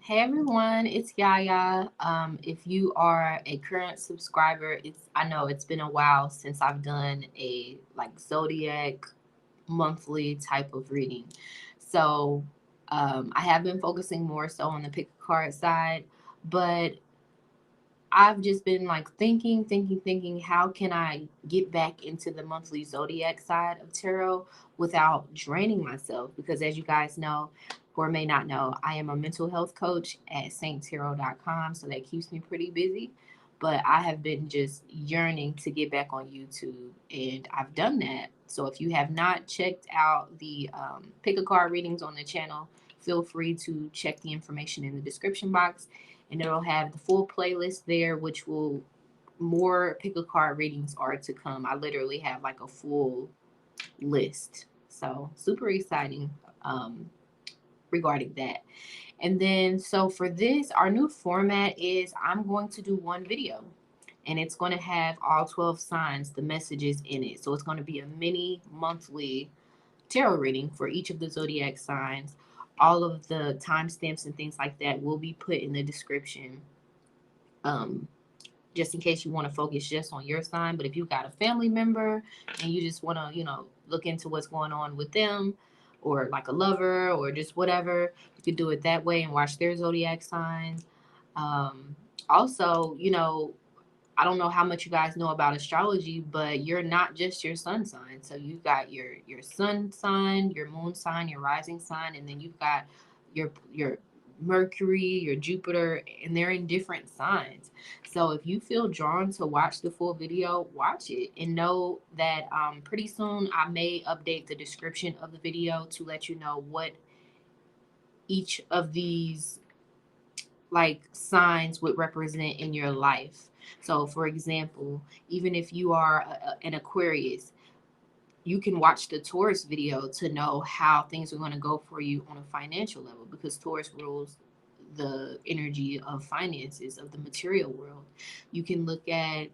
Hey everyone, it's Yaya. If you are a current subscriber, I know it's been a while since I've done a like zodiac monthly type of reading. So I have been focusing more so on the pick a card side, but I've just been like thinking, how can I get back into the monthly zodiac side of tarot without draining myself? Because as you guys know, or may not know, I am a mental health coach at sainttarot.com, so that keeps me pretty busy. But I have been just yearning to get back on YouTube, and I've done that. So if you have not checked out the pick a card readings on the channel, feel free to check the information in the description box, and it'll have the full playlist there, which will more pick a card readings are to come. I literally have like a full list, so super exciting um, regarding that. And then so for this, our new format is I'm going to do one video, and it's going to have all 12 signs, the messages in it. So it's going to be a mini monthly tarot reading for each of the zodiac signs. All of the timestamps and things like that will be put in the description, um, just in case you want to focus just on your sign. But if you've got a family member and you just want to, look into what's going on with them, or like a lover, or just whatever, you could do it that way and watch their zodiac signs. Um, Also, I don't know how much you guys know about astrology, but you're not just your sun sign. So you've got your sun sign, your moon sign, your rising sign, and then you've got your Mercury, your Jupiter, and they're in different signs. So if you feel drawn to watch the full video, watch it, and know that pretty soon I may update the description of the video to let you know what each of these like signs would represent in your life. So, for example, even if you are an Aquarius, you can watch the Taurus video to know how things are going to go for you on a financial level, because Taurus rules the energy of finances, of the material world. You can look at,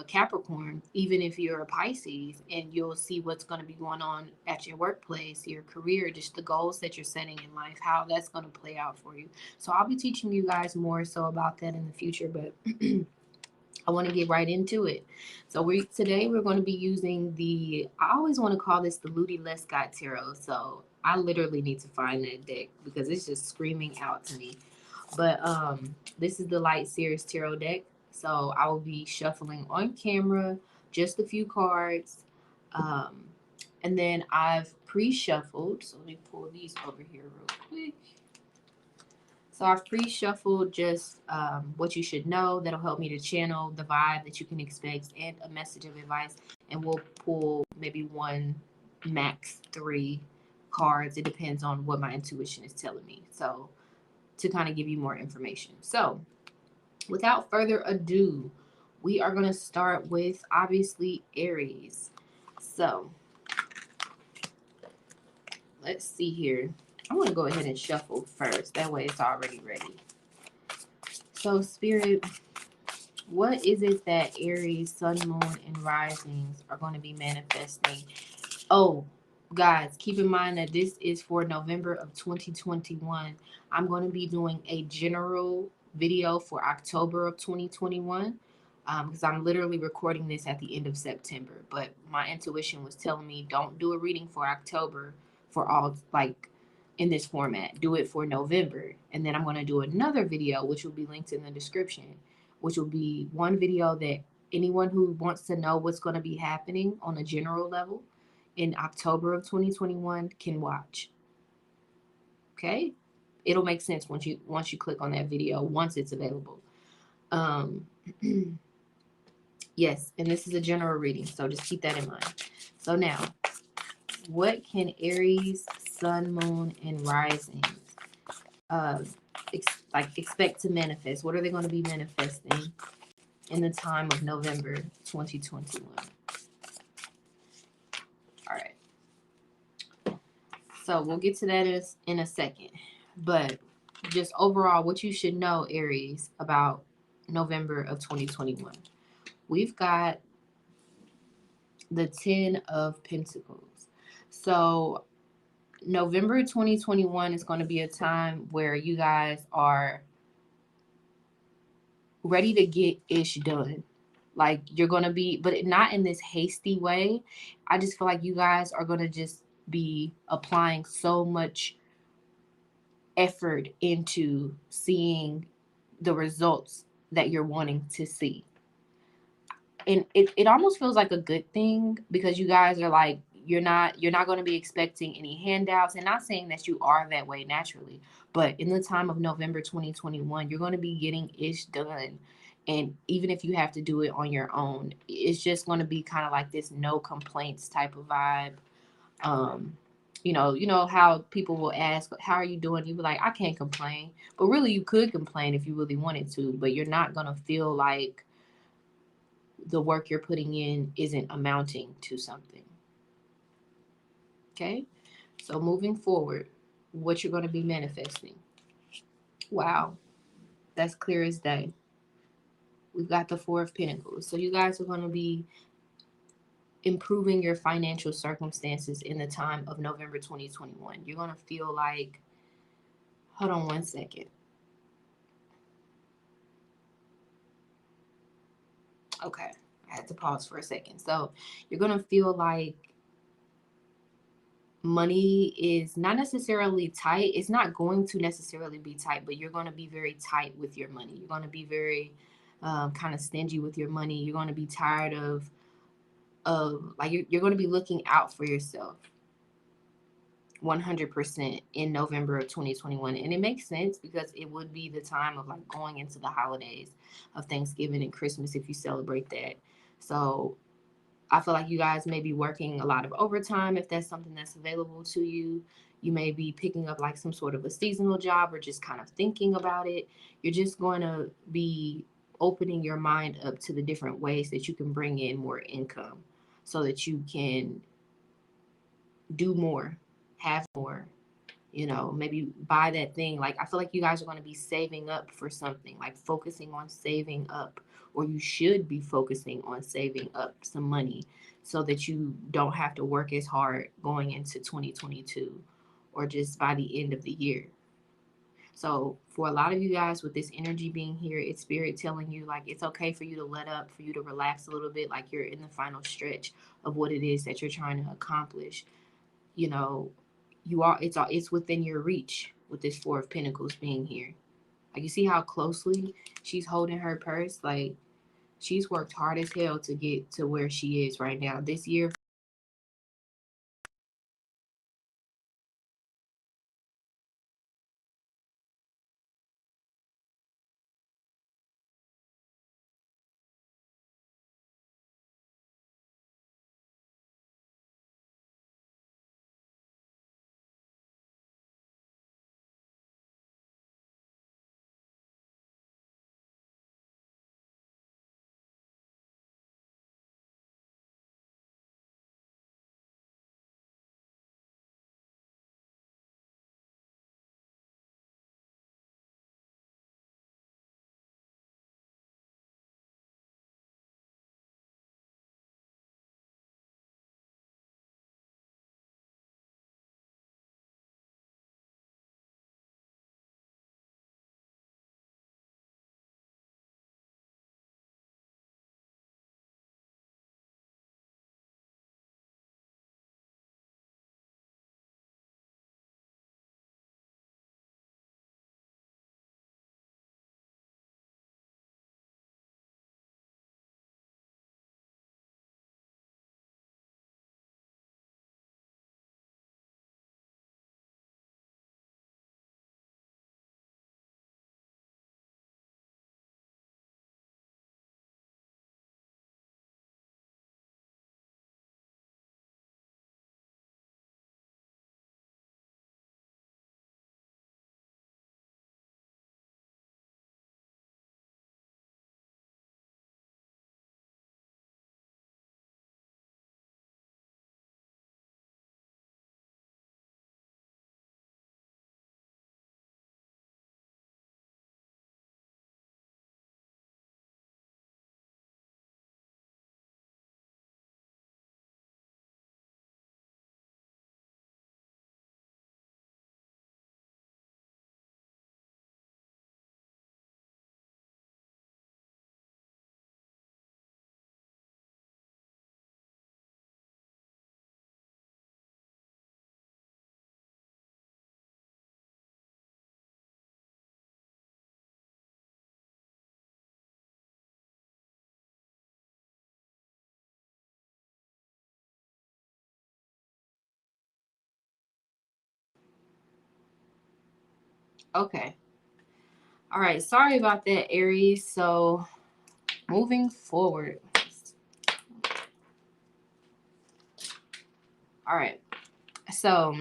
Capricorn, even if you're a Pisces, and you'll see what's going to be going on at your workplace, your career, just the goals that you're setting in life, how that's going to play out for you. So I'll be teaching you guys more so about that in the future, but I want to get right into it. So today we're going to be using I always want to call this the Ludi Lescott Tarot. So I literally need to find that deck because it's just screaming out to me. But this is the Light Series Tarot deck. So I will be shuffling on camera just a few cards. Um, and then I've pre-shuffled. So let me pull these over here real quick. So I've pre-shuffled just what you should know that'll help me to channel the vibe that you can expect and a message of advice. And we'll pull maybe one, max three cards. It depends on what my intuition is telling me. So to kind of give you more information. So without further ado, we are going to start with obviously Aries. So let's see here. I'm going to go ahead and shuffle first. That way it's already ready. So, Spirit, what is it that Aries, Sun, Moon, and Risings are going to be manifesting? Oh, guys, keep in mind that this is for November of 2021. I'm going to be doing a general video for October of 2021, because I'm literally recording this at the end of September. But my intuition was telling me don't do a reading for October for all, like, in this format. Do it for November. And then I'm going to do another video, which will be linked in the description, which will be one video that anyone who wants to know what's going to be happening on a general level in October of 2021 can watch. Okay? It'll make sense once you click on that video, once it's available. Um yes, and this is a general reading, so just keep that in mind. So now, what can Aries, Sun, Moon, and Rising uh expect to manifest? What are they going to be manifesting in the time of November 2021? All right. So we'll get to that in a second. But just overall, what you should know, Aries, about November of 2021. We've got the 10 of Pentacles. So November 2021 is going to be a time where you guys are ready to get ish done. Like you're going to be, but not in this hasty way. I just feel like you guys are going to just be applying so much effort into seeing the results that you're wanting to see. And it almost feels like a good thing because you guys are like you're not going to be expecting any handouts, and not saying that you are that way naturally, but in the time of November 2021 you're going to be getting ish done. And even if you have to do it on your own, it's just going to be kind of like this no complaints type of vibe. um you know how people will ask, how are you doing? You be like, I can't complain, but really you could complain if you really wanted to, but you're not going to feel like the work you're putting in isn't amounting to something. Okay? So moving forward, what you're going to be manifesting. Wow, that's clear as day. We've got the Four of Pentacles. So you guys are going to be improving your financial circumstances in the time of November 2021. You're going to feel like, hold on one second. Okay, I had to pause for a second. So you're going to feel like money is not necessarily tight. It's not going to necessarily be tight, but you're going to be very tight with your money. You're going to be very kind of stingy with your money. You're going to be tired of like you're going to be looking out for yourself 100% in November of 2021. And it makes sense because it would be the time of like going into the holidays of Thanksgiving and Christmas if you celebrate that. So I feel like you guys may be working a lot of overtime if that's something that's available to you. You may be picking up like some sort of a seasonal job or just kind of thinking about it. You're just going to be opening your mind up to the different ways that you can bring in more income so that you can do more, have more, maybe buy that thing. Like, I feel like you guys are going to be saving up for something, like focusing on saving up, or you should be focusing on saving up some money so that you don't have to work as hard going into 2022 or just by the end of the year. So for a lot of you guys with this energy being here, it's spirit telling you like it's okay for you to let up, for you to relax a little bit, like you're in the final stretch of what it is that you're trying to accomplish. You know, it's within your reach with this Four of Pentacles being here. Like, you see how closely she's holding her purse? Like, she's worked hard as hell to get to where she is right now. This year Okay. All right. Sorry about that, Aries. So moving forward. All right. So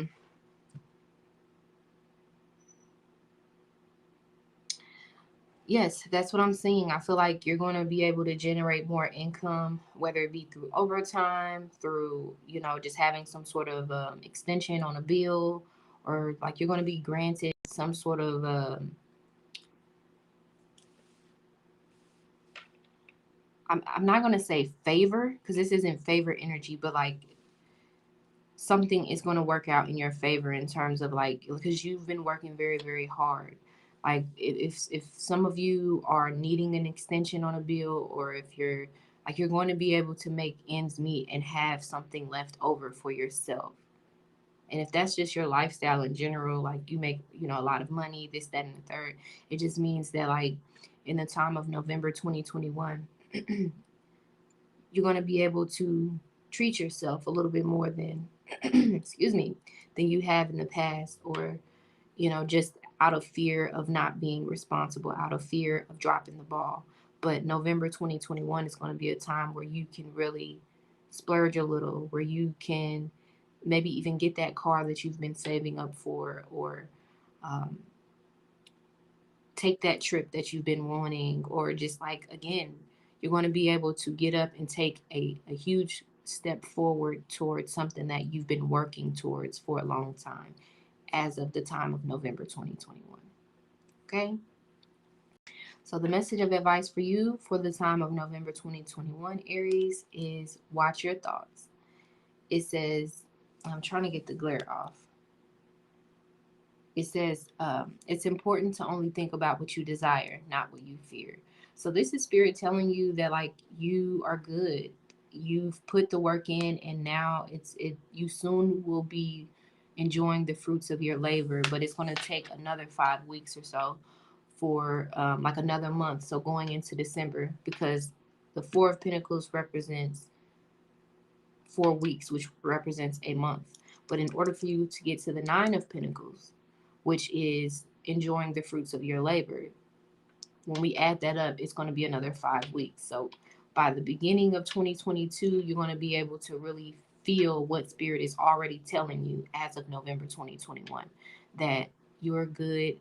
yes, that's what I'm seeing. I feel like you're going to be able to generate more income, whether it be through overtime, through, just having some sort of extension on a bill, or like you're going to be granted some sort of, I'm not going to say favor, because this isn't favor energy, but like something is going to work out in your favor in terms of like, because you've been working very, very hard. Like if some of you are needing an extension on a bill, or if you're like, you're going to be able to make ends meet and have something left over for yourself. And if that's just your lifestyle in general, like you make, a lot of money, this, that, and the third, it just means that like in the time of November 2021, you're going to be able to treat yourself a little bit more than, excuse me, than you have in the past, or, just out of fear of not being responsible, out of fear of dropping the ball. But November 2021 is going to be a time where you can really splurge a little, where you can maybe even get that car that you've been saving up for, or um, take that trip that you've been wanting, or just like, again, you're going to be able to get up and take a huge step forward towards something that you've been working towards for a long time as of the time of November 2021. Okay? So the message of advice for you for the time of November 2021, Aries, is watch your thoughts. It says, I'm trying to get the glare off. It says, it's important to only think about what you desire, not what you fear. So this is spirit telling you that like you are good. You've put the work in, and now you soon will be enjoying the fruits of your labor, but it's going to take another 5 weeks or so for like another month. So going into December, because the Four of Pentacles represents 4 weeks, which represents a month. But in order for you to get to the Nine of Pentacles, which is enjoying the fruits of your labor, when we add that up, it's going to be another 5 weeks. So by the beginning of 2022, you're going to be able to really feel what spirit is already telling you as of November 2021, that you're good,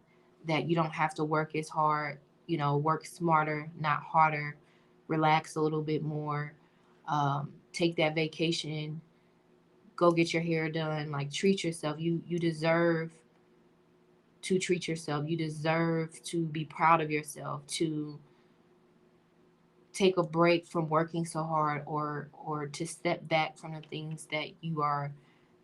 that you don't have to work as hard, work smarter, not harder, relax a little bit more, take that vacation, go get your hair done, like treat yourself. You deserve to treat yourself. You deserve to be proud of yourself, to take a break from working so hard, or to step back from the things that you are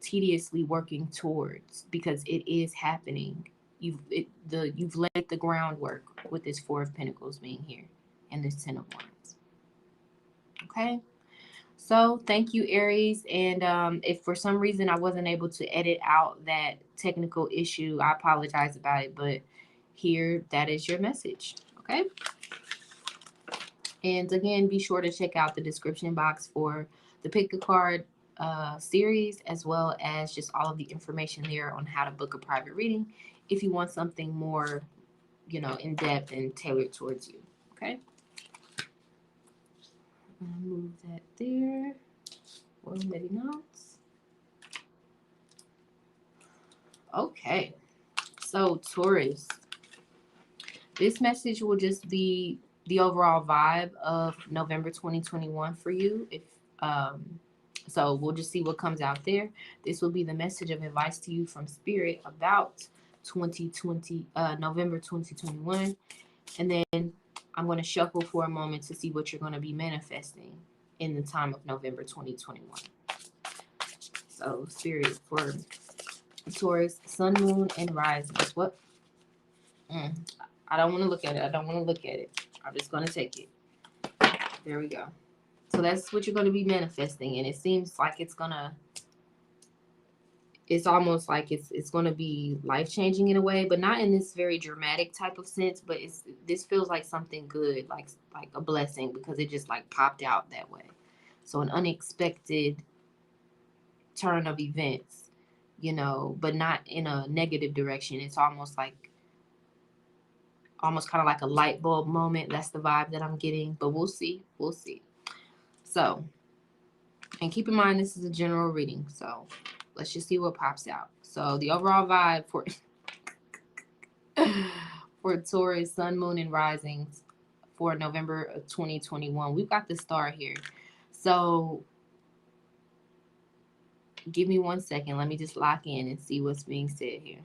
tediously working towards, because it is happening. You've laid the groundwork with this Four of Pentacles being here and this Ten of Wands. Okay? So thank you, Aries. And if for some reason I wasn't able to edit out that technical issue, I apologize about it. But here, that is your message. Okay. And again, be sure to check out the description box for the Pick a Card series, as well as just all of the information there on how to book a private reading if you want something more, in depth and tailored towards you. Okay. I'll move that there. Or maybe not. Okay. So Taurus, this message will just be the overall vibe of November 2021 for you. If so we'll just see what comes out there. This will be the message of advice to you from Spirit about 2020 November 2021. And then I'm going to shuffle for a moment to see what you're going to be manifesting in the time of November 2021. So Spirit for Taurus, Sun, Moon, and Risings. What? I don't want to look at it. I don't want to look at it. I'm just going to take it. There we go. So that's what you're going to be manifesting. And it seems like it's almost like it's going to be life-changing in a way, but not in this very dramatic type of sense. But this feels like something good, like a blessing, because it just like popped out that way. So an unexpected turn of events, but not in a negative direction. It's almost like almost kind of like a light bulb moment. That's the vibe that I'm getting, but we'll see. We'll see. So, and keep in mind, this is a general reading. So let's just see what pops out. So the overall vibe for for Taurus, Sun, Moon, and Risings for November of 2021. We've got the star here. So give me 1 second. Let me just lock in and see what's being said here.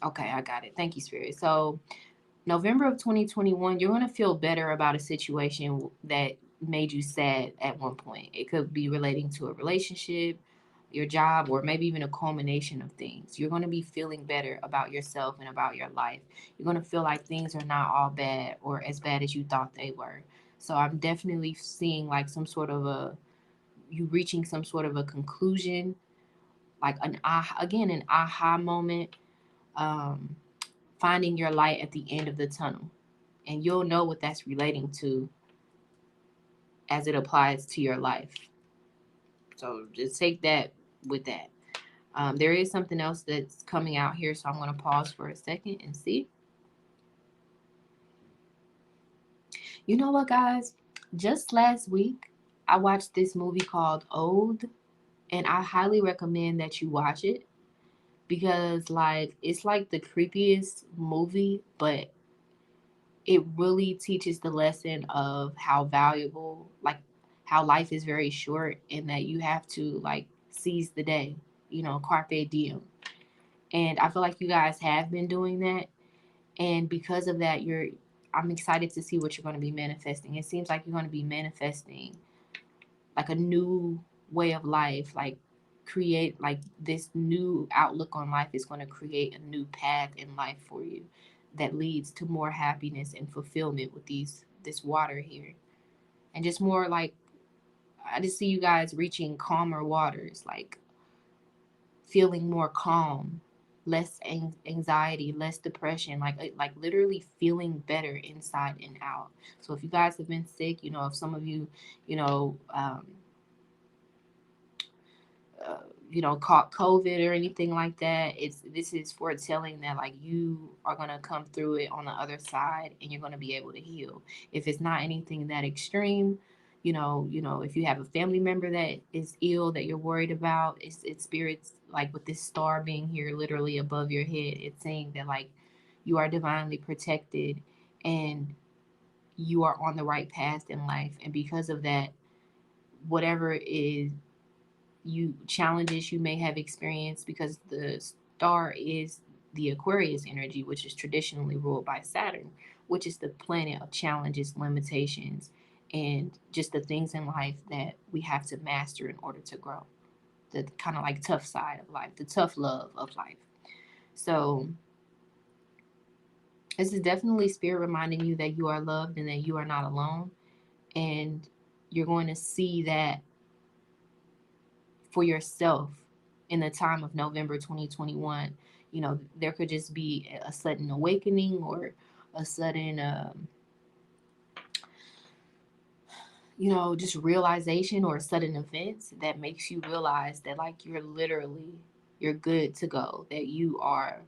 Okay, I got it. Thank you, Spirit. So November of 2021, you're going to feel better about a situation that made you sad at one point. It could be relating to a relationship, your job, or maybe even a culmination of things. You're going to be feeling better about yourself and about your life. You're going to feel like things are not all bad or as bad as you thought they were. So I'm definitely seeing like some sort of you reaching some sort of a conclusion, like an aha moment. Um, Finding your light at the end of the tunnel. And you'll know what that's relating to as it applies to your life. So just take that with that. There is something else that's coming out here, so I'm going to pause for a second and see. You know what, guys? Just last week, I watched this movie called Old, and I highly recommend that you watch it because, like, it's like the creepiest movie, but it really teaches the lesson of how valuable, like, how life is very short and that you have to, like, seize the day, carpe diem. And I feel like you guys have been doing that. And because of that, I'm excited to see what you're going to be manifesting. It seems like you're going to be manifesting like a new way of life, like create like this new outlook on life is going to create a new path in life for you that leads to more happiness and fulfillment with this water here. And just more like, I just see you guys reaching calmer waters, like feeling more calm, less anxiety, less depression, like literally feeling better inside and out. So if you guys have been sick, if some of you, you know, um, caught COVID or anything like that, this is foretelling that like you are gonna come through it on the other side and you're gonna be able to heal. If it's not anything that extreme, if you have a family member that is ill that you're worried about, it's spirits like with this star being here literally above your head. It's saying that like you are divinely protected and you are on the right path in life, and because of that, whatever is you challenges you may have experienced, because the star is the Aquarius energy, which is traditionally ruled by Saturn, which is the planet of challenges, limitations, and just the things in life that we have to master in order to grow. The kind of like tough side of life, the tough love of life. So this is definitely spirit reminding you that you are loved and that you are not alone. And you're going to see that for yourself in the time of November 2021. There could just be a sudden awakening or a sudden, just realization or sudden events that makes you realize that like you're good to go, that you are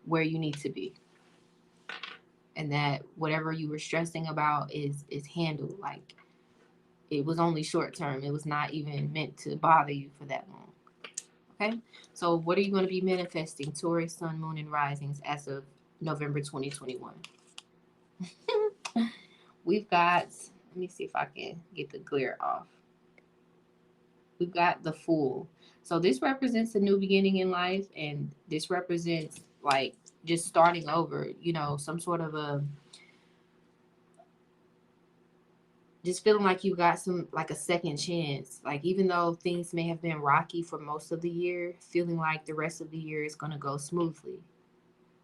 where you need to be. And that whatever you were stressing about is handled. Like it was only short term. It was not even meant to bother you for that long. Okay, so what are you going to be manifesting, Taurus, Sun, Moon, and Risings as of November 2021? We've got, let me see if I can get the glare off. We've got the Fool. So this represents a new beginning in life, and this represents like just starting over, some sort of just feeling like you got some like a second chance. Like even though things may have been rocky for most of the year, feeling like the rest of the year is going to go smoothly.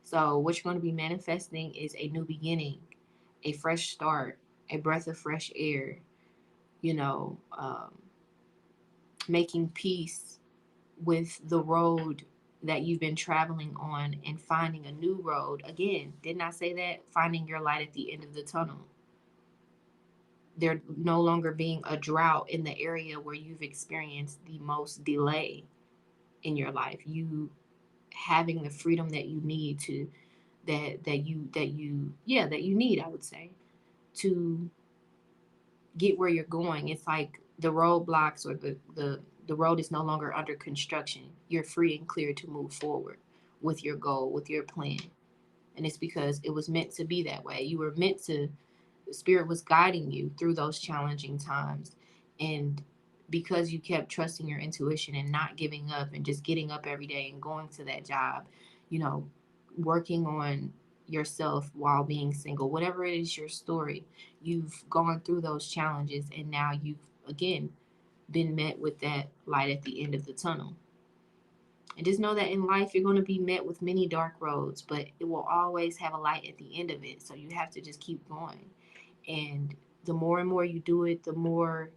So what you're going to be manifesting is a new beginning, a fresh start, a breath of fresh air, you know, um, making peace with the road that you've been traveling on and finding a new road. Again, didn't I say that? Finding your light at the end of the tunnel. There no longer being a drought in the area where you've experienced the most delay in your life. You having the freedom that you need to that you need, I would say, to get where you're going. It's like the roadblocks or the road is no longer under construction. You're free and clear to move forward with your goal, with your plan. And it's because it was meant to be that way. You were meant to, the spirit was guiding you through those challenging times. And because you kept trusting your intuition and not giving up and just getting up every day and going to that job, you know, working on yourself while being single, whatever it is your story, you've gone through those challenges and now you've again been met with that light at the end of the tunnel. And just know that in life you're going to be met with many dark roads, but it will always have a light at the end of it. So you have to just keep going. And the more and more you do it, the more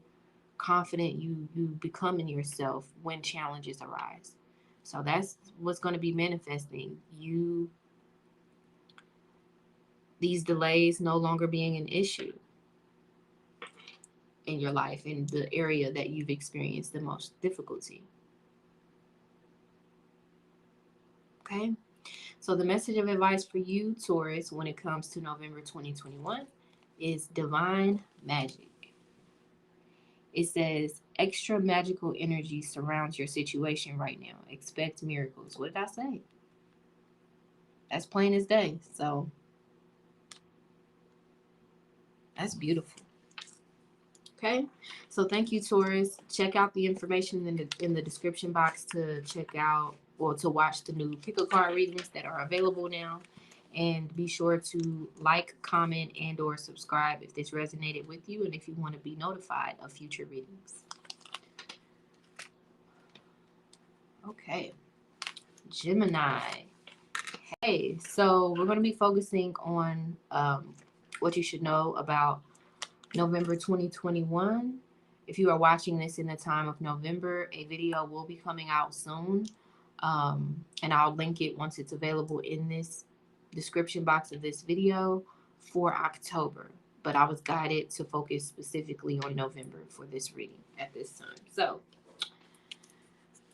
confident you become in yourself when challenges arise. So that's what's going to be manifesting. You, these delays no longer being an issue in your life, in the area that you've experienced the most difficulty. Okay? So the message of advice for you, Taurus, when it comes to November 2021 is divine magic. It says extra magical energy surrounds your situation right now. Expect miracles. What did I say? That's plain as day. So that's beautiful. Okay, so thank you, Taurus. Check out the information in the description box to check out or to watch the new pick a card readings that are available now. And be sure to like, comment, and or subscribe if this resonated with you and if you want to be notified of future readings. Okay, Gemini. Hey, so we're going to be focusing on what you should know about November 2021. If you are watching this in the time of November, a video will be coming out soon. And I'll link it once it's available in this description box of this video for October. But I was guided to focus specifically on November for this reading at this time. So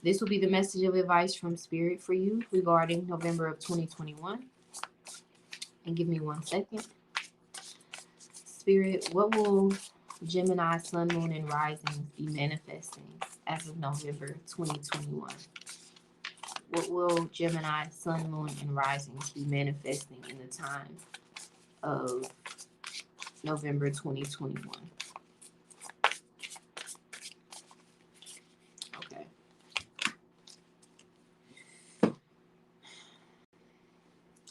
this will be the message of advice from Spirit for you regarding November of 2021. And give me 1 second. Spirit, what will Gemini, Sun, Moon, and Risings be manifesting as of November 2021? What will Gemini, Sun, Moon, and Risings be manifesting in the time of November 2021? Okay.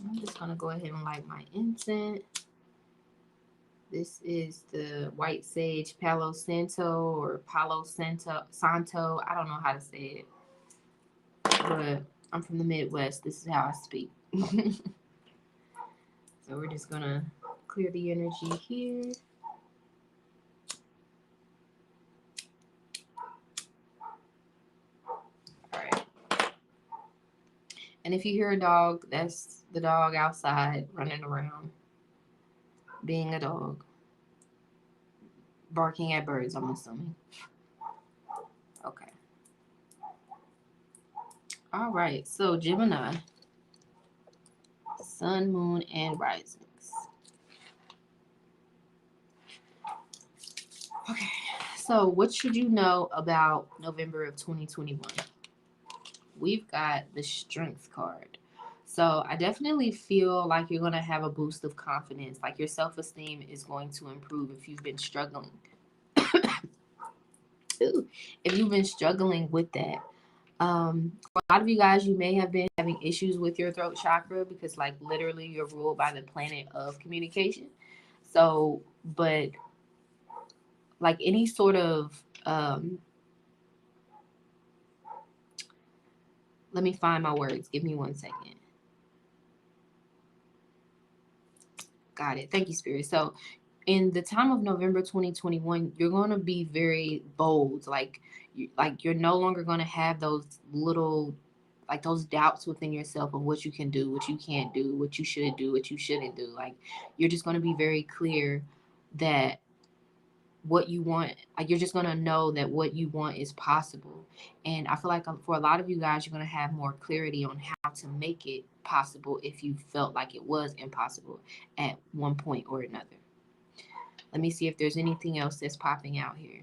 I'm just going to go ahead and light my incense. This is the White Sage Palo Santo or Palo Santo. I don't know how to say it, but I'm from the Midwest. This is how I speak. So we're just going to clear the energy here. All right. And if you hear a dog, that's the dog outside running around, being a dog, barking at birds, I'm assuming. Okay. All right. So Gemini, Sun, Moon, and Risings. Okay. So what should you know about November of 2021? We've got the Strength card. So I definitely feel like you're going to have a boost of confidence. Like your self-esteem is going to improve if you've been struggling. If you've been struggling with that. For a lot of you guys, you may have been having issues with your throat chakra because like literally you're ruled by the planet of communication. So, but like any sort of, let me find my words. Give me 1 second. Got it. Thank you, Spirit. So in the time of November 2021, you're going to be very bold. Like you're no longer going to have those little, like those doubts within yourself of what you can do, what you can't do, what you should do, what you shouldn't do. Like you're just going to be very clear that what you want. Like, you're just going to know that what you want is possible. And I feel like for a lot of you guys, you're going to have more clarity on how to make it possible if you felt like it was impossible at one point or another. Let me see if there's anything else that's popping out here.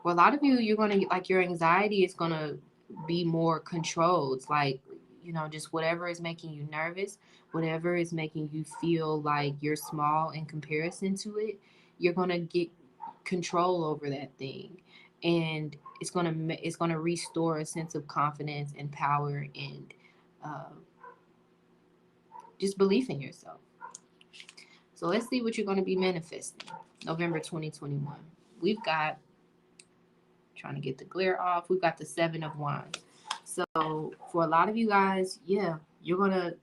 For a lot of you, you're going to, like, your anxiety is going to be more controlled. It's like, you know, just whatever is making you nervous, whatever is making you feel like you're small in comparison to it, you're going to get control over that thing. And it's going to restore a sense of confidence and power and just belief in yourself. So let's see what you're going to be manifesting. November 2021. We've got, trying to get the glare off, we've got the 7 of Wands. So for a lot of you guys, yeah, you're going to,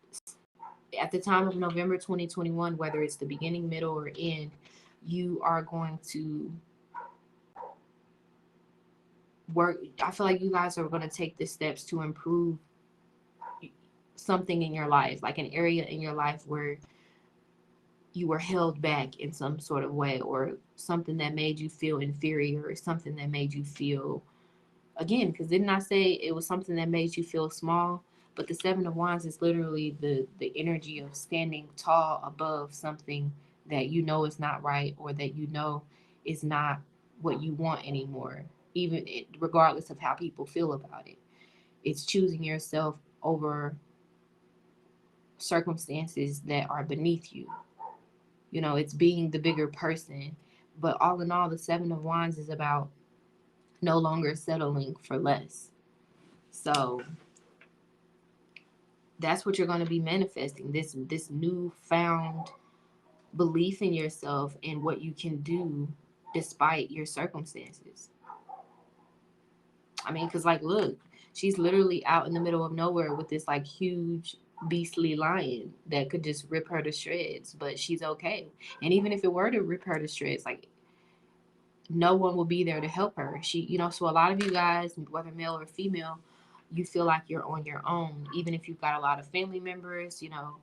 at the time of November 2021, whether it's the beginning, middle, or end, you are going to work. I feel like you guys are going to take the steps to improve something in your life, like an area in your life where you were held back in some sort of way, or something that made you feel inferior, or something that made you feel, again, because didn't I say it was something that made you feel small? But the 7 of Wands is literally the energy of standing tall above something that you know is not right, or that you know is not what you want anymore, even regardless of how people feel about it. It's choosing yourself over circumstances that are beneath you. You know, it's being the bigger person. But all in all, the 7 of Wands is about no longer settling for less. So that's what you're going to be manifesting, this newfound belief in yourself and what you can do despite your circumstances. I mean, because, like, look, she's literally out in the middle of nowhere with this, like, huge beastly lion that could just rip her to shreds, but she's okay. And even if it were to rip her to shreds, like, no one will be there to help her. She, you know, so a lot of you guys, whether male or female, you feel like you're on your own, even if you've got a lot of family members. You know,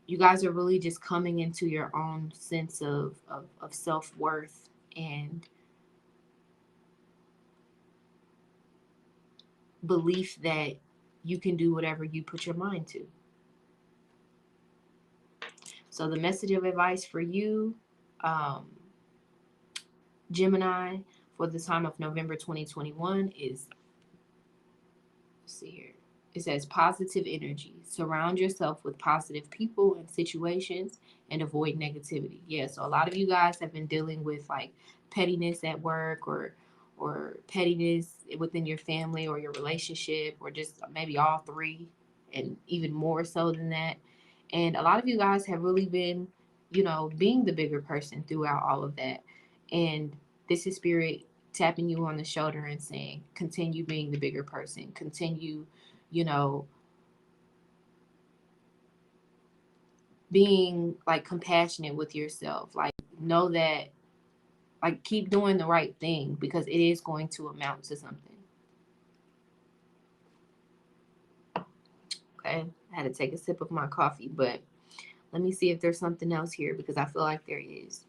you guys are really just coming into your own sense of self-worth and belief that you can do whatever you put your mind to. So the message of advice for you, Gemini, for the time of November 2021 is, let's see here. It says positive energy. Surround yourself with positive people and situations and avoid negativity. Yeah, so a lot of you guys have been dealing with, like, pettiness at work, or pettiness within your family or your relationship, or just maybe all three, and even more so than that. And a lot of you guys have really been, you know, being the bigger person throughout all of that. And this is Spirit tapping you on the shoulder and saying, continue being the bigger person. Continue, you know, being, like, compassionate with yourself. Like, know that, like, keep doing the right thing, because it is going to amount to something. Okay, I had to take a sip of my coffee, but let me see if there's something else here, because I feel like there is.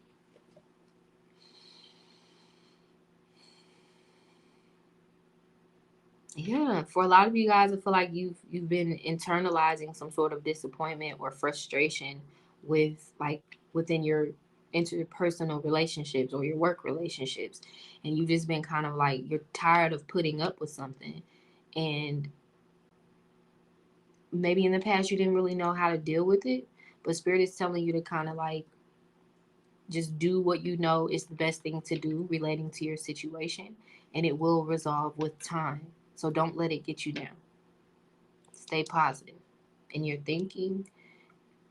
Yeah, for a lot of you guys, I feel like you've been internalizing some sort of disappointment or frustration with, like, within your interpersonal relationships or your work relationships, and you've just been kind of like, you're tired of putting up with something, and maybe in the past you didn't really know how to deal with it, but Spirit is telling you to kind of, like, just do what you know is the best thing to do relating to your situation, and it will resolve with time. So don't let it get you down. Stay positive in your thinking,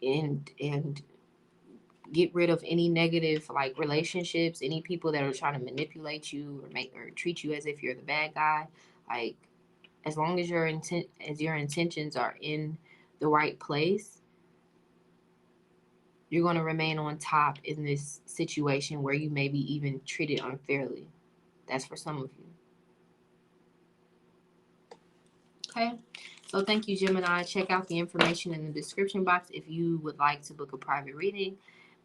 and get rid of any negative, like, relationships, any people that are trying to manipulate you or make or treat you as if you're the bad guy. Like, as long as your intentions are in the right place, you're going to remain on top in this situation where you may be even treated unfairly. That's for some of you. Okay, So thank you, Gemini. Check out the information in the description box if you would like to book a private reading,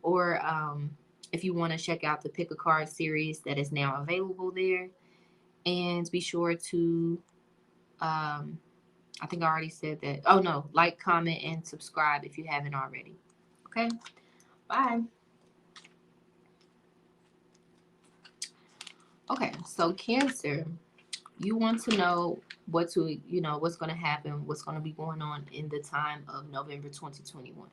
or if you want to check out the Pick a Card series that is now available there. And be sure to, I think I already said that. Oh, no, like, comment, and subscribe if you haven't already. Okay, bye. Okay, so Cancer, you want to know what's going to happen, what's going to be going on in the time of November 2021.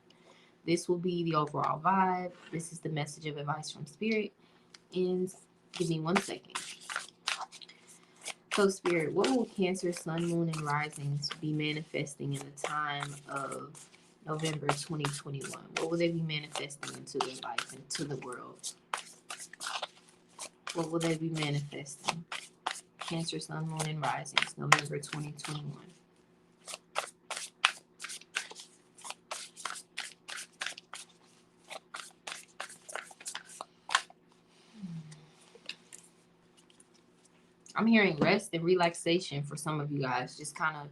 This will be the overall vibe. This is the message of advice from Spirit. And give me 1 second. So, Spirit, what will Cancer, Sun, Moon, and Risings be manifesting in the time of November 2021? What will they be manifesting into their life, into the world? What will they be manifesting? Cancer, Sun, Moon, and Risings, November 2021. I'm hearing rest and relaxation for some of you guys. Just kind of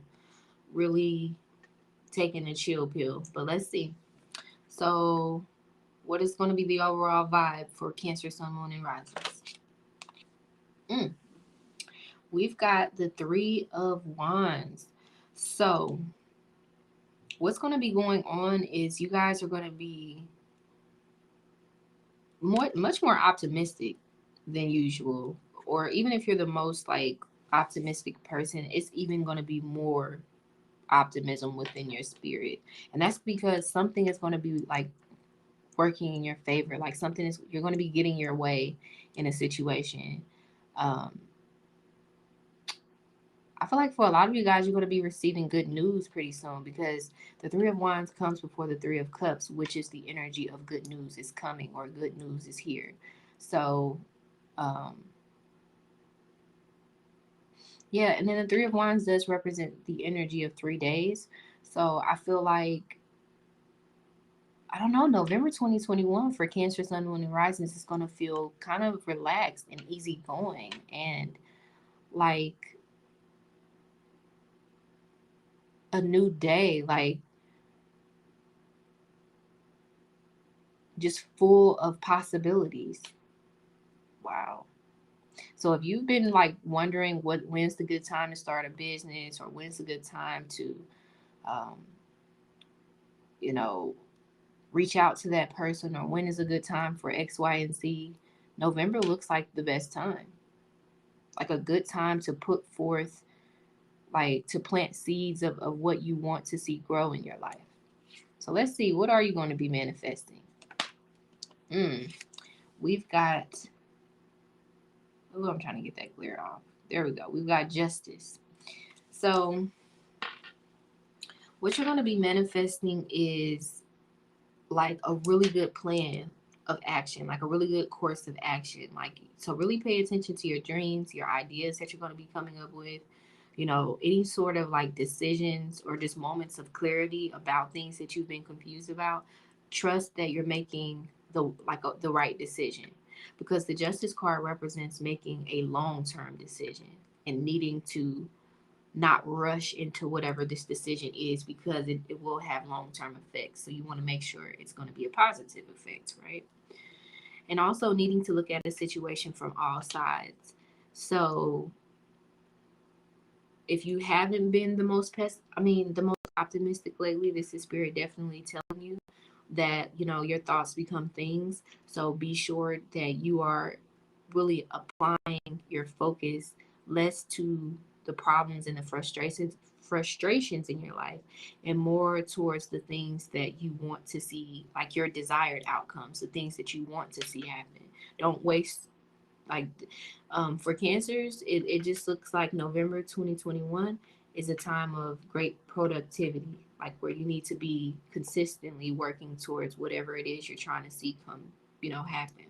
really taking a chill pill. But let's see. So, what is going to be the overall vibe for Cancer, Sun, Moon, and Risings? We've got the Three of Wands. So, what's going to be going on is you guys are going to be much more optimistic than usual. Or even if you're the most like optimistic person, it's even going to be more optimism within your spirit. And that's because something is going to be like working in your favor. Like something is, you're going to be getting your way in a situation. I feel like for a lot of you guys, you're going to be receiving good news pretty soon, because the Three of Wands comes before the Three of Cups, which is the energy of good news is coming, or good news is here. So, yeah, and then the Three of Wands does represent the energy of 3 days. So I feel like, I don't know, November 2021 for Cancer, Sun, Moon, and Risings is going to feel kind of relaxed and easygoing, and like a new day, like just full of possibilities. Wow. So if you've been like wondering when's the good time to start a business, or when's the good time to, um, you know, reach out to that person, or when is a good time for X, Y, and Z, November looks like the best time. Like a good time to put forth, like to plant seeds of what you want to see grow in your life. So let's see, what are you going to be manifesting? We've got, oh, I'm trying to get that clear off. There we go. We've got Justice. So what you're going to be manifesting is like a really good plan of action, like a really good course of action. Like, so really pay attention to your dreams, your ideas that you're going to be coming up with, any sort of like decisions or just moments of clarity about things that you've been confused about. Trust that you're making the right decision, because the Justice card represents making a long-term decision and needing to not rush into whatever this decision is, because it will have long-term effects. So you want to make sure it's going to be a positive effect, right? And also needing to look at the situation from all sides. So if you haven't been the most optimistic lately, this is Spirit definitely telling you that, your thoughts become things. So be sure that you are really applying your focus less to the problems and the frustrations in your life, and more towards the things that you want to see, like your desired outcomes, the things that you want to see happen. Don't waste, like, for Cancers, it just looks like November 2021 is a time of great productivity, like where you need to be consistently working towards whatever it is you're trying to see come, happen.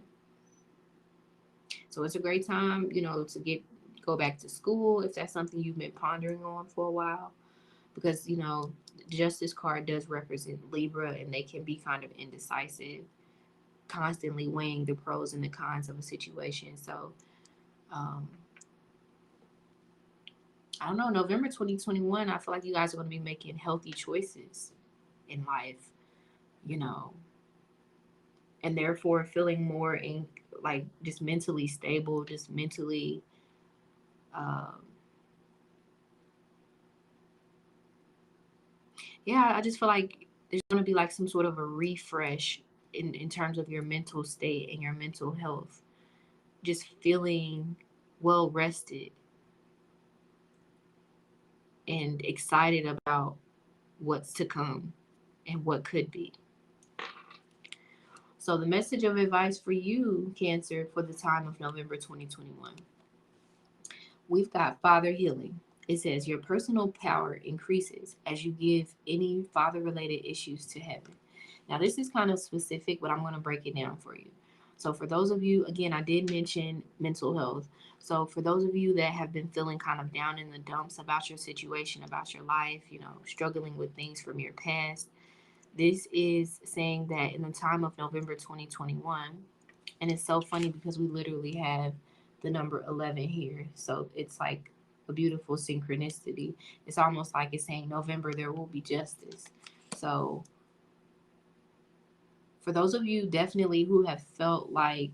So it's a great time, to go back to school if that's something you've been pondering on for a while, because, Justice card does represent Libra, and they can be kind of indecisive, constantly weighing the pros and the cons of a situation. So, I don't know, November 2021, I feel like you guys are going to be making healthy choices in life, you know, and therefore feeling more in like just mentally stable, just mentally um yeah, I just feel like there's going to be like some sort of a refresh in terms of your mental state and your mental health. Just feeling well rested and excited about what's to come and what could be. So, the message of advice for you, Cancer, for the time of November 2021, we've got Father Healing. It says, your personal power increases as you give any father related issues to heaven. Now, this is kind of specific, but I'm going to break it down for you. So, for those of you, again, I did mention mental health. So, for those of you that have been feeling kind of down in the dumps about your situation, about your life, you know, struggling with things from your past, this is saying that in the time of November 2021, and it's so funny because we literally have the number 11 here. So it's like a beautiful synchronicity. It's almost like it's saying November, there will be justice. So for those of you definitely who have felt like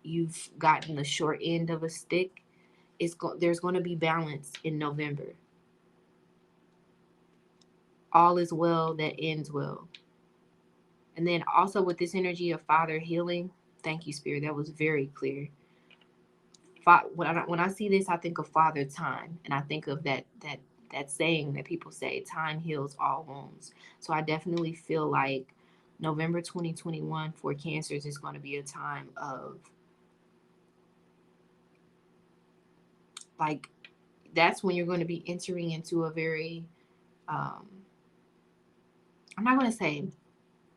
you've gotten the short end of a stick, there's going to be balance in November. All is well that ends well. And then also with this energy of Father healing, thank you, Spirit. That was very clear. When I see this, I think of Father Time, and I think of that saying that people say, "Time heals all wounds." So I definitely feel like November 2021 for Cancers is going to be a time of like that's when you're going to be entering into a very um, I'm not going to say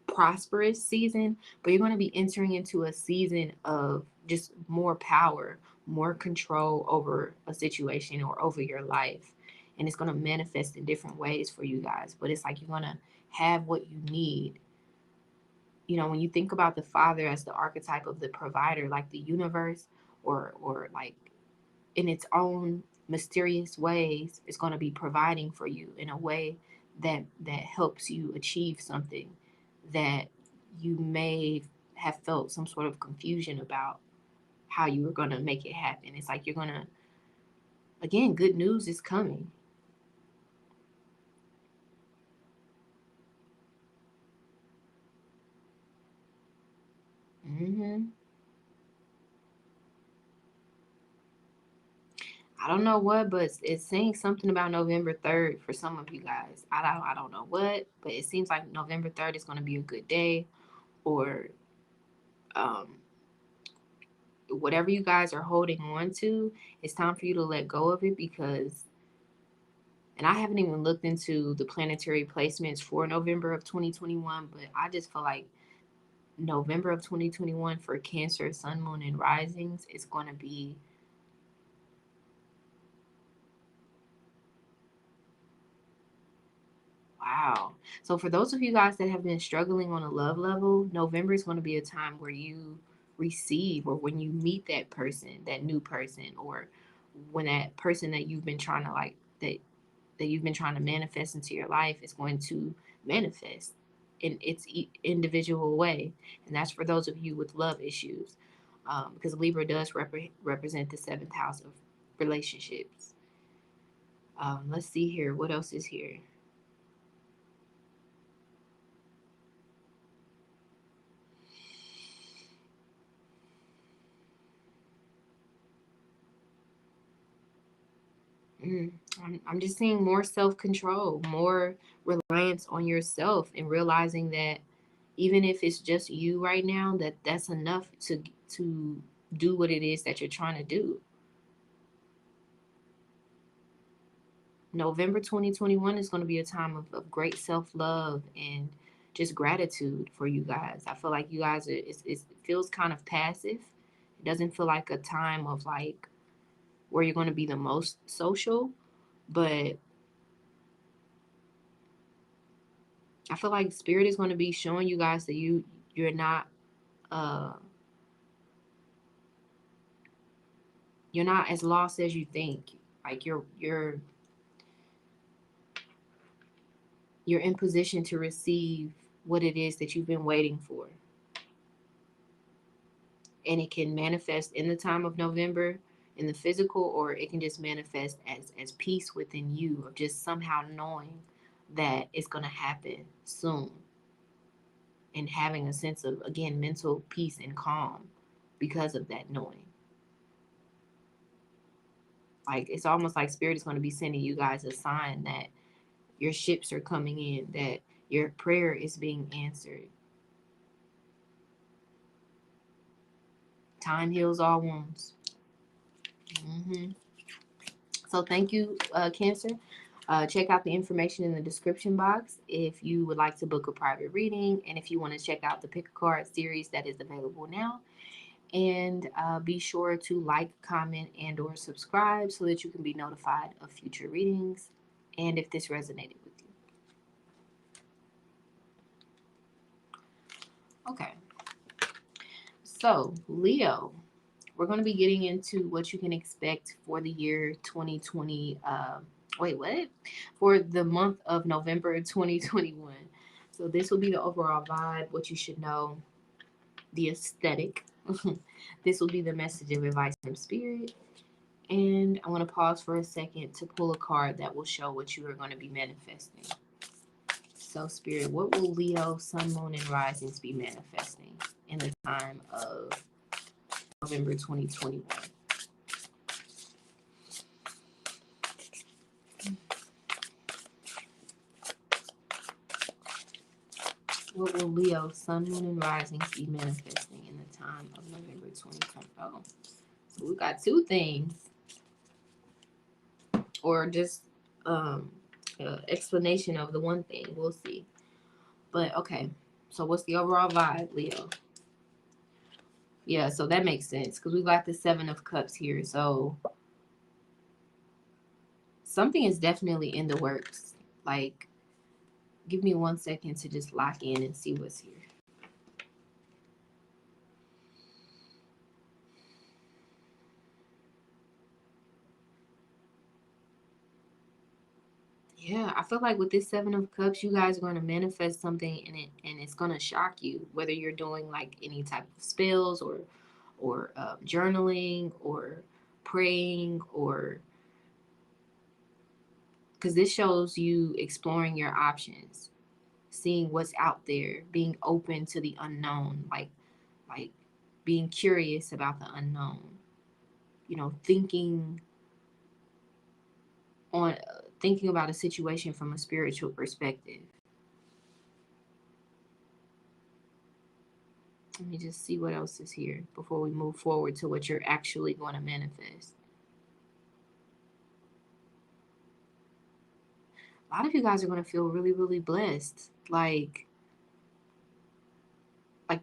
prosperous season, but you're going to be entering into a season of just more power, more control over a situation or over your life. And it's going to manifest in different ways for you guys. But it's like you're going to have what you need. You know, when you think about the father as the archetype of the provider, like the universe, or like in its own mysterious ways, it's going to be providing for you in a way that helps you achieve something that you may have felt some sort of confusion about how you were going to make it happen. It's like you're going to, again, good news is coming. hmm I don't know what, but it's saying something about November 3rd for some of you guys. I don't know what, but it seems like November 3rd is going to be a good day, or um, whatever you guys are holding on to, it's time for you to let go of it because, and I haven't even looked into the planetary placements for November of 2021, but I just feel like November of 2021 for Cancer, Sun, Moon, and Risings is going to be wow. So for those of you guys that have been struggling on a love level, November is going to be a time where you receive, or when you meet that person, that new person, or when that person that you've been trying to like that you've been trying to manifest into your life is going to manifest in its individual way. And that's for those of you with love issues, because Libra does represent the seventh house of relationships. Let's see here. What else is here? Mm, I'm just seeing more self control, more reliance on yourself, and realizing that even if it's just you right now, that's enough to do what it is that you're trying to do. November 2021 is going to be a time of great self love and just gratitude for you guys. I feel like you guys it feels kind of passive. It doesn't feel like a time of like where you're going to be the most social, but I feel like spirit is going to be showing you guys that you're not uh you're not as lost as you think. Like you're in position to receive what it is that you've been waiting for. And it can manifest in the time of November in the physical, or it can just manifest as peace within you, of just somehow knowing that it's going to happen soon, and having a sense of, again, mental peace and calm because of that knowing. Like, it's almost like Spirit is going to be sending you guys a sign that your ships are coming in, that your prayer is being answered. Time heals all wounds. So thank you, Cancer. Check out the information in the description box if you would like to book a private reading, and if you want to check out the Pick a Card series that is available now. And be sure to like, comment, and or subscribe so that you can be notified of future readings and if this resonated with you. Okay. So, Leo, we're going to be getting into what you can expect for the year 2020. For the month of November 2021. So this will be the overall vibe, what you should know, the aesthetic. This will be the message of advice from Spirit. And I'm going to pause for a second to pull a card that will show what you are going to be manifesting. So, Spirit, what will Leo, Sun, Moon, and Risings be manifesting in the time of November 2021? What will Leo, Sun, Moon, and Risings be manifesting in the time of November 2020? Oh, so we got two things, or just explanation of the one thing. We'll see. But okay, so what's the overall vibe, Leo? Yeah, so that makes sense because we got the Seven of Cups here. So something is definitely in the works. Like, give me 1 second to just lock in and see what's here. Yeah, I feel like with this Seven of Cups, you guys are going to manifest something and it's going to shock you, whether you're doing like any type of spells or journaling or praying, or because this shows you exploring your options, seeing what's out there, being open to the unknown, like being curious about the unknown, thinking about a situation from a spiritual perspective. Let me just see what else is here before we move forward to what you're actually going to manifest. A lot of you guys are going to feel really, really blessed. Like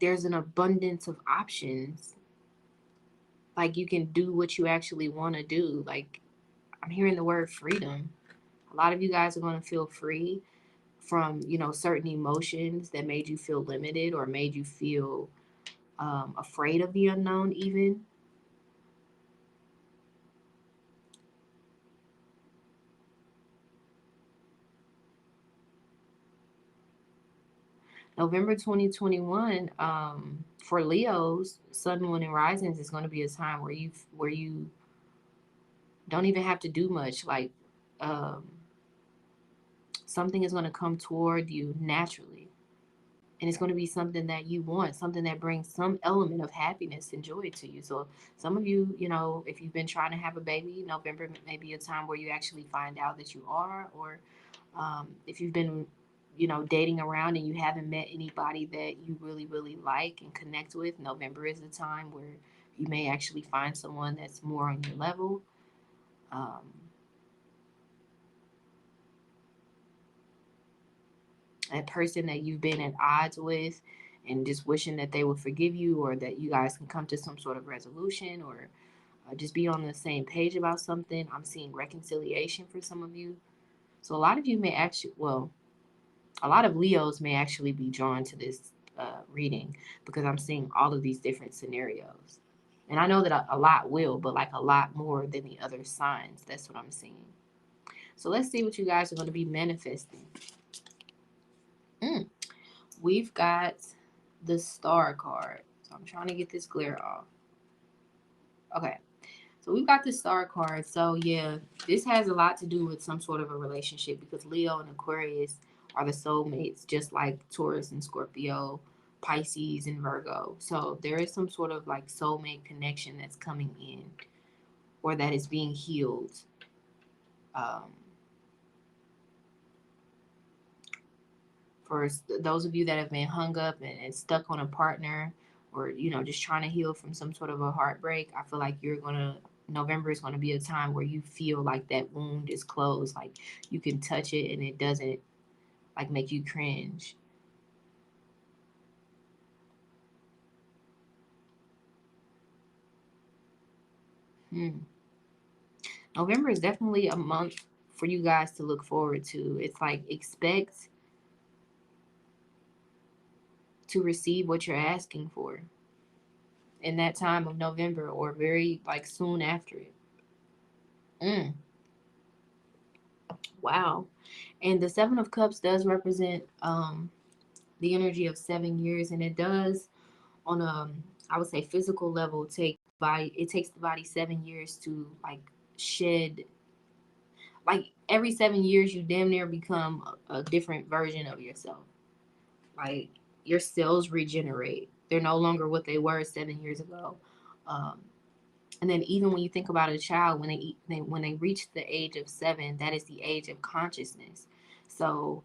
there's an abundance of options. Like you can do what you actually want to do. Like, I'm hearing the word freedom. A lot of you guys are going to feel free from, certain emotions that made you feel limited or made you feel afraid of the unknown even. November 2021, for Leos, Sun, Moon, and Risings is going to be a time where you don't even have to do much. Like, something is going to come toward you naturally, and it's going to be something that you want, something that brings some element of happiness and joy to you. So some of you, if you've been trying to have a baby, November may be a time where you actually find out that you are, or if you've been dating around and you haven't met anybody that you really, really like and connect with, November is a time where you may actually find someone that's more on your level. That person that you've been at odds with and just wishing that they would forgive you, or that you guys can come to some sort of resolution, or just be on the same page about something. I'm seeing reconciliation for some of you. So a lot of you may actually, a lot of Leos may actually be drawn to this reading because I'm seeing all of these different scenarios. And I know that a lot will, but like a lot more than the other signs. That's what I'm seeing. So let's see what you guys are going to be manifesting. We've got the Star card. So I'm trying to get this glare off. Okay. So we've got the Star card. So yeah, this has a lot to do with some sort of a relationship, because Leo and Aquarius are the soulmates, just like Taurus and Scorpio, Pisces and Virgo. So there is some sort of like soulmate connection that's coming in, or that is being healed. For those of you that have been hung up and stuck on a partner, or just trying to heal from some sort of a heartbreak, I feel like November is going to be a time where you feel like that wound is closed, like you can touch it and it doesn't like make you cringe. November is definitely a month for you guys to look forward to. It's like, expect to receive what you're asking for in that time of November, or very like soon after it. Wow. And the Seven of Cups does represent the energy of 7 years, and it does, on a, I would say, physical level, it takes the body 7 years to like shed. Like every 7 years, you damn near become a different version of yourself. Like your cells regenerate; they're no longer what they were 7 years ago. Um, and then even when you think about a child, when they reach the age of 7, that is the age of consciousness. So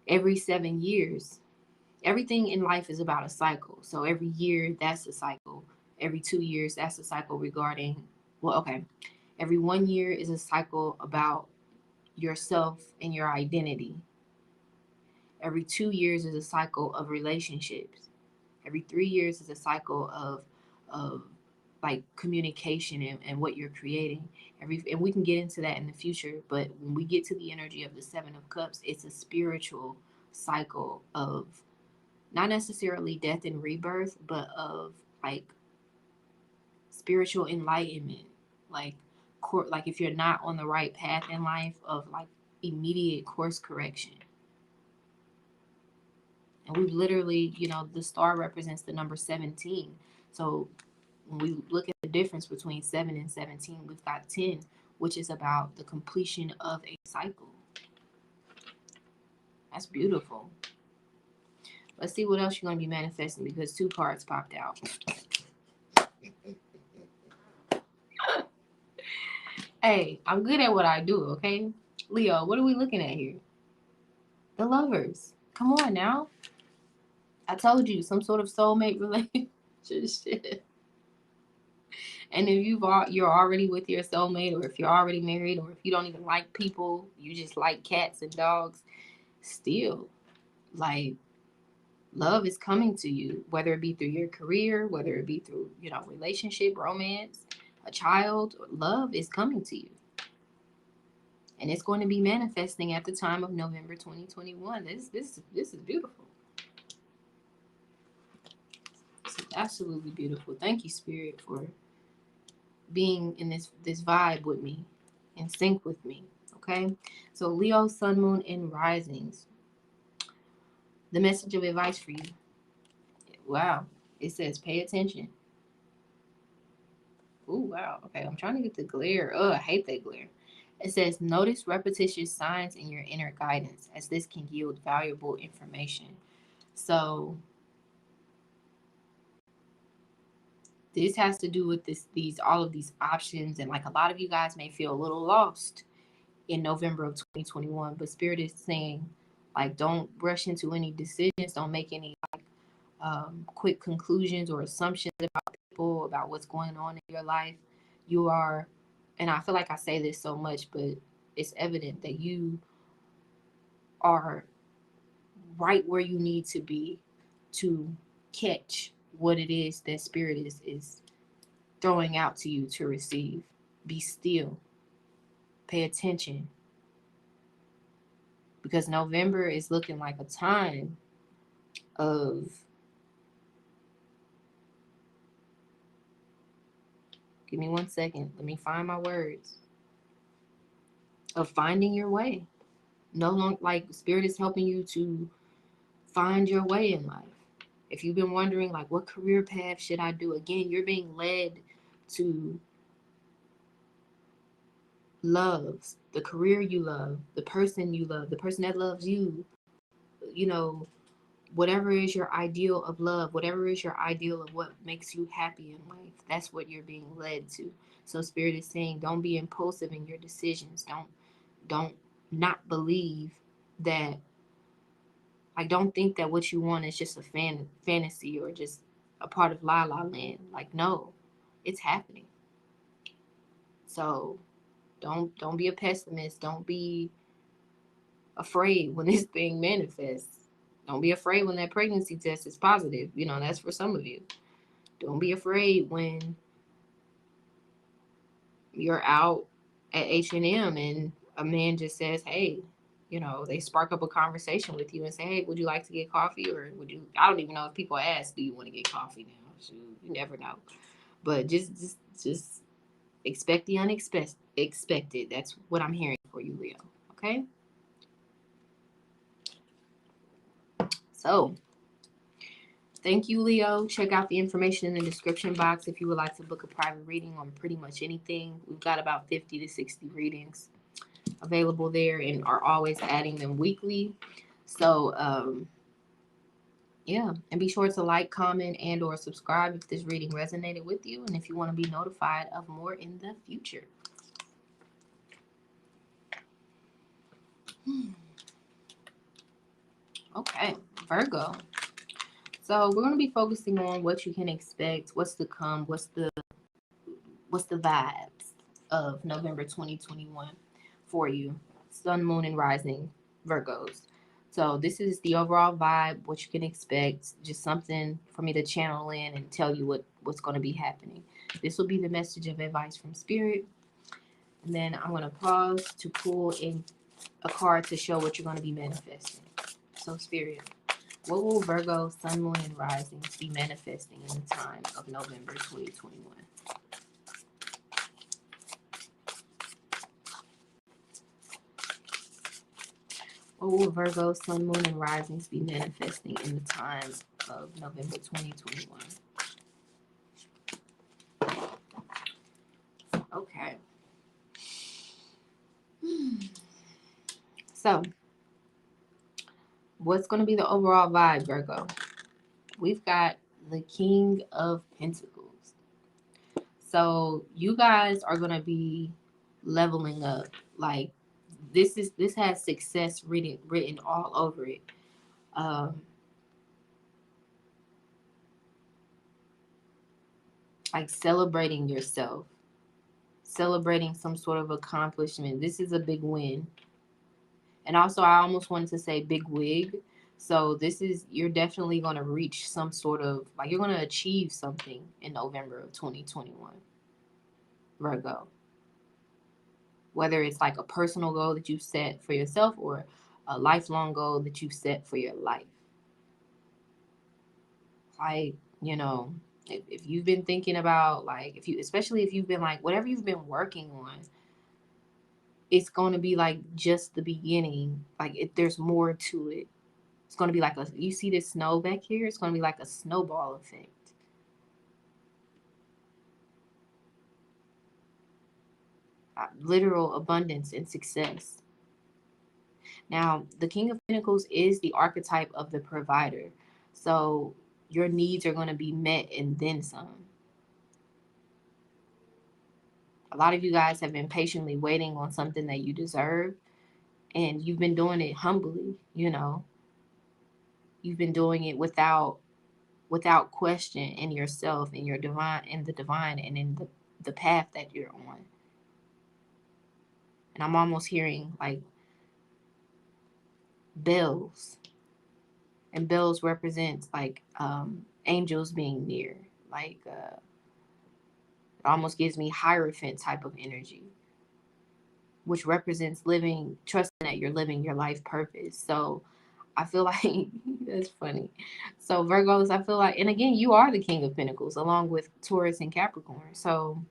every 7 years, everything in life is about a cycle. So every year, that's a cycle. Every 2 years, that's a cycle regarding, well, okay. Every 1 year is a cycle about yourself and your identity. Every 2 years is a cycle of relationships. Every 3 years is a cycle of like communication and what you're creating. And we can get into that in the future, but when we get to the energy of the Seven of Cups, it's a spiritual cycle of not necessarily death and rebirth, but of like spiritual enlightenment, like like if you're not on the right path in life, of like immediate course correction. And we've literally, the star represents the number 17. So when we look at the difference between 7 and 17, we've got 10, which is about the completion of a cycle. That's beautiful. Let's see what else you're going to be manifesting, because 2 cards popped out. Hey, I'm good at what I do, okay? Leo, what are we looking at here? The Lovers. Come on now. I told you, some sort of soulmate relationship. And if you're already with your soulmate, or if you're already married, or if you don't even like people, you just like cats and dogs, still, like, love is coming to you, whether it be through your career, whether it be through, relationship, romance, a child. Love is coming to you. And it's going to be manifesting at the time of November 2021. This is beautiful. This is absolutely beautiful. Thank you, Spirit, for being in this vibe with me, in sync with me. Okay, so Leo, Sun, Moon, and Risings. The message of advice for you. Wow, it says pay attention. Oh wow. Okay, I'm trying to get the glare. Oh, I hate that glare. It says notice repetitious signs in your inner guidance, as this can yield valuable information. So this has to do with all of these options, and like a lot of you guys may feel a little lost in November of 2021, but Spirit is saying, like, don't rush into any decisions, don't make any quick conclusions or assumptions about people, about what's going on in your life. You are, and I feel like I say this so much, but it's evident that you are right where you need to be to catch what it is that Spirit is throwing out to you to receive. Be still. Pay attention. Because November is looking like a time of Give me 1 second. Let me find my words. Of finding your way. No longer, like, Spirit is helping you to find your way in life. If you've been wondering, like, what career path should I do? Again, you're being led to love the career you love, the person you love, the person that loves you, you know, whatever is your ideal of love, whatever is your ideal of what makes you happy in life, that's what you're being led to. So Spirit is saying, don't be impulsive in your decisions. Don't not believe that, like, don't think that what you want is just a fantasy or just a part of La La Land. Like, no, it's happening. So don't be a pessimist. Don't be afraid when this thing manifests. Don't be afraid when that pregnancy test is positive. You know, that's for some of you. Don't be afraid when you're out at H&M and a man just says, hey, you know, they spark up a conversation with you and say, hey, would you like to get coffee? Or would you, I don't even know if people ask, do you want to get coffee now? Shoot, you never know. But just expect the unexpected. That's what I'm hearing for you, Leo. Okay? So, thank you, Leo. Check out the information in the description box if you would like to book a private reading on pretty much anything. We've got about 50 to 60 readings available there and are always adding them weekly. So, yeah, and be sure to like, comment, and or subscribe if this reading resonated with you and if you want to be notified of more in the future. Okay, Virgo. So we're going to be focusing on what you can expect, what's to come, what's the vibes of November 2021 for you, Sun, Moon, and Rising Virgos. So this is the overall vibe, what you can expect, just something for me to channel in and tell you what's going to be happening. This will be the message of advice from Spirit. And then I'm going to pause to pull in a card to show what you're going to be manifesting. So Spirit, what will Virgo, Sun, Moon, and Risings be manifesting in the time of November 2021? What will Virgo, Sun, Moon, and Risings be manifesting in the time of November 2021? Okay. So, what's going to be the overall vibe, Virgo? We've got the King of Pentacles. So, you guys are going to be leveling up. Like, this has success written all over it. Like celebrating yourself, celebrating some sort of accomplishment. This is a big win. And also, I almost wanted to say big wig. So this is, you're definitely going to reach some sort of, like, you're going to achieve something in November of 2021, Virgo. Whether it's like a personal goal that you set for yourself or a lifelong goal that you set for your life. Like, you know, if you've been thinking about, like, especially if you've been like, whatever you've been working on, it's going to be like just the beginning. Like, there's more to it. It's going to be like you see this snow back here? It's going to be like a snowball effect. Literal abundance and success. Now, the King of Pentacles is the archetype of the provider. So your needs are going to be met and then some. A lot of you guys have been patiently waiting on something that you deserve, and you've been doing it humbly, you know. You've been doing it without question in yourself, in your divine, in the divine, and in the path that you're on. And I'm almost hearing like bells, and bells represents like angels being near. Like it almost gives me Hierophant type of energy, which represents living, trusting that you're living your life purpose. So I feel like that's funny. So Virgos, I feel like, and again, you are the King of Pentacles along with Taurus and Capricorn. So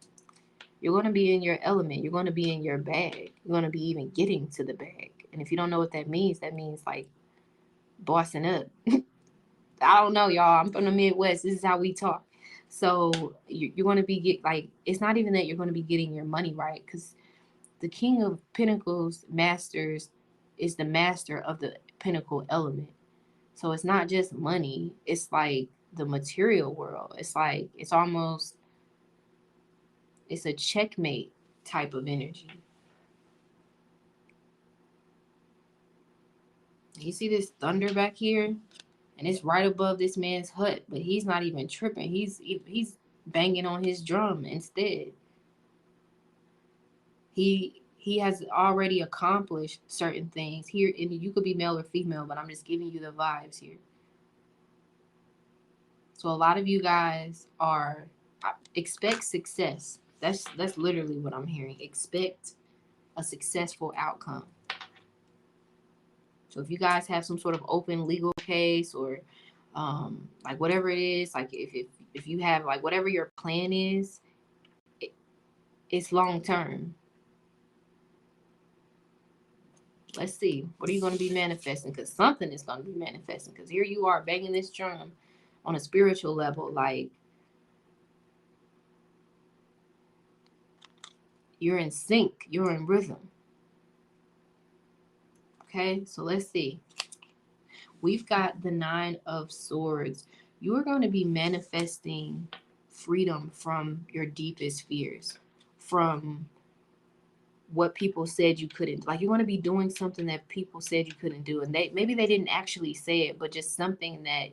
You're going to be in your element. You're going to be in your bag. You're going to be even getting to the bag. And if you don't know what that means like bossing up. I don't know, y'all. I'm from the Midwest. This is how we talk. So you're going to be it's not even that you're going to be getting your money right, because the King of Pentacles masters is the master of the Pentacle element. So it's not just money. It's like the material world. It's like it's a checkmate type of energy. You see this thunder back here, and it's right above this man's hut, but he's not even tripping. He's banging on his drum instead. He has already accomplished certain things here, and you could be male or female, but I'm just giving you the vibes here. So a lot of you guys expect success. That's literally what I'm hearing. Expect a successful outcome. So if you guys have some sort of open legal case, or like whatever it is, like if you have like whatever your plan is, it's long term. Let's see, what are you going to be manifesting? Because something is going to be manifesting, because here you are banging this drum on a spiritual level, like you're in sync, you're in rhythm. Okay, so let's see. We've got the 9 of Swords. You are going to be manifesting freedom from your deepest fears, from what people said you couldn't. Like, you're going to be doing something that people said you couldn't do, and maybe they didn't actually say it, but just something that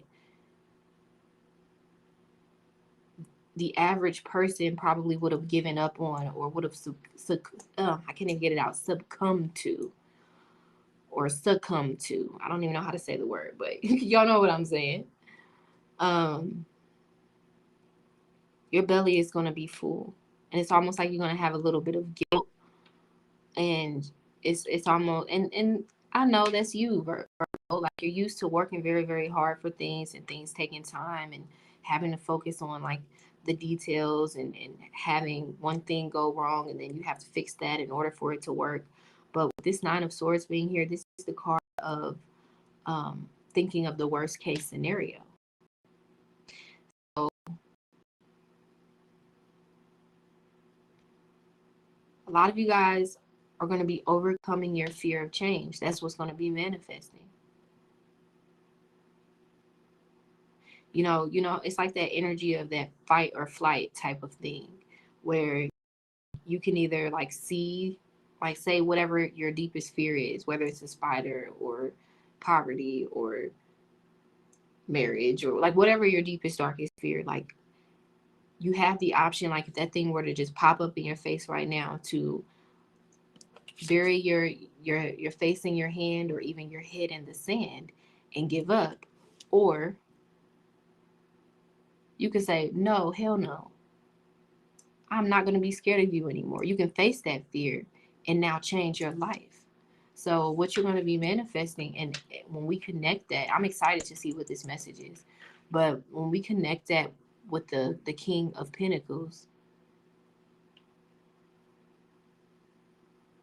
the average person probably would have given up on, or would have I can't even get it out, succumbed to. I don't even know how to say the word, but y'all know what I'm saying. Your belly is going to be full, and it's almost like you're going to have a little bit of guilt, and it's almost, and I know that's you, Virgo. Like, you're used to working very, very hard for things, and things taking time, and having to focus on like the details, and having one thing go wrong, and then you have to fix that in order for it to work. But with this 9 of Swords being here, this is the card of thinking of the worst case scenario. So a lot of you guys are going to be overcoming your fear of change. That's what's going to be manifesting. You know, it's like that energy of that fight or flight type of thing, where you can either like see, like, say whatever your deepest fear is, whether it's a spider or poverty or marriage, or like whatever your deepest, darkest fear, like you have the option, like if that thing were to just pop up in your face right now, to bury your face in your hand, or even your head in the sand and give up. Or you can say, no, hell no, I'm not going to be scared of you anymore. You can face that fear and now change your life. So what you're going to be manifesting, and when we connect that, I'm excited to see what this message is, but when we connect that with the King of Pentacles,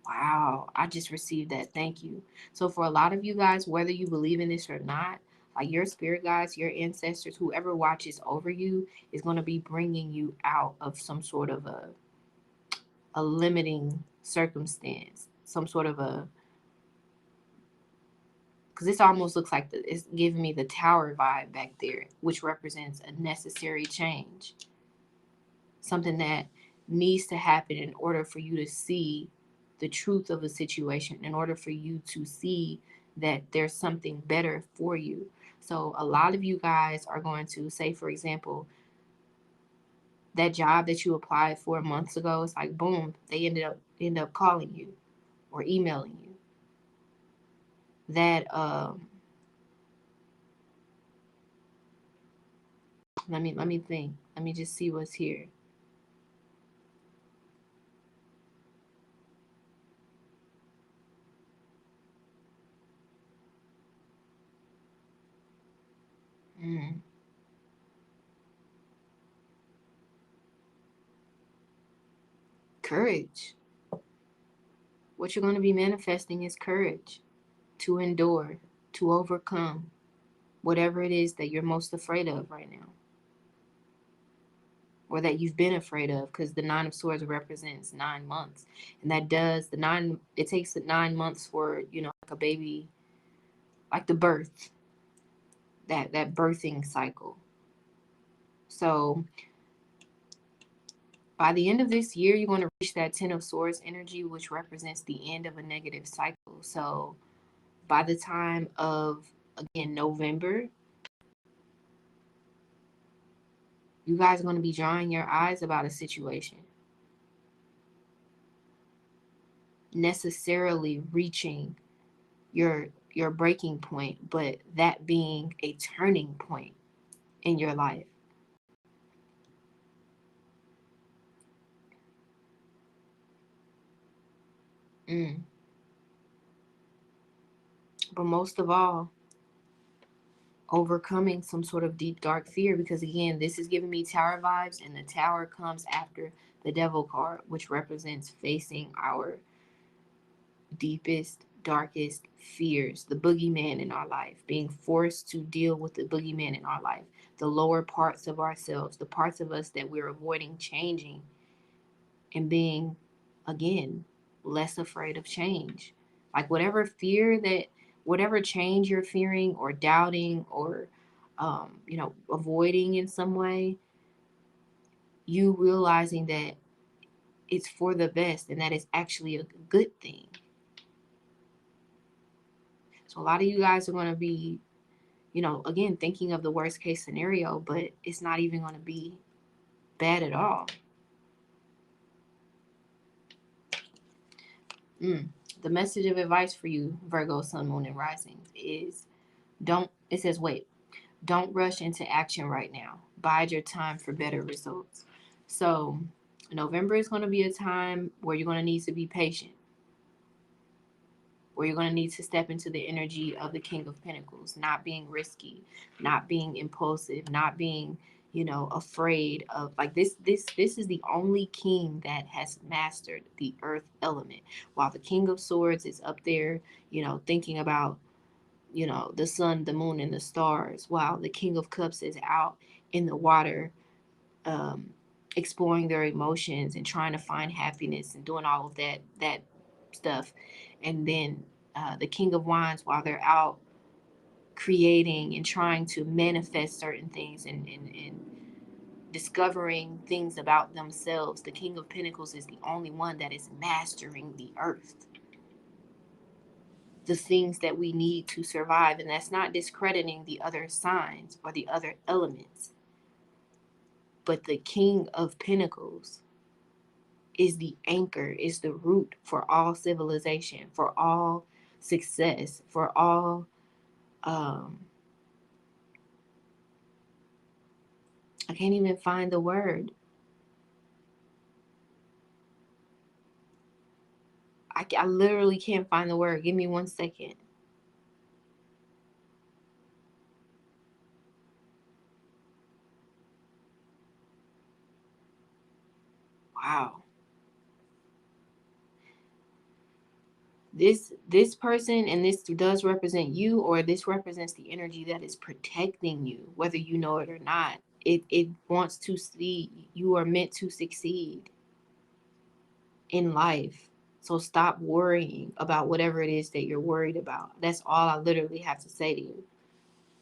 wow, I just received that. Thank you. So for a lot of you guys, whether you believe in this or not, like your spirit guides, your ancestors, whoever watches over you is going to be bringing you out of some sort of a limiting circumstance, some sort of because this almost looks like it's giving me the Tower vibe back there, which represents a necessary change, something that needs to happen in order for you to see the truth of a situation, in order for you to see that there's something better for you. So a lot of you guys are going to say, for example, that job that you applied for months ago, it's like, boom, they end up calling you or emailing you. That let me think. Let me just see what's here. Courage. What you're going to be manifesting is courage to endure, to overcome whatever it is that you're most afraid of right now, or that you've been afraid of, because the Nine of Swords represents 9 months. And that does, it takes 9 months for, like a baby, like the birth, that birthing cycle. So by the end of this year, you're going to reach that Ten of Swords energy, which represents the end of a negative cycle. So by the time of, again, November, you guys are going to be drying your eyes about a situation, necessarily reaching your breaking point, but that being a turning point in your life. But most of all, overcoming some sort of deep dark fear, because again, this is giving me Tower vibes, and the Tower comes after the Devil card, which represents facing our deepest, darkest fears, the boogeyman in our life, being forced to deal with the boogeyman in our life, the lower parts of ourselves, the parts of us that we're avoiding changing, and being, again, less afraid of change. Like whatever change you're fearing or doubting or avoiding in some way, you realizing that it's for the best and that it's actually a good thing. So a lot of you guys are going to be, again, thinking of the worst case scenario, but it's not even going to be bad at all. The message of advice for you, Virgo, Sun, Moon, and Risings, is don't rush into action right now. Bide your time for better results. So November is going to be a time where you're going to need to be patient, where you're going to need to step into the energy of the King of Pentacles, not being risky, not being impulsive, not being, afraid of, like, this is the only king that has mastered the earth element, while the King of Swords is up there, thinking about, the sun, the moon, and the stars, while the King of Cups is out in the water, exploring their emotions and trying to find happiness and doing all of that stuff. And then the King of Wands, while they're out creating and trying to manifest certain things and discovering things about themselves, the King of Pentacles is the only one that is mastering the earth, the things that we need to survive. And that's not discrediting the other signs or the other elements, but the King of Pentacles is the anchor, is the root for all civilization, for all success, for all I can't even find the word. I literally can't find the word. Give me 1 second. Wow. This person, and this does represent you, or this represents the energy that is protecting you, whether you know it or not. It wants to see you are meant to succeed in life. So stop worrying about whatever it is that you're worried about. That's all I literally have to say to you.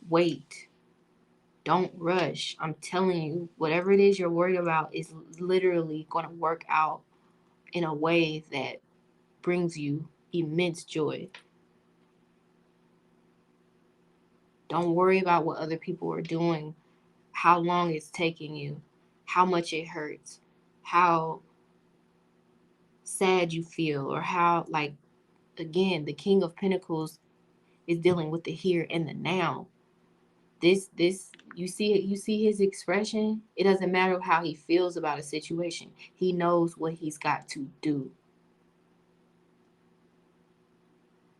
Wait. Don't rush. I'm telling you, whatever it is you're worried about is literally going to work out in a way that brings you immense joy. Don't worry about what other people are doing, how long it's taking you, how much it hurts, how sad you feel, or how, like, again, the King of Pentacles is dealing with the here and the now. This you see his expression. It doesn't matter how he feels about a situation. He knows what he's got to do.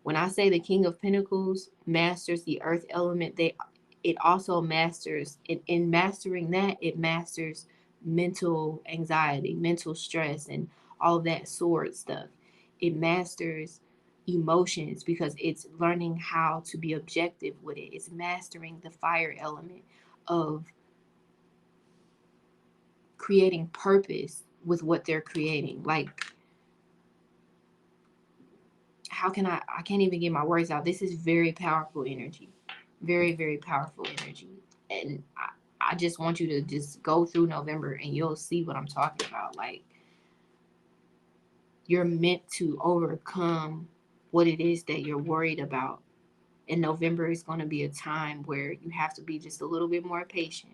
When I say the King of Pentacles masters the earth element, it also masters, in mastering that, it masters mental anxiety, mental stress, and all of that sword stuff. It masters emotions because it's learning how to be objective with it. It's mastering the fire element of creating purpose with what they're creating. Like, how can I can't even get my words out. This is very powerful energy. Very, very powerful energy. And I just want you to just go through November and you'll see what I'm talking about. Like, you're meant to overcome what it is that you're worried about. And November is going to be a time where you have to be just a little bit more patient.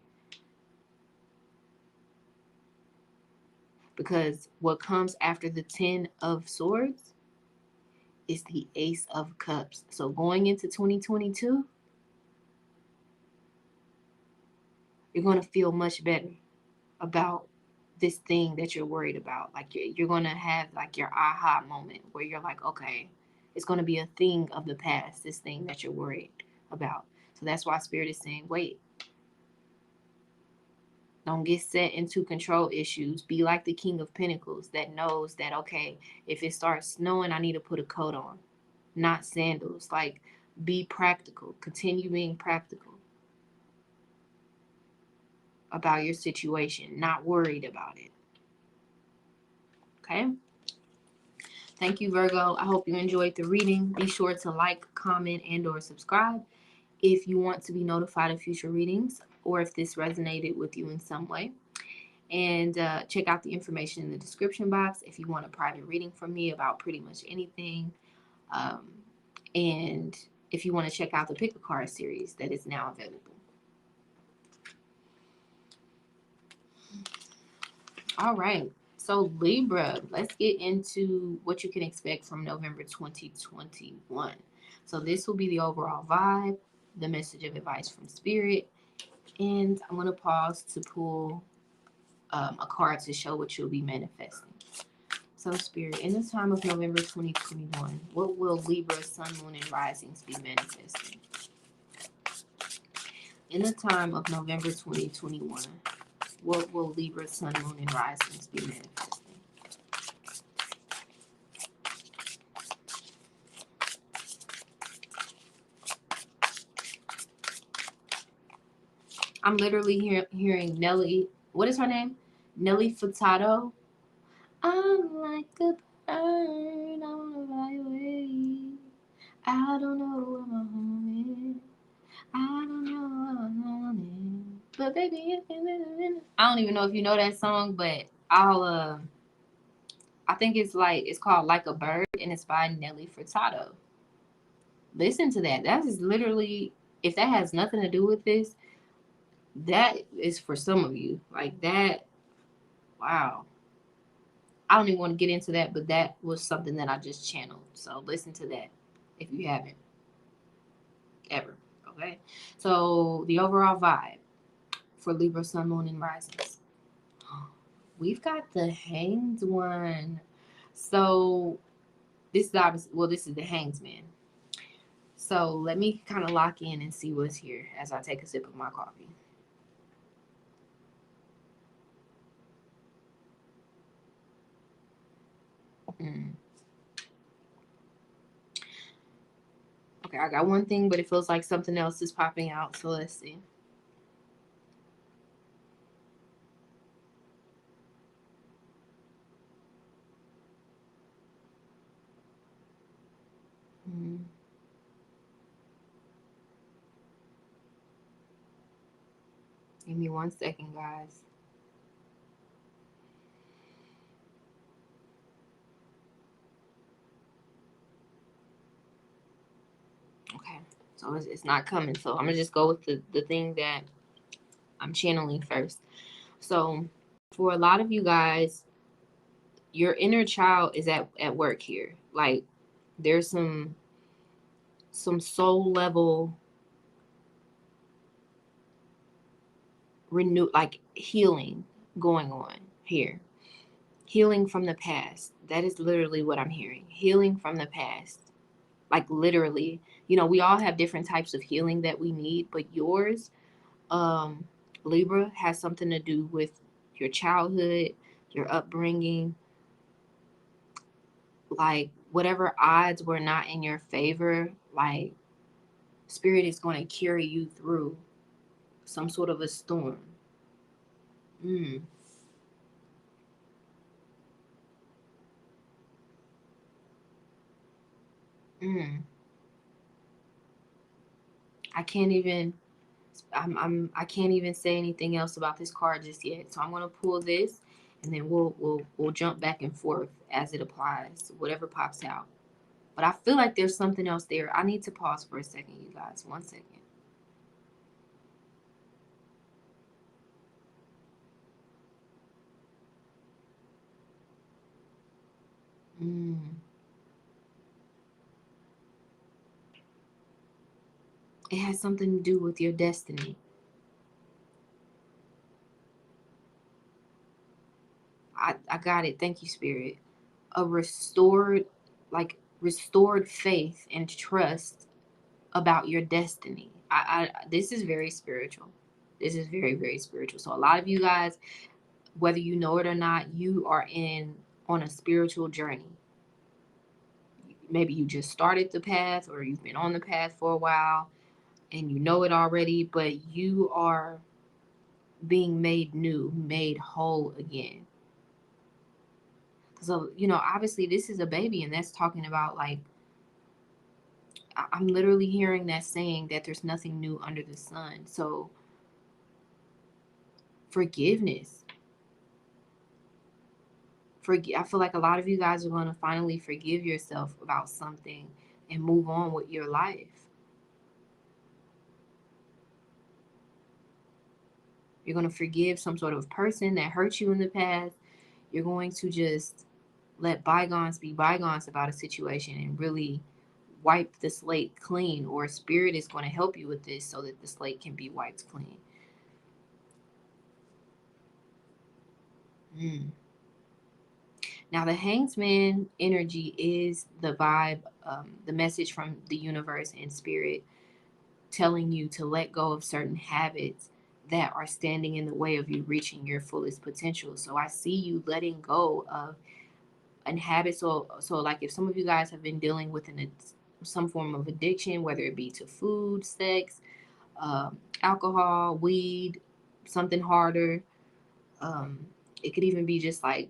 Because what comes after the 10 of Swords is the Ace of Cups. So going into 2022, you're going to feel much better about this thing that you're worried about. Like, you're going to have like your aha moment where you're like, okay, it's going to be a thing of the past, this thing that you're worried about. So that's why Spirit is saying, wait. Don't get set into control issues. Be like the King of Pentacles that knows that, okay, if it starts snowing, I need to put a coat on, not sandals. Like, be practical. Continue being practical about your situation, not worried about it. Okay? Thank you, Virgo. I hope you enjoyed the reading. Be sure to like, comment, and or subscribe if you want to be notified of future readings or if this resonated with you in some way. And check out the information in the description box if you want a private reading from me about pretty much anything. And if you want to check out the Pick a Card series that is now available. All right. So Libra, let's get into what you can expect from November 2021. So this will be the overall vibe, the message of advice from Spirit. And I'm going to pause to pull a card to show what you'll be manifesting. So Spirit, in the time of November 2021, what will Libra, Sun, Moon, and Risings be manifesting? In the time of November 2021, what will Libra, Sun, Moon, and Risings be manifesting? I'm literally hearing Nelly. What is her name? Nelly Furtado. I'm like a bird on a highway. I don't know where my home is. I don't know where my home is. But baby, I don't even know if you know that song, but I think it's called Like a Bird, and it's by Nelly Furtado. Listen to that. That is literally, if that has nothing to do with this, that is for some of you. Like that, wow. I don't even want to get into that, but that was something that I just channeled. So listen to that if you haven't ever. Okay. So the overall vibe for Libra, Sun, Moon, and Risings. We've got the Hanged One. So this is obviously, well, this is the Hanged Man. So let me kind of lock in and see what's here as I take a sip of my coffee. Okay, I got one thing, but it feels like something else is popping out. So let's see. Give me 1 second, guys. Okay, so it's not coming. So I'm going to just go with the thing that I'm channeling first. So for a lot of you guys, your inner child is at work here. Like, there's some soul level like healing going on here. Healing from the past. That is literally what I'm hearing. Healing from the past. Like, literally, we all have different types of healing that we need, but yours, Libra, has something to do with your childhood, your upbringing, like whatever odds were not in your favor, like Spirit is going to carry you through some sort of a storm. Mm. Mm. I can't even I can't even say anything else about this card just yet. So I'm gonna pull this, and then we'll jump back and forth as it applies, whatever pops out. But I feel like there's something else there. I need to pause for a second, you guys. 1 second. Mm. It has something to do with your destiny. I got it. Thank you, Spirit. A restored, like restored faith and trust about your destiny. This is very spiritual. This is very, very spiritual. So a lot of you guys, whether you know it or not, you are on a spiritual journey. Maybe you just started the path, or you've been on the path for a while and you know it already, but you are being made new, made whole again. So, obviously this is a baby, and that's talking about like, I'm literally hearing that saying that there's nothing new under the sun. So forgiveness. I feel like a lot of you guys are going to finally forgive yourself about something and move on with your life. You're going to forgive some sort of person that hurt you in the past. You're going to just let bygones be bygones about a situation and really wipe the slate clean, or Spirit is going to help you with this so that the slate can be wiped clean. Mm. Now, the Hangsman energy is the vibe, the message from the universe and Spirit telling you to let go of certain habits that are standing in the way of you reaching your fullest potential. So I see you letting go of an habit. So like if some of you guys have been dealing with some form of addiction, whether it be to food, sex, alcohol, weed, something harder. It could even be just like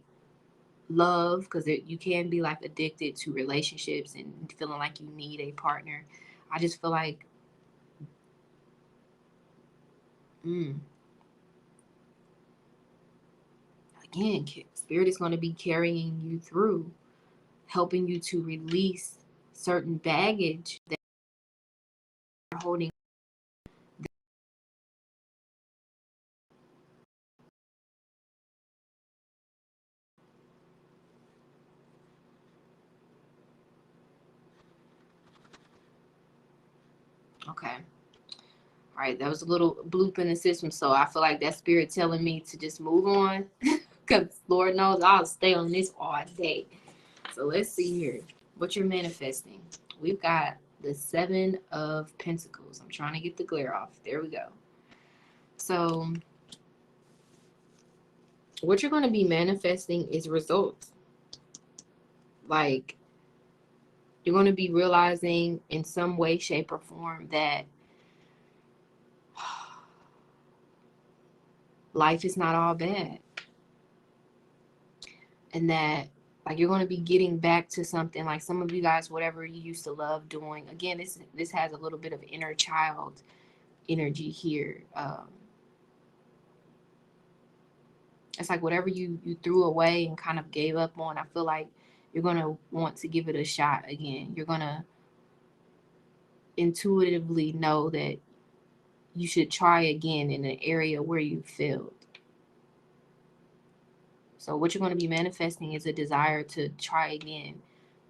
love, because you can be like addicted to relationships and feeling like you need a partner. I just feel like, mm, again, Spirit is going to be carrying you through, helping you to release certain baggage that you're holding. Okay. All right. That was a little bloop in the system. So I feel like that Spirit telling me to just move on, because Lord knows I'll stay on this all day. So let's see here what you're manifesting. We've got the 7 of Pentacles. I'm trying to get the glare off. There we go. So what you're going to be manifesting is results. Like, you're going to be realizing in some way, shape, or form that life is not all bad. And that, like, you're going to be getting back to something. Like, some of you guys, whatever you used to love doing. Again, this has a little bit of inner child energy here. It's like whatever you threw away and kind of gave up on, I feel like you're going to want to give it a shot again. You're going to intuitively know that you should try again in an area where you failed. So what you're going to be manifesting is a desire to try again,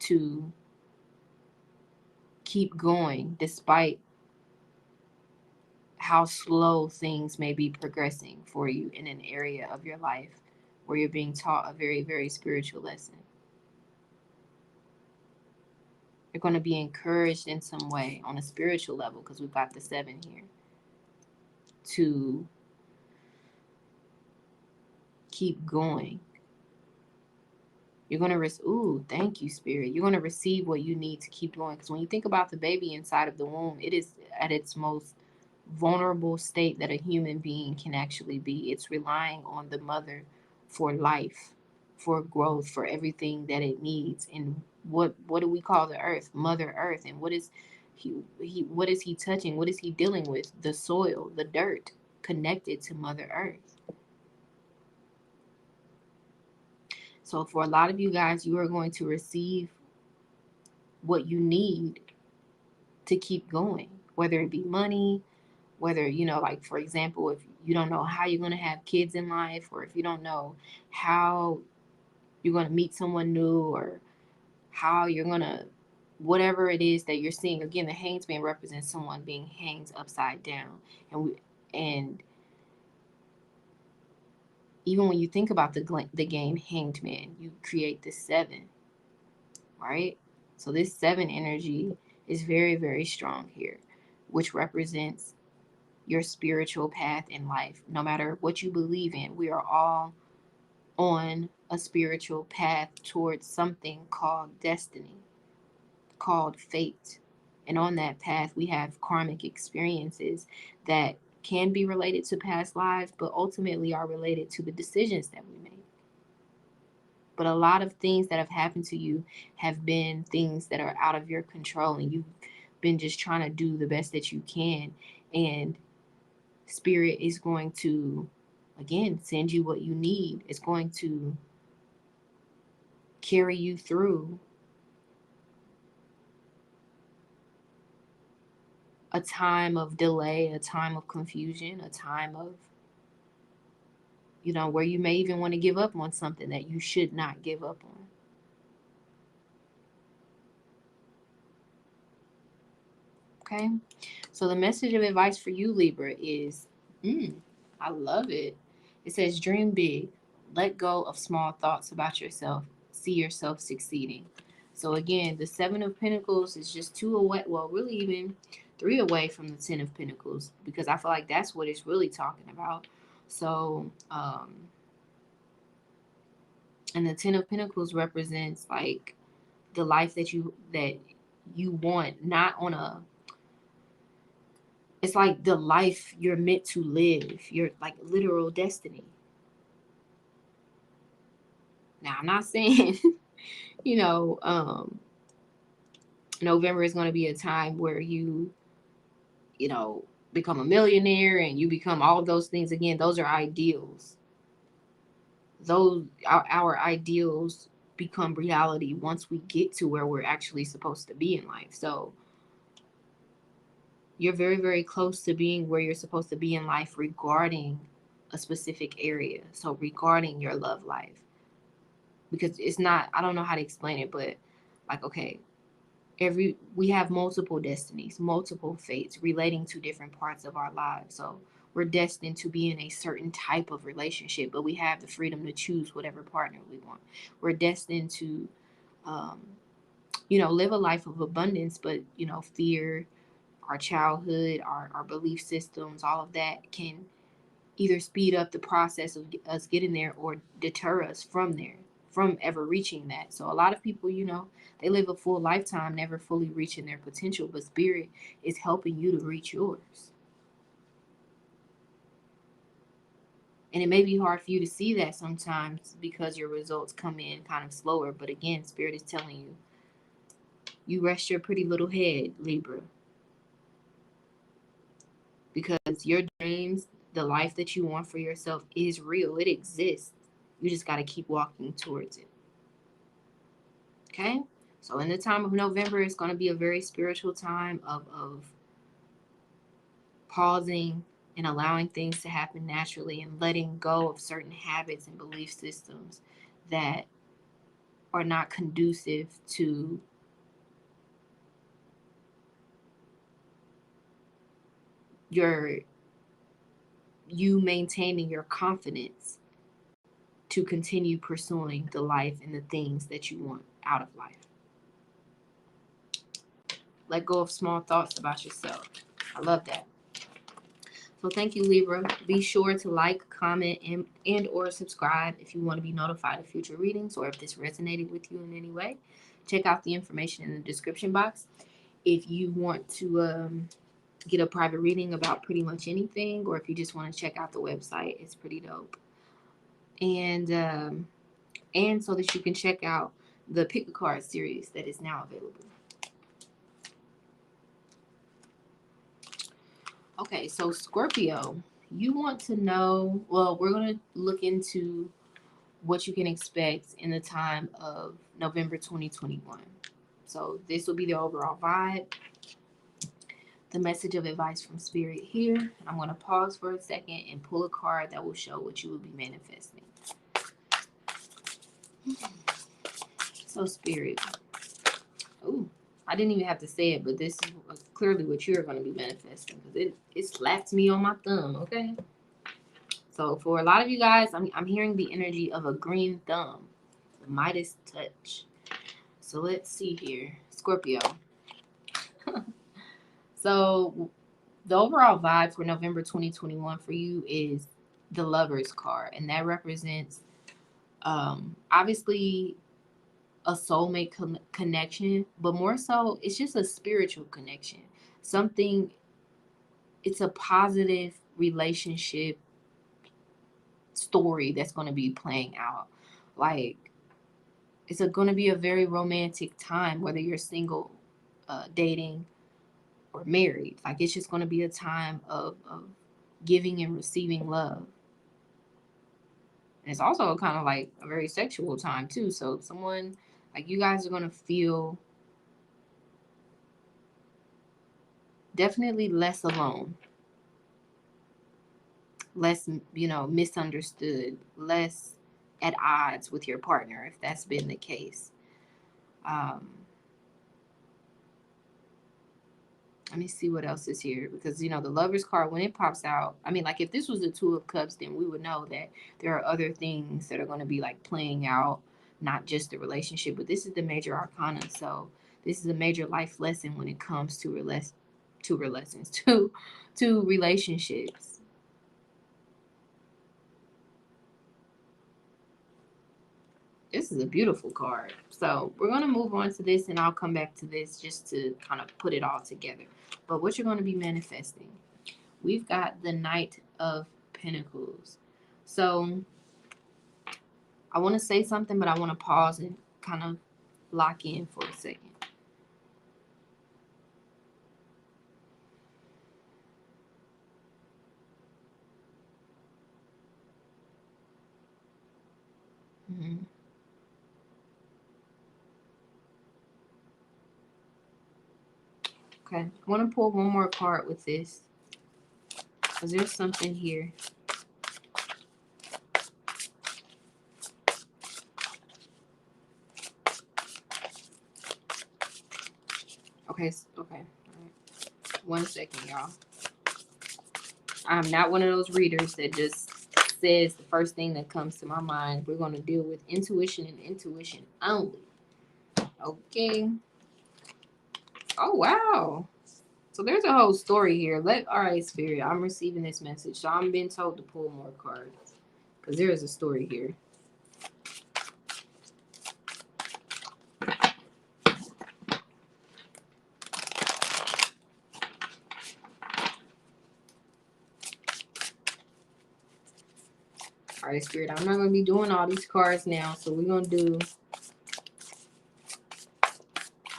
to keep going despite how slow things may be progressing for you in an area of your life where you're being taught a very, very spiritual lesson. You're going to be encouraged in some way on a spiritual level, because we've got the 7 here, to keep going. You're going to ooh, thank you, Spirit. You're going to receive what you need to keep going. Because when you think about the baby inside of the womb, it is at its most vulnerable state that a human being can actually be. It's relying on the mother for life, for growth, for everything that it needs. And what do we call the earth? Mother Earth. And what is what is he touching? What is he dealing with? The soil, the dirt connected to Mother Earth. So for a lot of you guys, you are going to receive what you need to keep going, whether it be money, whether, like, for example, if you don't know how you're going to have kids in life, or if you don't know how you're going to meet someone new, or how you're going to, whatever it is that you're seeing. Again, the Hanged Man represents someone being hanged upside down. And even when you think about the game Hanged Man, you create the 7, right? So this 7 energy is very, very strong here, which represents your spiritual path in life. No matter what you believe in, we are all on a spiritual path towards something called destiny, called fate. And on that path, we have karmic experiences that can be related to past lives, but ultimately are related to the decisions that we make. But a lot of things that have happened to you have been things that are out of your control, and you've been just trying to do the best that you can. And Spirit is going to, again, send you what you need. It's going to carry you through a time of delay, a time of confusion, a time of, where you may even want to give up on something that you should not give up on. Okay? So the message of advice for you, Libra, is, I love it. It says, dream big. Let go of small thoughts about yourself. See yourself succeeding. So again, the 7 of Pentacles is just 2 away. Well, really even 3 away from the 10 of Pentacles, because I feel like that's what it's really talking about. So, and the 10 of Pentacles represents like the life that you want, not on a, it's like the life you're meant to live, your like literal destiny. Now, I'm not saying, November is going to be a time where you become a millionaire and you become all of those things. Again, those are ideals. Those our ideals become reality once we get to where we're actually supposed to be in life. So you're very, very close to being where you're supposed to be in life regarding a specific area. So regarding your love life. Because it's not, I don't know how to explain it, but like, okay, we have multiple destinies, multiple fates relating to different parts of our lives. So we're destined to be in a certain type of relationship, but we have the freedom to choose whatever partner we want. We're destined to, live a life of abundance, but, fear, our childhood, our belief systems, all of that can either speed up the process of us getting there or deter us from ever reaching that. So a lot of people, they live a full lifetime never fully reaching their potential, but Spirit is helping you to reach yours. And it may be hard for you to see that sometimes because your results come in kind of slower. But again, Spirit is telling you, you rest your pretty little head, Libra. Because your dreams, the life that you want for yourself is real. It exists. You just got to keep walking towards it. Okay? So in the time of November, it's going to be a very spiritual time of pausing and allowing things to happen naturally and letting go of certain habits and belief systems that are not conducive to you maintaining your confidence to continue pursuing the life and the things that you want out of life. Let go of small thoughts about yourself. I love that. So thank you, Libra. Be sure to like, comment, and or subscribe if you want to be notified of future readings or if this resonated with you in any way. Check out the information in the description box. If you want to get a private reading about pretty much anything, or if you just want to check out the website, it's pretty dope. And so that you can check out the pick a card series that is now available. Okay, so Scorpio, you want to know, well, we're going to look into what you can expect in the time of November 2021. So this will be the overall vibe. The message of advice from Spirit here. I'm going to pause for a second and pull a card that will show what you will be manifesting. So Spirit. Oh, I didn't even have to say it, but this is clearly what you're going to be manifesting because it slapped me on my thumb, okay? So for a lot of you guys, I'm hearing the energy of a green thumb, the Midas touch. So let's see here, Scorpio. So the overall vibe for November 2021 for you is the Lover's card, and that represents obviously a soulmate connection, but more so it's just a spiritual connection. Something, it's a positive relationship story that's going to be playing out. Like, it's going to be a very romantic time, whether you're single, dating, or married. Like, it's just going to be a time of giving and receiving love. And it's also kind of like a very sexual time too. So someone, like, you guys are going to feel definitely less alone, less, misunderstood, less at odds with your partner, if that's been the case. Let me see what else is here, because the Lover's card, when it pops out, I mean, like, if this was the Two of Cups, then we would know that there are other things that are going to be like playing out, not just the relationship, but this is the major arcana. So this is a major life lesson when it comes to relationships. This is a beautiful card. So we're going to move on to this, and I'll come back to this just to kind of put it all together. But what you're going to be manifesting, we've got the Knight of Pentacles. So I want to say something, but I want to pause and kind of lock in for a second. Mm-hmm. Okay, I want to pull one more card with this, because there's something here. Okay, all right. 1 second, y'all. I'm not one of those readers that just says the first thing that comes to my mind. We're going to deal with intuition and intuition only. Okay. Oh, wow. So there's a whole story here. All right, Spirit, I'm receiving this message. So I'm being told to pull more cards, because there is a story here. All right, Spirit, I'm not going to be doing all these cards now. So we're going to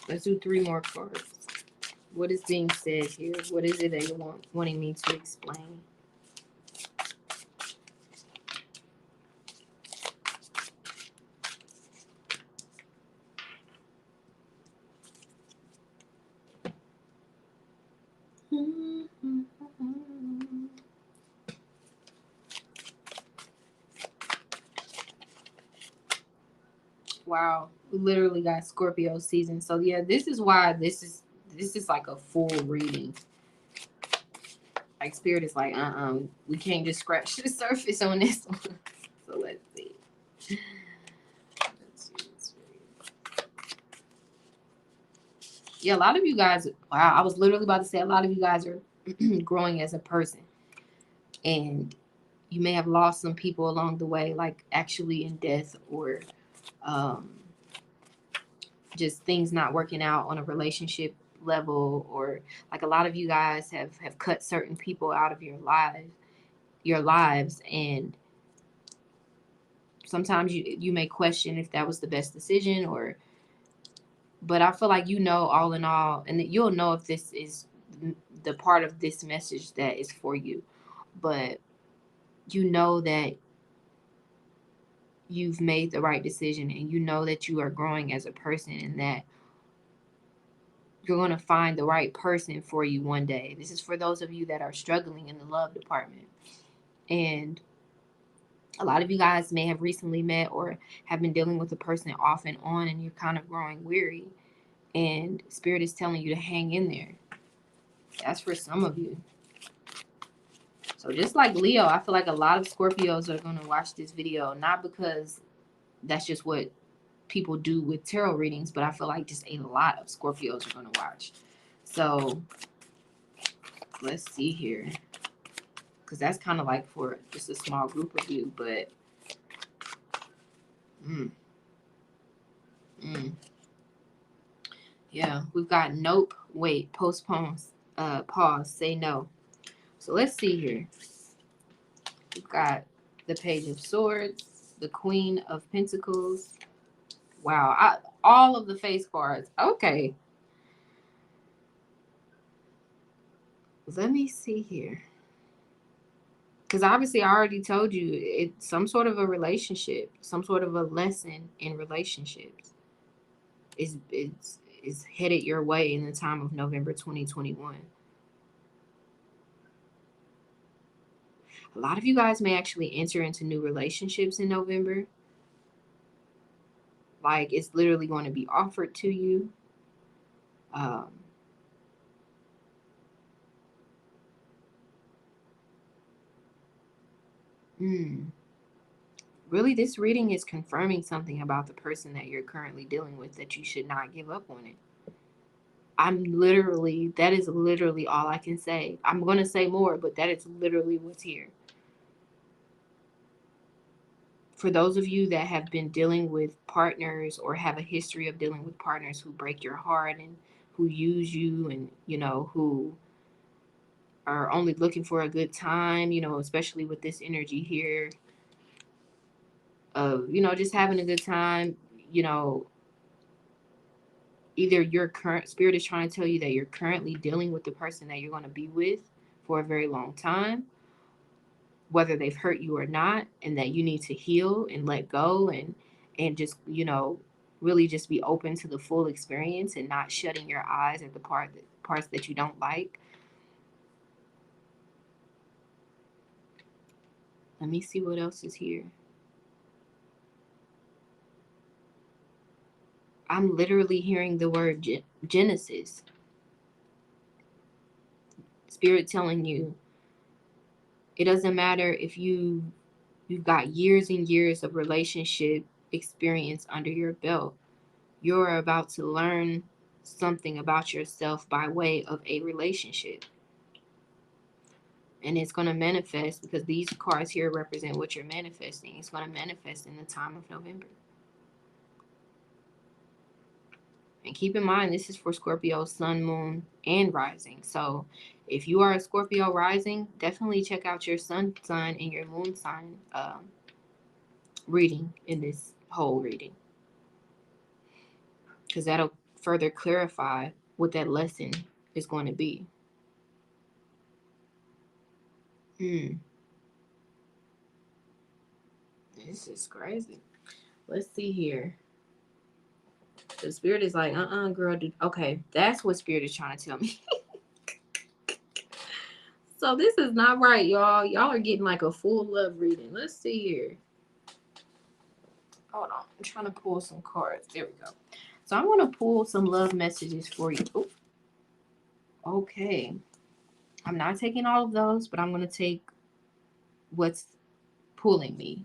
let's do 3 more cards. What is being said here? What is it that you're wanting me to explain? Wow, we literally got Scorpio season. So yeah, this is why this is like a full reading. Like, Spirit is like, we can't just scratch the surface on this one. So let's see. Yeah, a lot of you guys, wow, I was literally about to say a lot of you guys are growing as a person. And you may have lost some people along the way, like actually in death, or just things not working out on a relationship level, or like a lot of you guys have cut certain people out of your lives, and sometimes you may question if that was the best decision, or but I feel like, you know, all in all, and that you'll know if this is the part of this message that is for you, but you know that you've made the right decision, and you know that you are growing as a person, and that you're going to find the right person for you one day. This is for those of you that are struggling in the love department. And a lot of you guys may have recently met or have been dealing with a person off and on, and you're kind of growing weary. And Spirit is telling you to hang in there. That's for some of you. So just like Leo, I feel like a lot of Scorpios are going to watch this video, not because that's just what people do with tarot readings, but I feel like just a lot of Scorpios are going to watch. So let's see here, because that's kind of like for just a small group of you, but yeah, we've got nope, wait, postpone, pause, say no. So let's see here. We've got the Page of Swords, the Queen of Pentacles. Wow, all of the face cards. Okay. Let me see here. Because obviously I already told you it's some sort of a relationship, some sort of a lesson in relationships is headed your way in the time of November 2021. A lot of you guys may actually enter into new relationships in November. Like, it's literally going to be offered to you. Really, this reading is confirming something about the person that you're currently dealing with, that you should not give up on it. That is literally all I can say. I'm going to say more, but that is literally what's here. For those of you that have been dealing with partners or have a history of dealing with partners who break your heart and who use you, and, you know, who are only looking for a good time, you know, especially with this energy here of, you know, just having a good time, you know, either your current Spirit is trying to tell you that you're currently dealing with the person that you're going to be with for a very long time, whether they've hurt you or not, and that you need to heal and let go, and just, you know, really just be open to the full experience and not shutting your eyes at the parts that you don't like. Let me see what else is here. I'm literally hearing the word Genesis. Spirit telling you it doesn't matter if you've got years and years of relationship experience under your belt. You're about to learn something about yourself by way of a relationship. And it's going to manifest, because these cards here represent what you're manifesting. It's going to manifest in the time of November. And keep in mind, this is for Scorpio, Sun, Moon, and Rising. So if you are a Scorpio rising, definitely check out your Sun sign and your Moon sign reading in this whole reading, because that'll further clarify what that lesson is going to be. This is crazy. Let's see here. The Spirit is like, girl. Okay, that's what Spirit is trying to tell me. So this is not right, y'all. Y'all are getting like a full love reading. Let's see here. Hold on. I'm trying to pull some cards. There we go. So I'm going to pull some love messages for you. Ooh. Okay. I'm not taking all of those, but I'm going to take what's pulling me.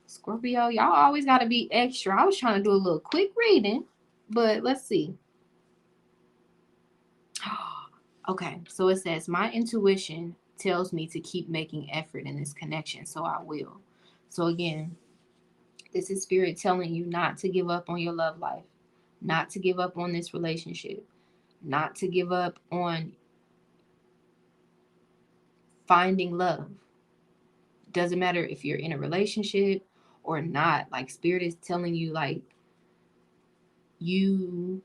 Scorpio, y'all always got to be extra. I was trying to do a little quick reading, but let's see. Okay, so it says, my intuition tells me to keep making effort in this connection, so I will. So again, this is Spirit telling you not to give up on your love life, not to give up on this relationship, not to give up on finding love. Doesn't matter if you're in a relationship or not. Like, Spirit is telling you, like, you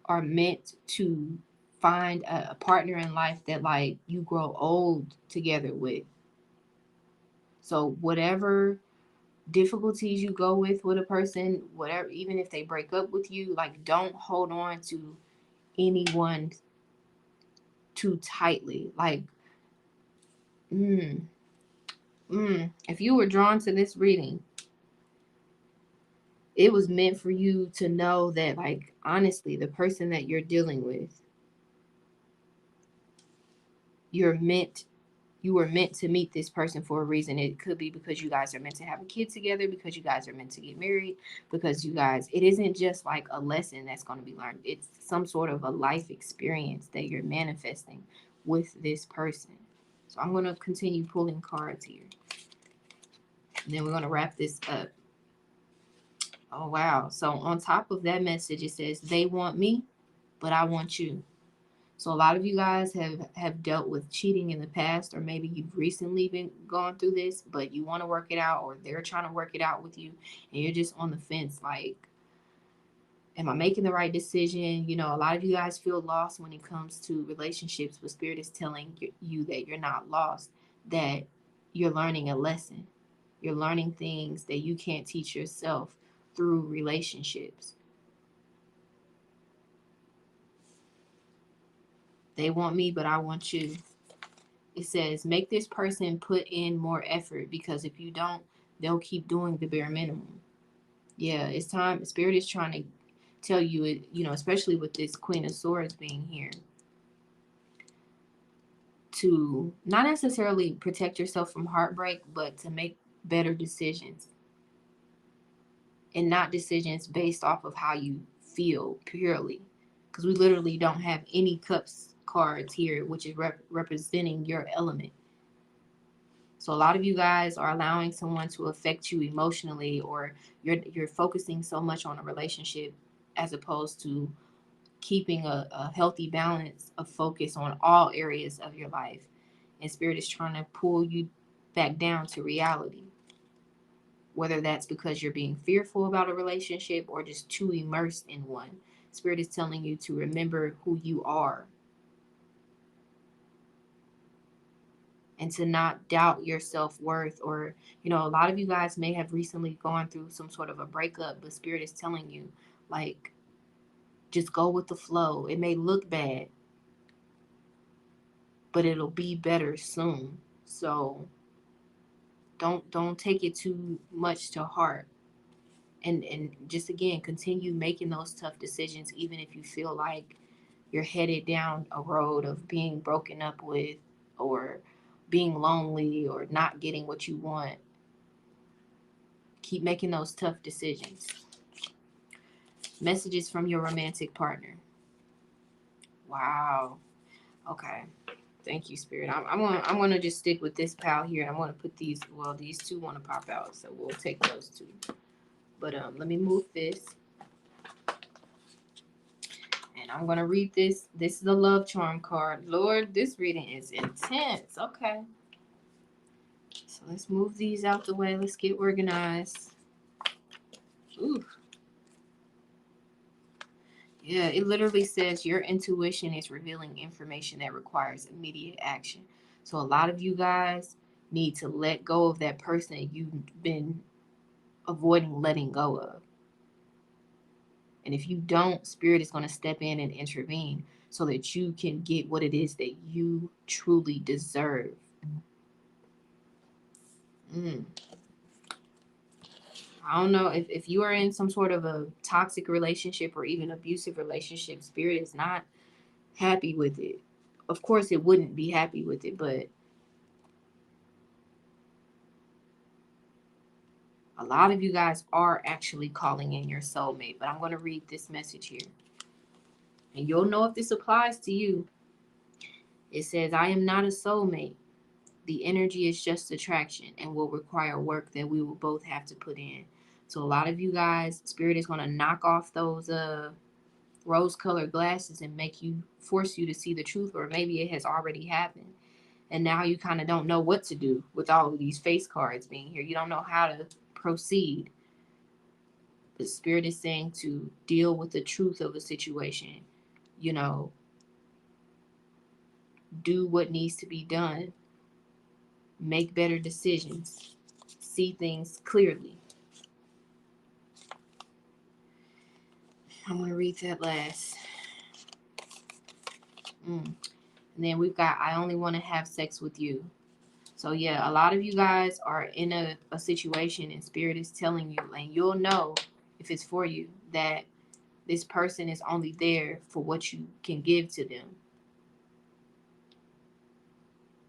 are meant to find a partner in life that, like, you grow old together with. So whatever difficulties you go with a person, whatever, even if they break up with you, like, don't hold on to anyone too tightly. Like, if you were drawn to this reading, it was meant for you to know that, like, honestly, the person that you're dealing with, you were meant to meet this person for a reason. It could be because you guys are meant to have a kid together, because you guys are meant to get married, because you guys, it isn't just like a lesson that's going to be learned. It's some sort of a life experience that you're manifesting with this person. So I'm going to continue pulling cards here. And then we're going to wrap this up. Oh, wow. So on top of that message, it says, they want me, but I want you. So a lot of you guys have dealt with cheating in the past, or maybe you've recently been going through this, but you want to work it out, or they're trying to work it out with you, and you're just on the fence, like, am I making the right decision? You know, a lot of you guys feel lost when it comes to relationships, but Spirit is telling you that you're not lost, that you're learning a lesson. You're learning things that you can't teach yourself through relationships. They want me, but I want you. It says, make this person put in more effort, because if you don't, they'll keep doing the bare minimum. Yeah, it's time. Spirit is trying to tell you it, you know, especially with this Queen of Swords being here, to not necessarily protect yourself from heartbreak, but to make better decisions, and not decisions based off of how you feel purely. Because we literally don't have any cups cards here, which is representing your element. So a lot of you guys are allowing someone to affect you emotionally, or you're focusing so much on a relationship as opposed to keeping a healthy balance of focus on all areas of your life. And Spirit is trying to pull you back down to reality. Whether that's because you're being fearful about a relationship or just too immersed in one. Spirit is telling you to remember who you are, and to not doubt your self-worth. Or, you know, a lot of you guys may have recently gone through some sort of a breakup, but Spirit is telling you, like, just go with the flow. It may look bad, but it'll be better soon. So don't take it too much to heart. And just, again, continue making those tough decisions, even if you feel like you're headed down a road of being broken up with, or being lonely, or not getting what you want. Keep making those tough decisions. Messages from your romantic partner. Wow. Okay. Thank you, Spirit. I'm gonna just stick with this pile here. I'm gonna put these. Well, these two want to pop out, so we'll take those two. But let me move this, and I'm gonna read this. This is a love charm card. Lord, this reading is intense. Okay. So let's move these out the way. Let's get organized. Ooh. Yeah, it literally says your intuition is revealing information that requires immediate action. So a lot of you guys need to let go of that person that you've been avoiding letting go of. And if you don't, Spirit is going to step in and intervene so that you can get what it is that you truly deserve. I don't know if you are in some sort of a toxic relationship or even abusive relationship. Spirit is not happy with it. Of course, it wouldn't be happy with it, but a lot of you guys are actually calling in your soulmate. But I'm going to read this message here, and you'll know if this applies to you. It says, I am not a soulmate. The energy is just attraction and will require work that we will both have to put in. So a lot of you guys, Spirit is going to knock off those rose-colored glasses and force you to see the truth, or maybe it has already happened. And now you kind of don't know what to do with all of these face cards being here. You don't know how to proceed. The Spirit is saying to deal with the truth of a situation. You know, do what needs to be done. Make better decisions. See things clearly. I'm going to read that last. And then we've got, I only want to have sex with you. So yeah, a lot of you guys are in a situation and Spirit is telling you, and you'll know if it's for you, that this person is only there for what you can give to them.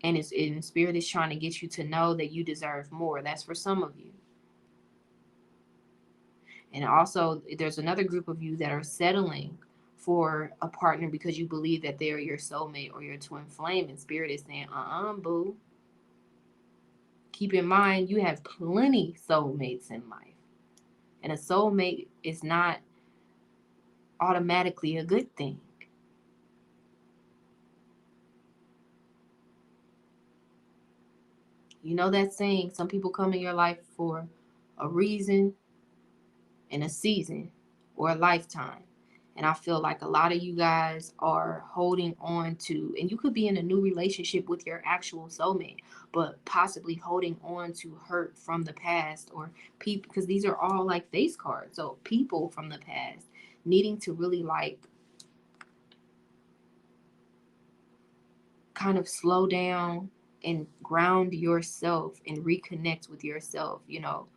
And Spirit is trying to get you to know that you deserve more. That's for some of you. And also, there's another group of you that are settling for a partner because you believe that they're your soulmate or your twin flame. And Spirit is saying, boo. Keep in mind, you have plenty soulmates in life. And a soulmate is not automatically a good thing. You know that saying, some people come in your life for a reason and a season or a lifetime. And I feel like a lot of you guys are holding on to, and you could be in a new relationship with your actual soulmate, but possibly holding on to hurt from the past, or people, because these are all like face cards. So people from the past needing to really like kind of slow down and ground yourself and reconnect with yourself, you know,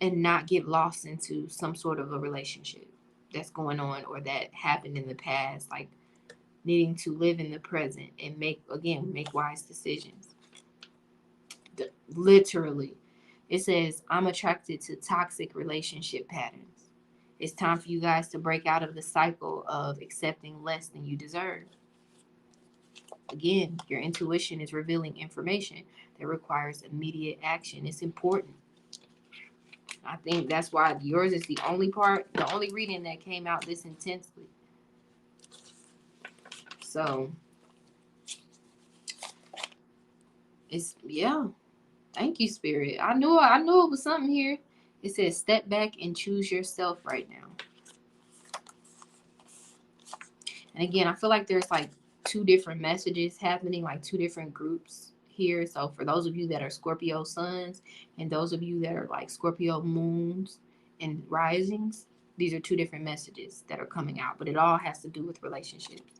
and not get lost into some sort of a relationship that's going on or that happened in the past, like needing to live in the present and make wise decisions. Literally, it says, I'm attracted to toxic relationship patterns. It's time for you guys to break out of the cycle of accepting less than you deserve. Again, your intuition is revealing information that requires immediate action. It's important. I think that's why yours is the only reading that came out this intensely. So, thank you, Spirit. I knew it was something here. It says, step back and choose yourself right now. And again, I feel like there's like two different messages happening, like two different groups here. So for those of you that are Scorpio suns and those of you that are like Scorpio moons and risings, these are two different messages that are coming out, but it all has to do with relationships.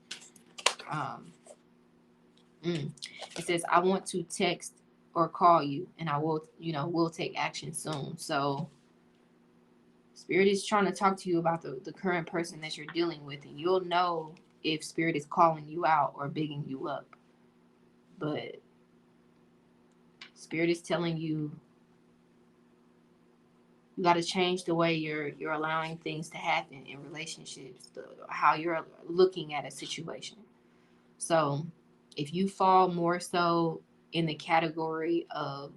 It says, I want to text or call you, and I will, we'll take action soon. So Spirit is trying to talk to you about the current person that you're dealing with, and you'll know if Spirit is calling you out or bigging you up. But Spirit is telling you, you got to change the way you're allowing things to happen in relationships, how you're looking at a situation. So if you fall more so in the category of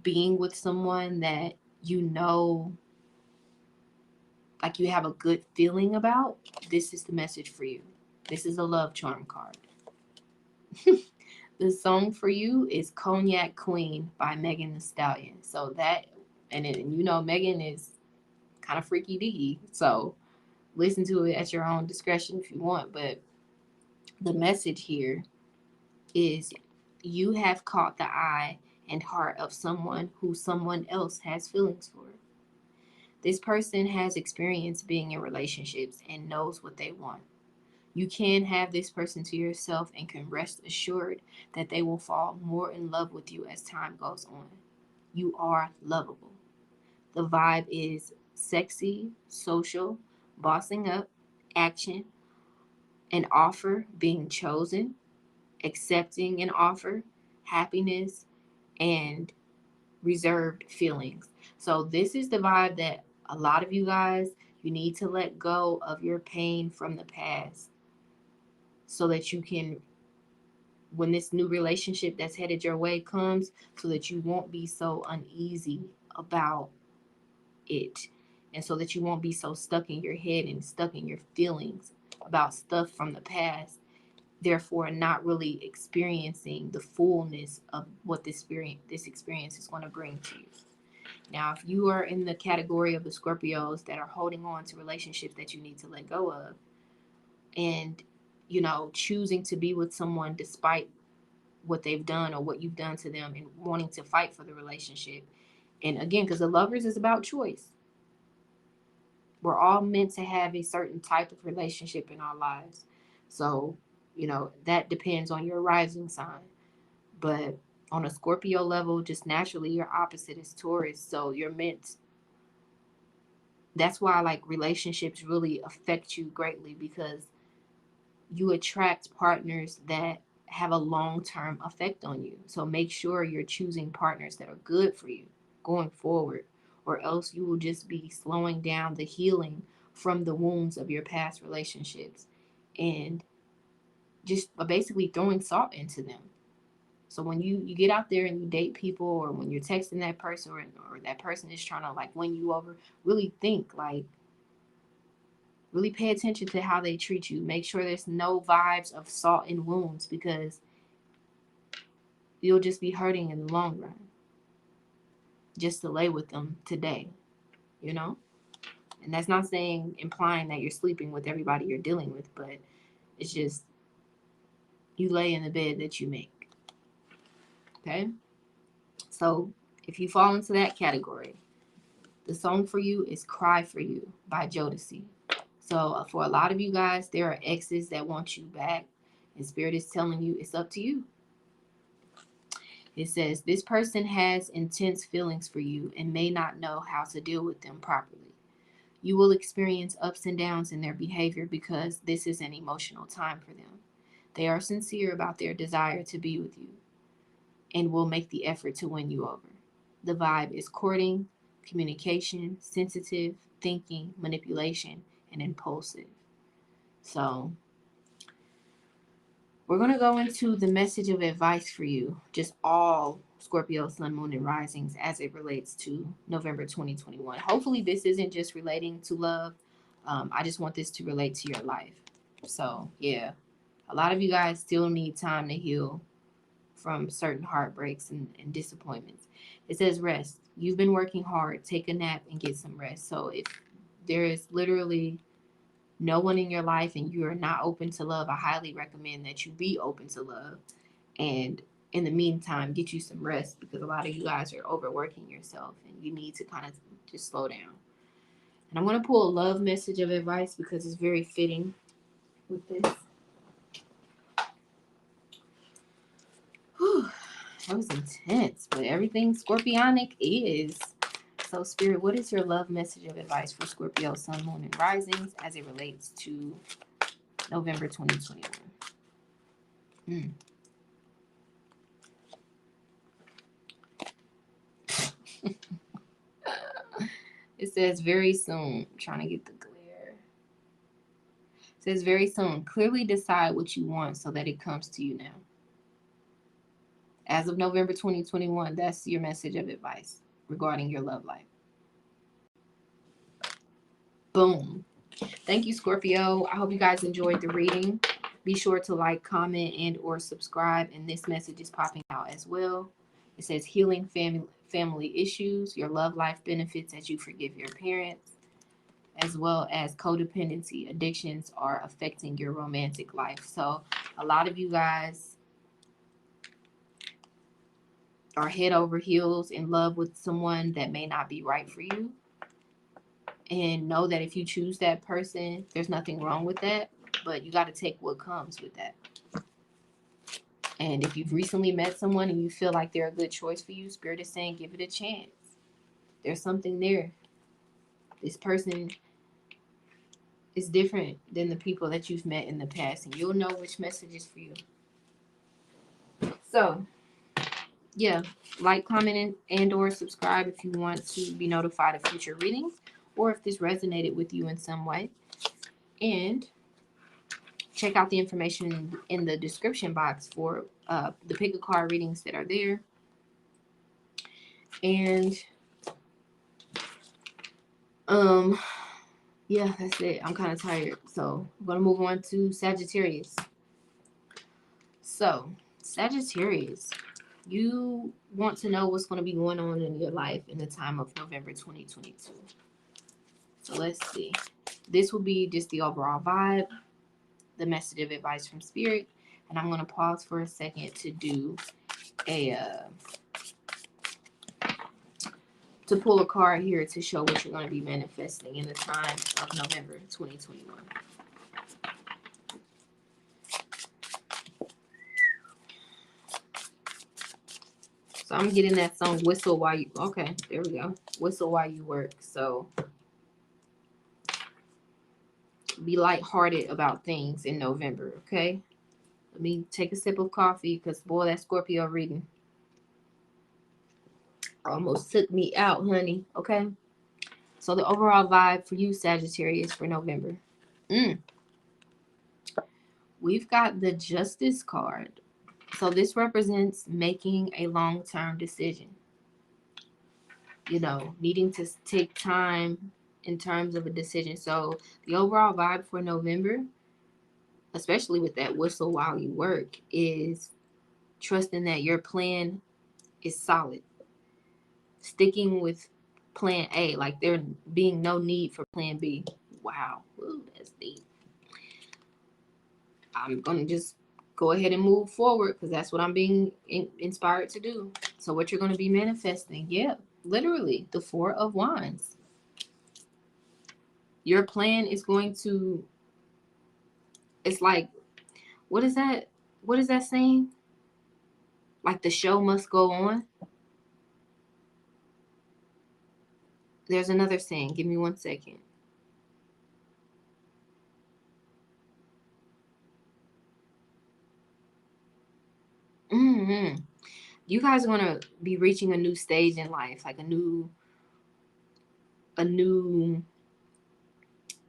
being with someone that you know, like you have a good feeling about, this is the message for you. This is a love charm card. The song for you is Cognac Queen by Megan Thee Stallion. So that, Megan is kind of freaky deaky. So listen to it at your own discretion if you want. But the message here is, you have caught the eye and heart of someone who someone else has feelings for. This person has experience being in relationships and knows what they want. You can have this person to yourself and can rest assured that they will fall more in love with you as time goes on. You are lovable. The vibe is sexy, social, bossing up, action, an offer, being chosen, accepting an offer, happiness, and reserved feelings. So this is the vibe that a lot of you guys, You need to let go of your pain from the past so that you can, when this new relationship that's headed your way comes, so that you won't be so uneasy about it, and so that you won't be so stuck in your head and stuck in your feelings about stuff from the past, therefore not really experiencing the fullness of what this experience is going to bring to you. Now, if you are in the category of the Scorpios that are holding on to relationships that you need to let go of, and choosing to be with someone despite what they've done or what you've done to them, and wanting to fight for the relationship, and again, because the Lovers is about choice. We're all meant to have a certain type of relationship in our lives. So, that depends on your rising sign. But on a Scorpio level, just naturally, your opposite is Taurus. So you're meant. That's why, like, relationships really affect you greatly, because you attract partners that have a long-term effect on you. So make sure you're choosing partners that are good for you going forward, or else you will just be slowing down the healing from the wounds of your past relationships and just basically throwing salt into them. So when you get out there and you date people, or when you're texting that person, or that person is trying to like win you over, really think, like, really pay attention to how they treat you. Make sure there's no vibes of salt and wounds, because you'll just be hurting in the long run just to lay with them today, And that's not implying that you're sleeping with everybody you're dealing with, but it's just you lay in the bed that you make. Okay? So if you fall into that category, the song for you is Cry For You by Jodeci. So for a lot of you guys, there are exes that want you back, and Spirit is telling you it's up to you. It says, this person has intense feelings for you and may not know how to deal with them properly. You will experience ups and downs in their behavior because this is an emotional time for them. They are sincere about their desire to be with you and will make the effort to win you over. The vibe is courting, communication, sensitive, thinking, manipulation, and impulsive. So we're going to go into the message of advice for you, just all Scorpio, Sun, Moon, and Risings as it relates to November 2021. Hopefully this isn't just relating to love. I just want this to relate to your life. So, yeah, a lot of you guys still need time to heal from certain heartbreaks and disappointments. It says rest. You've been working hard. Take a nap and get some rest. So if there is literally no one in your life and you are not open to love, I highly recommend that you be open to love. And in the meantime, get you some rest, because a lot of you guys are overworking yourself and you need to kind of just slow down. And I'm going to pull a love message of advice because it's very fitting with this. Whew, that was intense, but everything Scorpionic is. So, Spirit, what is your love message of advice for Scorpio, Sun, Moon, and Risings as it relates to November 2021? It says very soon. I'm trying to get the glare. It says very soon. Clearly decide what you want so that it comes to you now. As of November 2021, that's your message of advice regarding your love life. Boom. Thank you, Scorpio. I hope you guys enjoyed the reading. Be sure to like, comment, and or subscribe. And this message is popping out as well. It says healing family issues, your love life benefits as you forgive your parents, as well as codependency. Addictions are affecting your romantic life. So a lot of you guys are head over heels in love with someone that may not be right for you. And know that if you choose that person, there's nothing wrong with that, but you got to take what comes with that. And if you've recently met someone and you feel like they're a good choice for you, Spirit is saying give it a chance. There's something there. This person is different than the people that you've met in the past, and you'll know which message is for you. So, yeah, like, comment, and or subscribe if you want to be notified of future readings. or if this resonated with you in some way. And check out the information in the description box for the pick a card readings that are there. And yeah, that's it. I'm kind of tired, so I'm gonna move on to Sagittarius. So Sagittarius, you want to know what's going to be going on in your life in the time of November 2022. So let's see. This will be just the overall vibe, the message of advice from Spirit, and I'm going to pause for a second to do a to pull a card here to show what you're going to be manifesting in the time of November 2021. So I'm getting that song Whistle While You... Okay, there we go. Whistle While You Work. So be lighthearted about things in November, okay? Let me take a sip of coffee because, boy, that Scorpio reading almost took me out, honey, okay? So the overall vibe for you, Sagittarius, for November. We've got the Justice card. So this represents making a long-term decision. You know, needing to take time in terms of a decision. So the overall vibe for November, especially with that whistle while you work, is trusting that your plan is solid. Sticking with plan A, like there being no need for plan B. Wow. Ooh, that's deep. I'm going to just go ahead and move forward because that's what I'm being inspired to do. So what you're going to be manifesting, yeah, literally the Four of Wands. Your plan is going to, it's like, what is that? What is that saying? Like the show must go on. There's another saying. Give me 1 second. You guys are going to be reaching a new stage in life, like a new,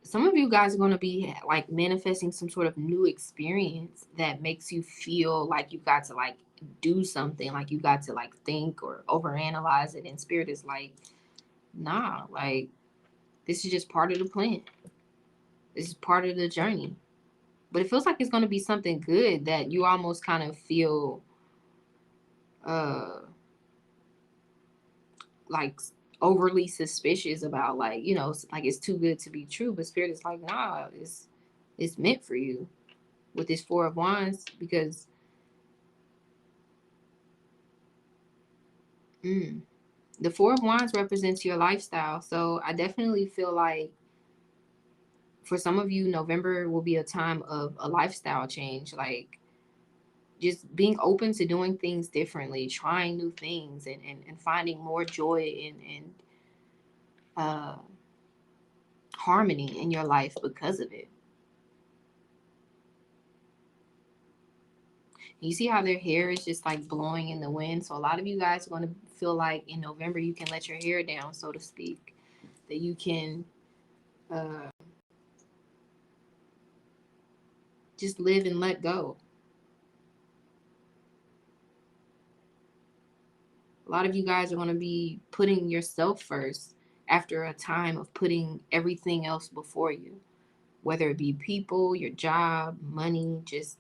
some of you guys are going to be like manifesting some sort of new experience that makes you feel like you got to like do something, like you got to like think or overanalyze it. And Spirit is like, nah, like this is just part of the plan. This is part of the journey. But it feels like it's going to be something good that you almost kind of feel like overly suspicious about, like, you know, like it's too good to be true. But Spirit is like, nah, it's meant for you with this Four of Wands, because the Four of Wands represents your lifestyle. So I definitely feel like for some of you, November will be a time of a lifestyle change, like just being open to doing things differently, trying new things, and finding more joy in harmony in your life because of it. You see how their hair is just like blowing in the wind? So a lot of you guys are going to feel like in November you can let your hair down, so to speak. That you can just live and let go. A lot of you guys are going to be putting yourself first after a time of putting everything else before you. Whether it be people, your job, money, just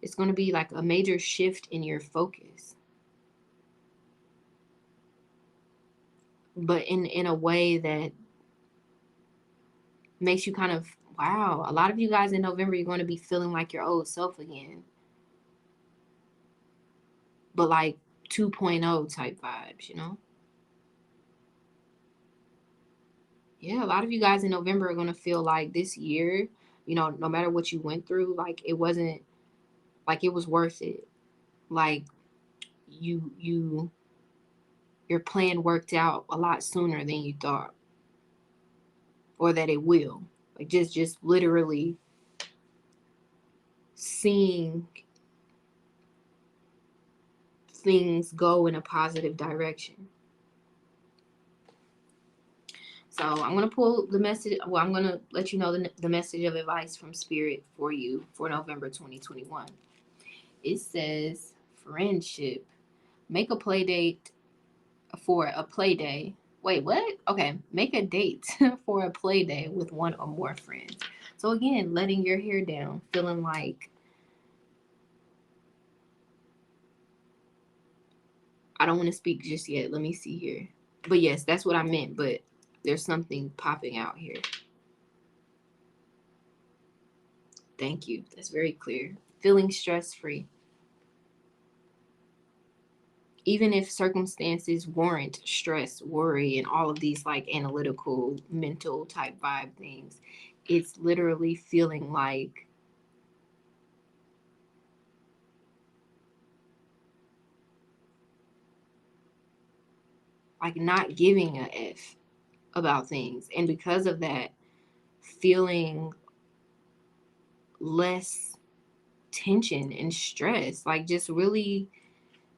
it's going to be like a major shift in your focus. But in a way that makes you kind of, wow, a lot of you guys in November, you're going to be feeling like your old self again. But like 2.0 type vibes, you know? Yeah, a lot of you guys in November are going to feel like this year, you know, no matter what you went through, like it wasn't, like it was worth it. Like your plan worked out a lot sooner than you thought, or that it will. Like just literally seeing things go in a positive direction. So I'm going to pull the message. Well, I'm going to let you know the message of advice from Spirit for you for November 2021. It says, friendship. Make a play date for a play day. Wait, what? Okay. Make a date for a play day with one or more friends. So again, letting your hair down, feeling like, I don't want to speak just yet. Let me see here. But yes, that's what I meant. But there's something popping out here. Thank you. That's very clear. Feeling stress-free. Even if circumstances warrant stress, worry, and all of these like analytical, mental type vibe things, it's literally feeling like not giving a F about things. And because of that, feeling less tension and stress. Like just really,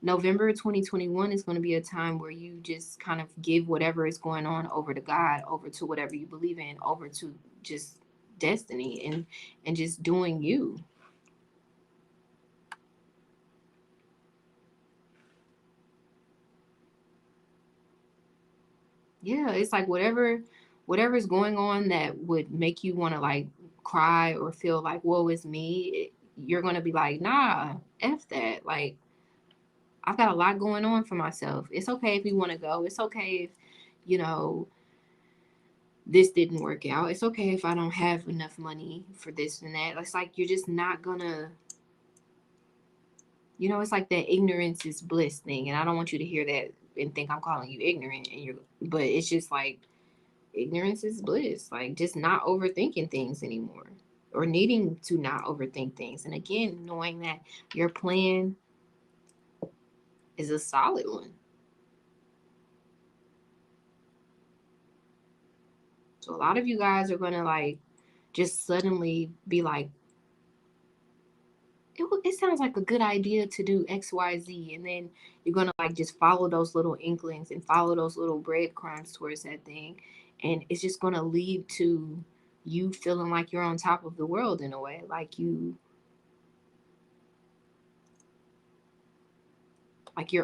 November 2021 is going to be a time where you just kind of give whatever is going on over to God, over to whatever you believe in, over to just destiny and just doing you. Yeah, it's like whatever's going on that would make you want to like cry or feel like woe is me, you're going to be like, nah, F that. Like, I've got a lot going on for myself. It's okay if you want to go. It's okay if, you know, this didn't work out. It's okay if I don't have enough money for this and that. It's like you're just not gonna, it's like that ignorance is bliss thing. And I don't want you to hear that and think I'm calling you ignorant but it's just like ignorance is bliss. Like just not overthinking things anymore or needing to not overthink things. And again, knowing that your plan is a solid one. So a lot of you guys are going to like just suddenly be like, it sounds like a good idea to do XYZ. And then you're going to like just follow those little inklings and follow those little breadcrumbs towards that thing. And it's just going to lead to you feeling like you're on top of the world in a way. Like you're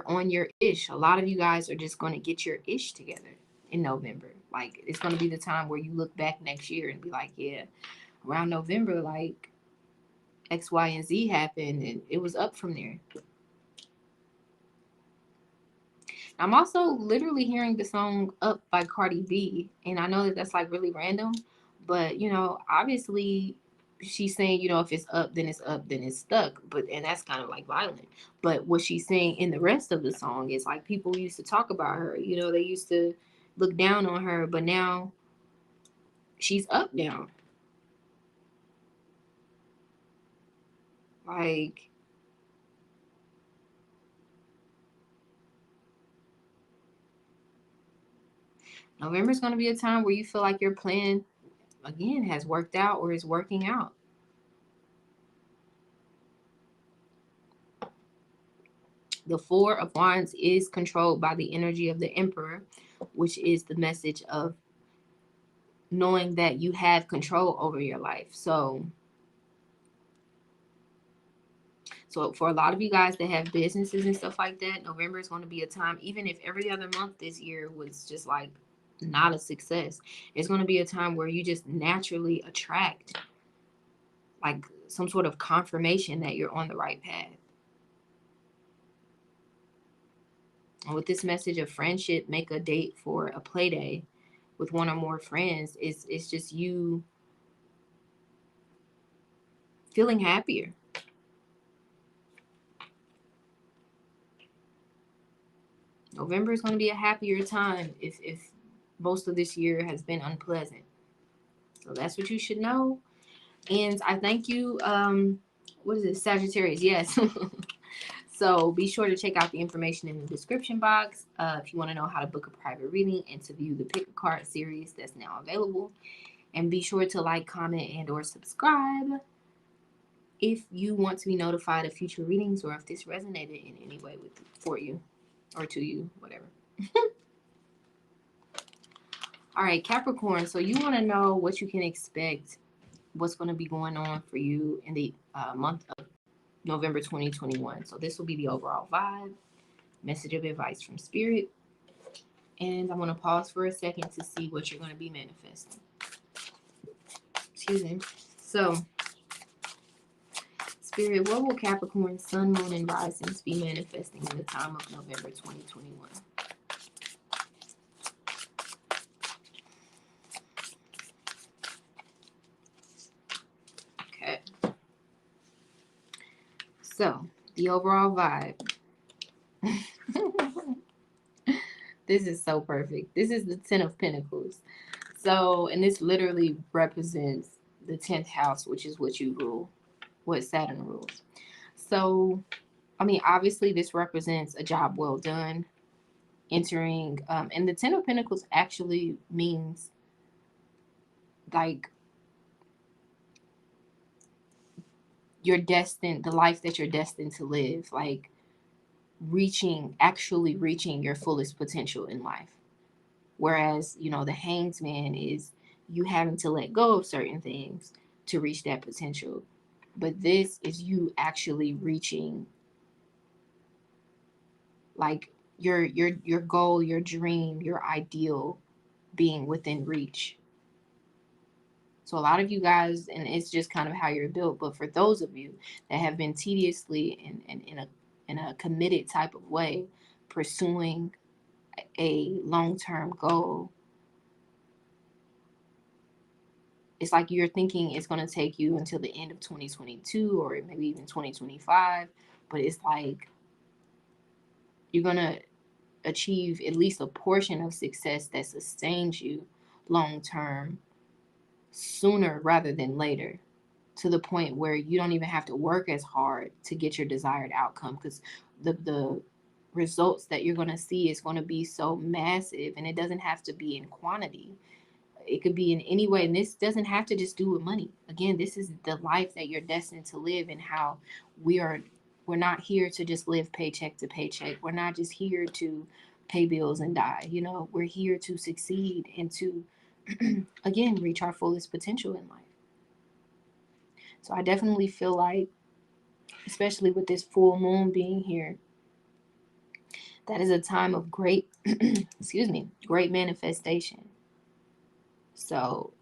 on your ish. A lot of you guys are just going to get your ish together in November. Like it's going to be the time where you look back next year and be like, yeah, around November, like X, Y, and Z happened and it was up from there. I'm also literally hearing the song Up by Cardi B. And I know that that's like really random, but obviously she's saying, if it's up, then it's stuck. And that's kind of like violent. But what she's saying in the rest of the song is like people used to talk about her, they used to look down on her, but now she's up now. Like, November is going to be a time where you feel like your plan, again, has worked out or is working out. The Four of Wands is controlled by the energy of the Emperor, which is the message of knowing that you have control over your life. So for a lot of you guys that have businesses and stuff like that, November is going to be a time, even if every other month this year was just like not a success, it's going to be a time where you just naturally attract like some sort of confirmation that you're on the right path. And with this message of friendship, make a date for a play day with one or more friends. It's just you feeling happier. November is going to be a happier time if most of this year has been unpleasant. So that's what you should know. And I thank you. What is it? Sagittarius. Yes. So be sure to check out the information in the description box if you want to know how to book a private reading and to view the Pick a Card series that's now available. And be sure to like, comment, and or subscribe if you want to be notified of future readings or if this resonated in any way for you or to you, whatever. All right, Capricorn. So you want to know what you can expect, what's going to be going on for you in the month of November 2021. So this will be the overall vibe, message of advice from Spirit. And I want to pause for a second to see what you're going to be manifesting. Excuse me. So, Spirit, what will Capricorn, Sun, Moon, and Risings be manifesting in the time of November 2021? Okay. So, the overall vibe. This is so perfect. This is the 10 of Pentacles. So, and this literally represents the 10th house, which is what you rule, what Saturn rules. So, I mean, obviously, this represents a job well done, entering, and the 10 of Pentacles actually means like you're destined, the life that you're destined to live, like actually reaching your fullest potential in life. Whereas, you know, the Hanged Man is you having to let go of certain things to reach that potential. But this is you actually reaching like your goal, your dream, your ideal being within reach. So a lot of you guys, and it's just kind of how you're built, but for those of you that have been tediously and in a committed type of way pursuing a long-term goal, it's like you're thinking it's going to take you until the end of 2022 or maybe even 2025, but it's like you're going to achieve at least a portion of success that sustains you long term sooner rather than later, to the point where you don't even have to work as hard to get your desired outcome, because the results that you're going to see is going to be so massive, and it doesn't have to be in quantity. It could be in any way, and this doesn't have to just do with money. Again, this is the life that you're destined to live, and how we're not here to just live paycheck to paycheck. We're not just here to pay bills and die. You know, we're here to succeed and to again reach our fullest potential in life. So I definitely feel like, especially with this full moon being here, that is a time of great excuse me, great manifestation. So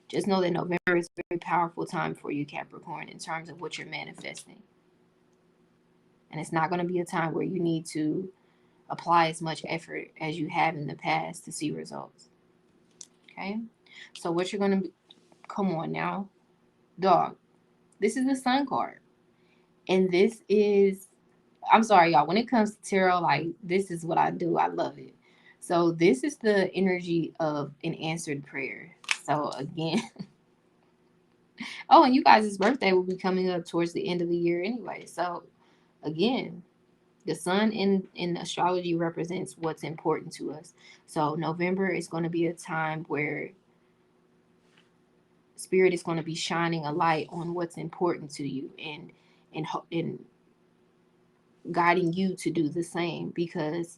just know that November is a very powerful time for you, Capricorn, in terms of what you're manifesting. And it's not going to be a time where you need to apply as much effort as you have in the past to see results. Okay? So what you're going to come on now, dog. This is the Sun card. And this is, I'm sorry, y'all. When it comes to tarot, like, this is what I do. I love it. So this is the energy of an answered prayer. So again, oh, and you guys' birthday will be coming up towards the end of the year anyway. So again, the sun in astrology represents what's important to us. So November is going to be a time where Spirit is going to be shining a light on what's important to you, and guiding you to do the same, because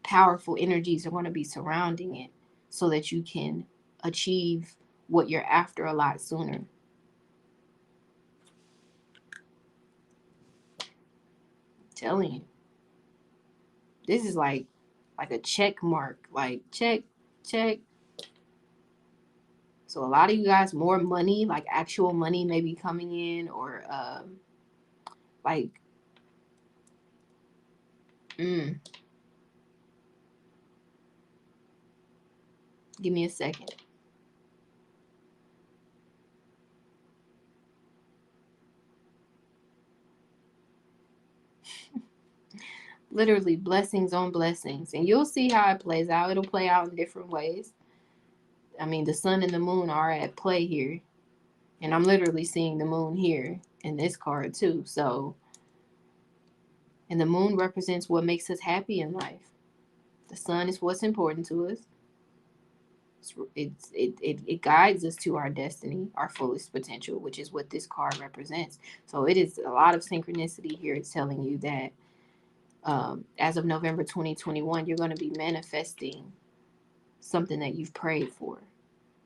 powerful energies are going to be surrounding it so that you can achieve what you're after a lot sooner. I'm telling you, this is like a check mark, like check, check. So a lot of you guys, more money, like actual money, may be coming in, or like, give me a second. Literally blessings on blessings, and you'll see how it plays out. It'll play out in different ways. I mean, the sun and the moon are at play here, and I'm literally seeing the moon here in this card too. So, and the moon represents what makes us happy in life. The sun is what's important to us. It guides us to our destiny, our fullest potential, which is what this card represents. So it is a lot of synchronicity here. It's telling you that as of November 2021, you're going to be manifesting something that you've prayed for.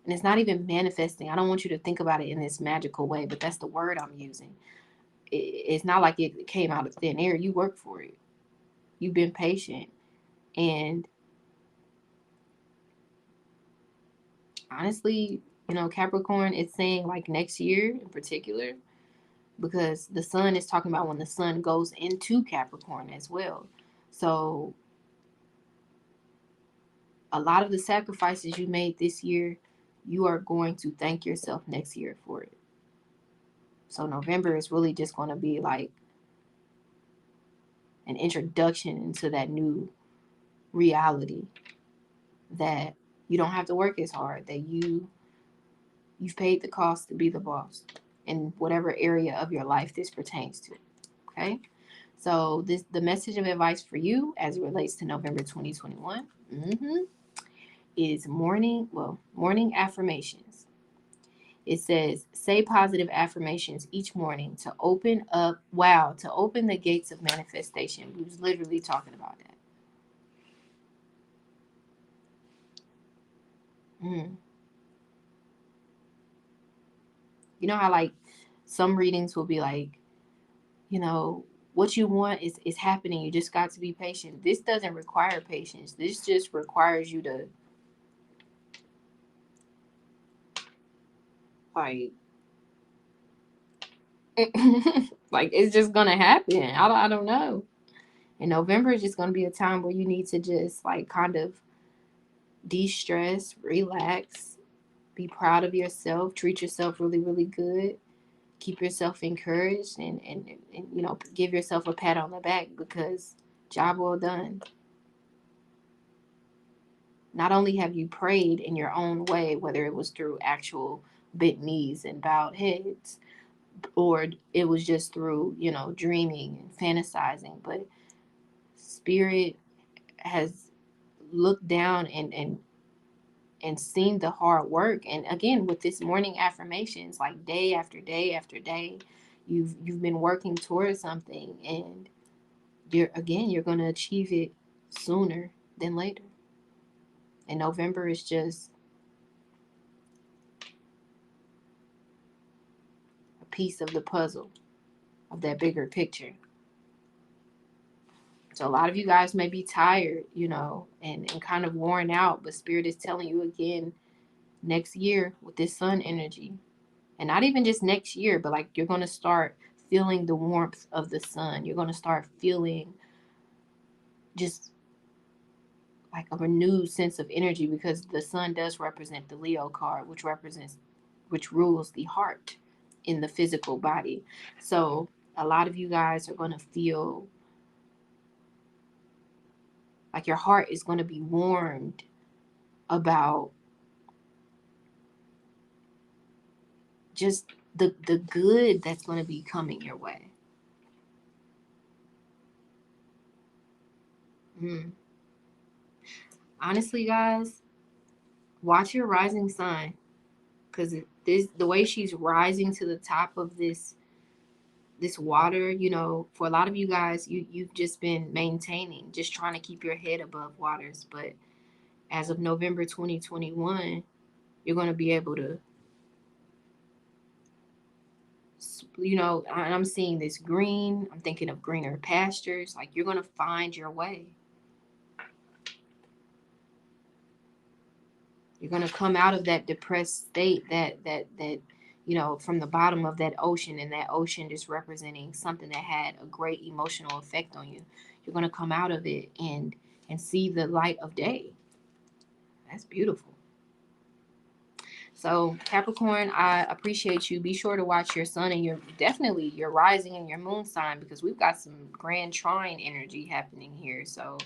And it's not even manifesting. I don't want you to think about it in this magical way, but that's the word I'm using. It's not like it came out of thin air. You worked for it. You've been patient. And honestly, you know, Capricorn, it's saying like next year in particular, because the sun is talking about when the sun goes into Capricorn as well. So a lot of the sacrifices you made this year, you are going to thank yourself next year for it. So November is really just going to be like an introduction into that new reality, that you don't have to work as hard, that you've paid the cost to be the boss in whatever area of your life this pertains to. Okay? So the message of advice for you as it relates to November 2021 is morning affirmations. It says, say positive affirmations each morning to open the gates of manifestation. We was literally talking about that. You know how like some readings will be like, you know, what you want is happening. You just got to be patient. This doesn't require patience. This just requires you to like like it's just gonna happen. I don't know. And November is just gonna be a time where you need to just like kind of de-stress, relax, be proud of yourself, treat yourself really, really good, keep yourself encouraged, and you know, give yourself a pat on the back because job well done. Not only have you prayed in your own way, whether it was through actual bent knees and bowed heads, or it was just through, you know, dreaming and fantasizing, but spirit has looked down and seen the hard work. And again, with this morning affirmations, like day after day after day, you've been working towards something, and you're going to achieve it sooner than later. And November is just a piece of the puzzle of that bigger picture. So a lot of you guys may be tired, you know, and kind of worn out, but Spirit is telling you again, next year with this sun energy, and not even just next year, but like you're going to start feeling the warmth of the sun. You're going to start feeling just like a renewed sense of energy, because the sun does represent the Leo card, which rules the heart in the physical body. So a lot of you guys are going to feel like your heart is going to be warmed about just the good that's going to be coming your way. Honestly, guys, watch your rising sign, because the way she's rising to the top of this water, you know, for a lot of you guys, you've just been maintaining, just trying to keep your head above waters. But as of November 2021, you're going to be able to, you know, I'm seeing this green. I'm thinking of greener pastures. Like you're going to find your way. You're going to come out of that depressed state that you know, from the bottom of that ocean, and that ocean just representing something that had a great emotional effect on you. You're going to come out of it and see the light of day. That's beautiful. So Capricorn, I appreciate you. Be sure to watch your sun and your rising and your moon sign, because we've got some grand trine energy happening here. So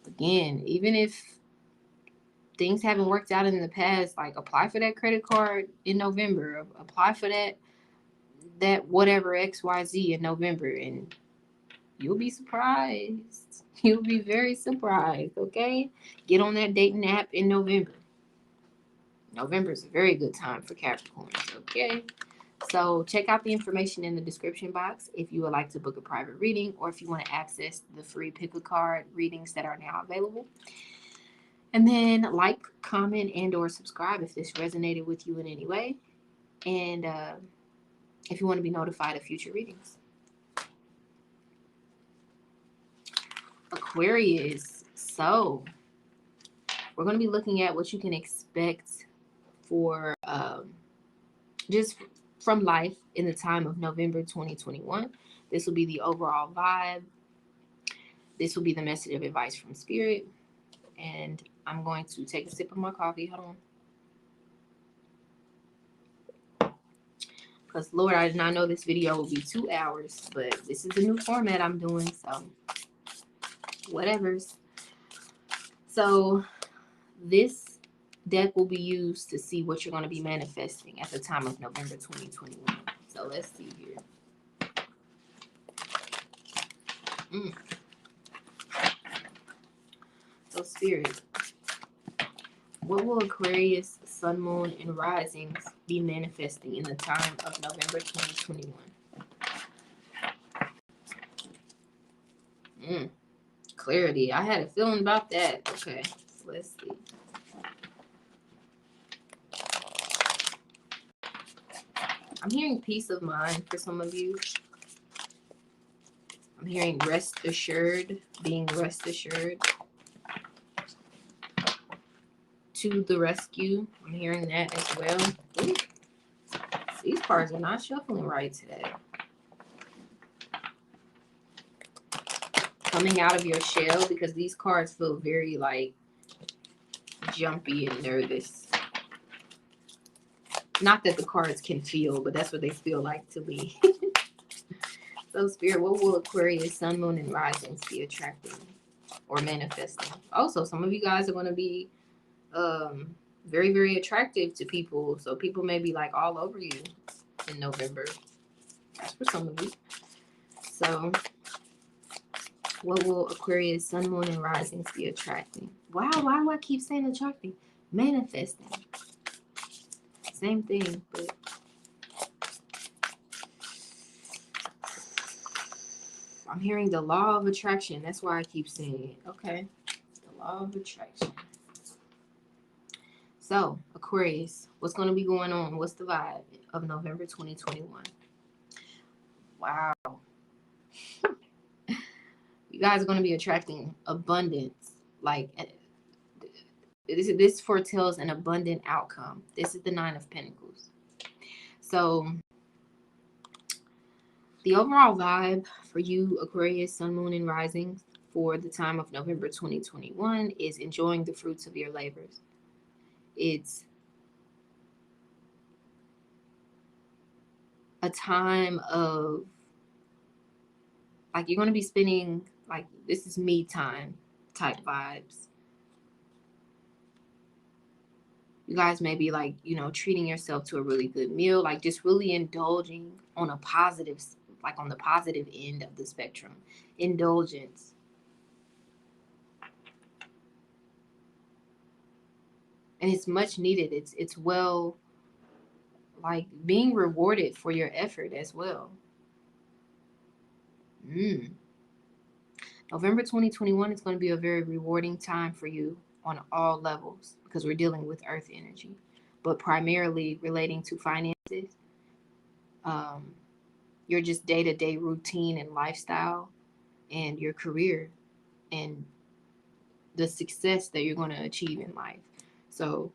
again, even if things haven't worked out in the past, like apply for that credit card in November, apply for that whatever XYZ in November, and you'll be surprised. You'll be very surprised. Okay, get on that dating app in November. November is a very good time for Capricorns. Okay, so check out the information in the description box if you would like to book a private reading, or if you want to access the free pick a card readings that are now available. And then like, comment, and or subscribe if this resonated with you in any way. And if you want to be notified of future readings. Aquarius. So we're going to be looking at what you can expect for just from life in the time of November 2021. This will be the overall vibe. This will be the message of advice from Spirit. And I'm going to take a sip of my coffee. Hold on. Because, Lord, I did not know this video will be 2 hours. But this is a new format I'm doing. So, whatevers. So, this deck will be used to see what you're going to be manifesting at the time of November 2021. So, let's see here. So, Spirit, what will Aquarius, Sun, Moon, and Risings be manifesting in the time of November 2021? Clarity. I had a feeling about that. Okay, so let's see. I'm hearing peace of mind for some of you. I'm hearing rest assured, being rest assured. To the rescue. I'm hearing that as well. Ooh. These cards are not shuffling right today. Coming out of your shell, because these cards feel very like jumpy and nervous. Not that the cards can feel, but that's what they feel like to me. So, Spirit, what will Aquarius, Sun, Moon, and Risings be attracting or manifesting? Also, some of you guys are going to be very, very attractive to people. So people may be like all over you in November. That's for some of you. So what will Aquarius, Sun, Moon, and Risings be attracting? Wow, why do I keep saying attracting? Manifesting. Same thing, but I'm hearing the law of attraction. That's why I keep saying it. Okay. The law of attraction. So, Aquarius, what's going to be going on? What's the vibe of November 2021? Wow. You guys are going to be attracting abundance. Like, this foretells an abundant outcome. This is the Nine of Pentacles. So, the overall vibe for you, Aquarius, Sun, Moon, and Rising, for the time of November 2021 is enjoying the fruits of your labors. It's a time of, like, you're going to be spending, like, this is me time type vibes. You guys may be like, you know, treating yourself to a really good meal, like just really indulging on a positive, like on the positive end of the spectrum. Indulgence. And it's much needed. It's well, like being rewarded for your effort as well. November 2021 is going to be a very rewarding time for you on all levels because we're dealing with earth energy, but primarily relating to finances, your just day-to-day routine and lifestyle, and your career and the success that you're going to achieve in life. So,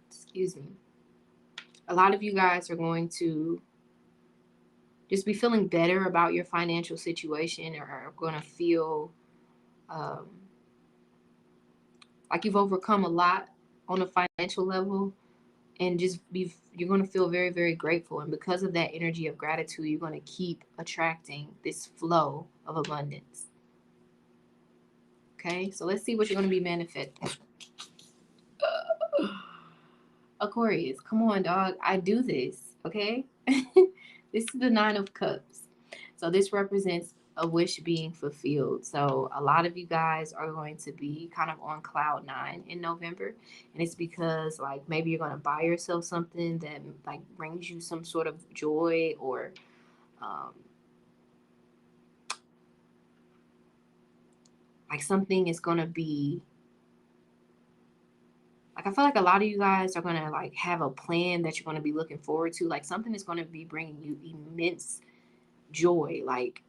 excuse me. A lot of you guys are going to just be feeling better about your financial situation, or are going to feel like you've overcome a lot on a financial level, and just you're going to feel very, very grateful. And because of that energy of gratitude, you're going to keep attracting this flow of abundance. Okay, so let's see what you're going to be manifesting. Aquarius, come on, dog. I do this, okay? This is the Nine of Cups. So this represents a wish being fulfilled. So a lot of you guys are going to be kind of on cloud nine in November. And it's because, like, maybe you're going to buy yourself something that, like, brings you some sort of joy, or like something is going to be Like, I feel like a lot of you guys are going to like have a plan that you're going to be looking forward to, like something that's going to be bringing you immense joy, like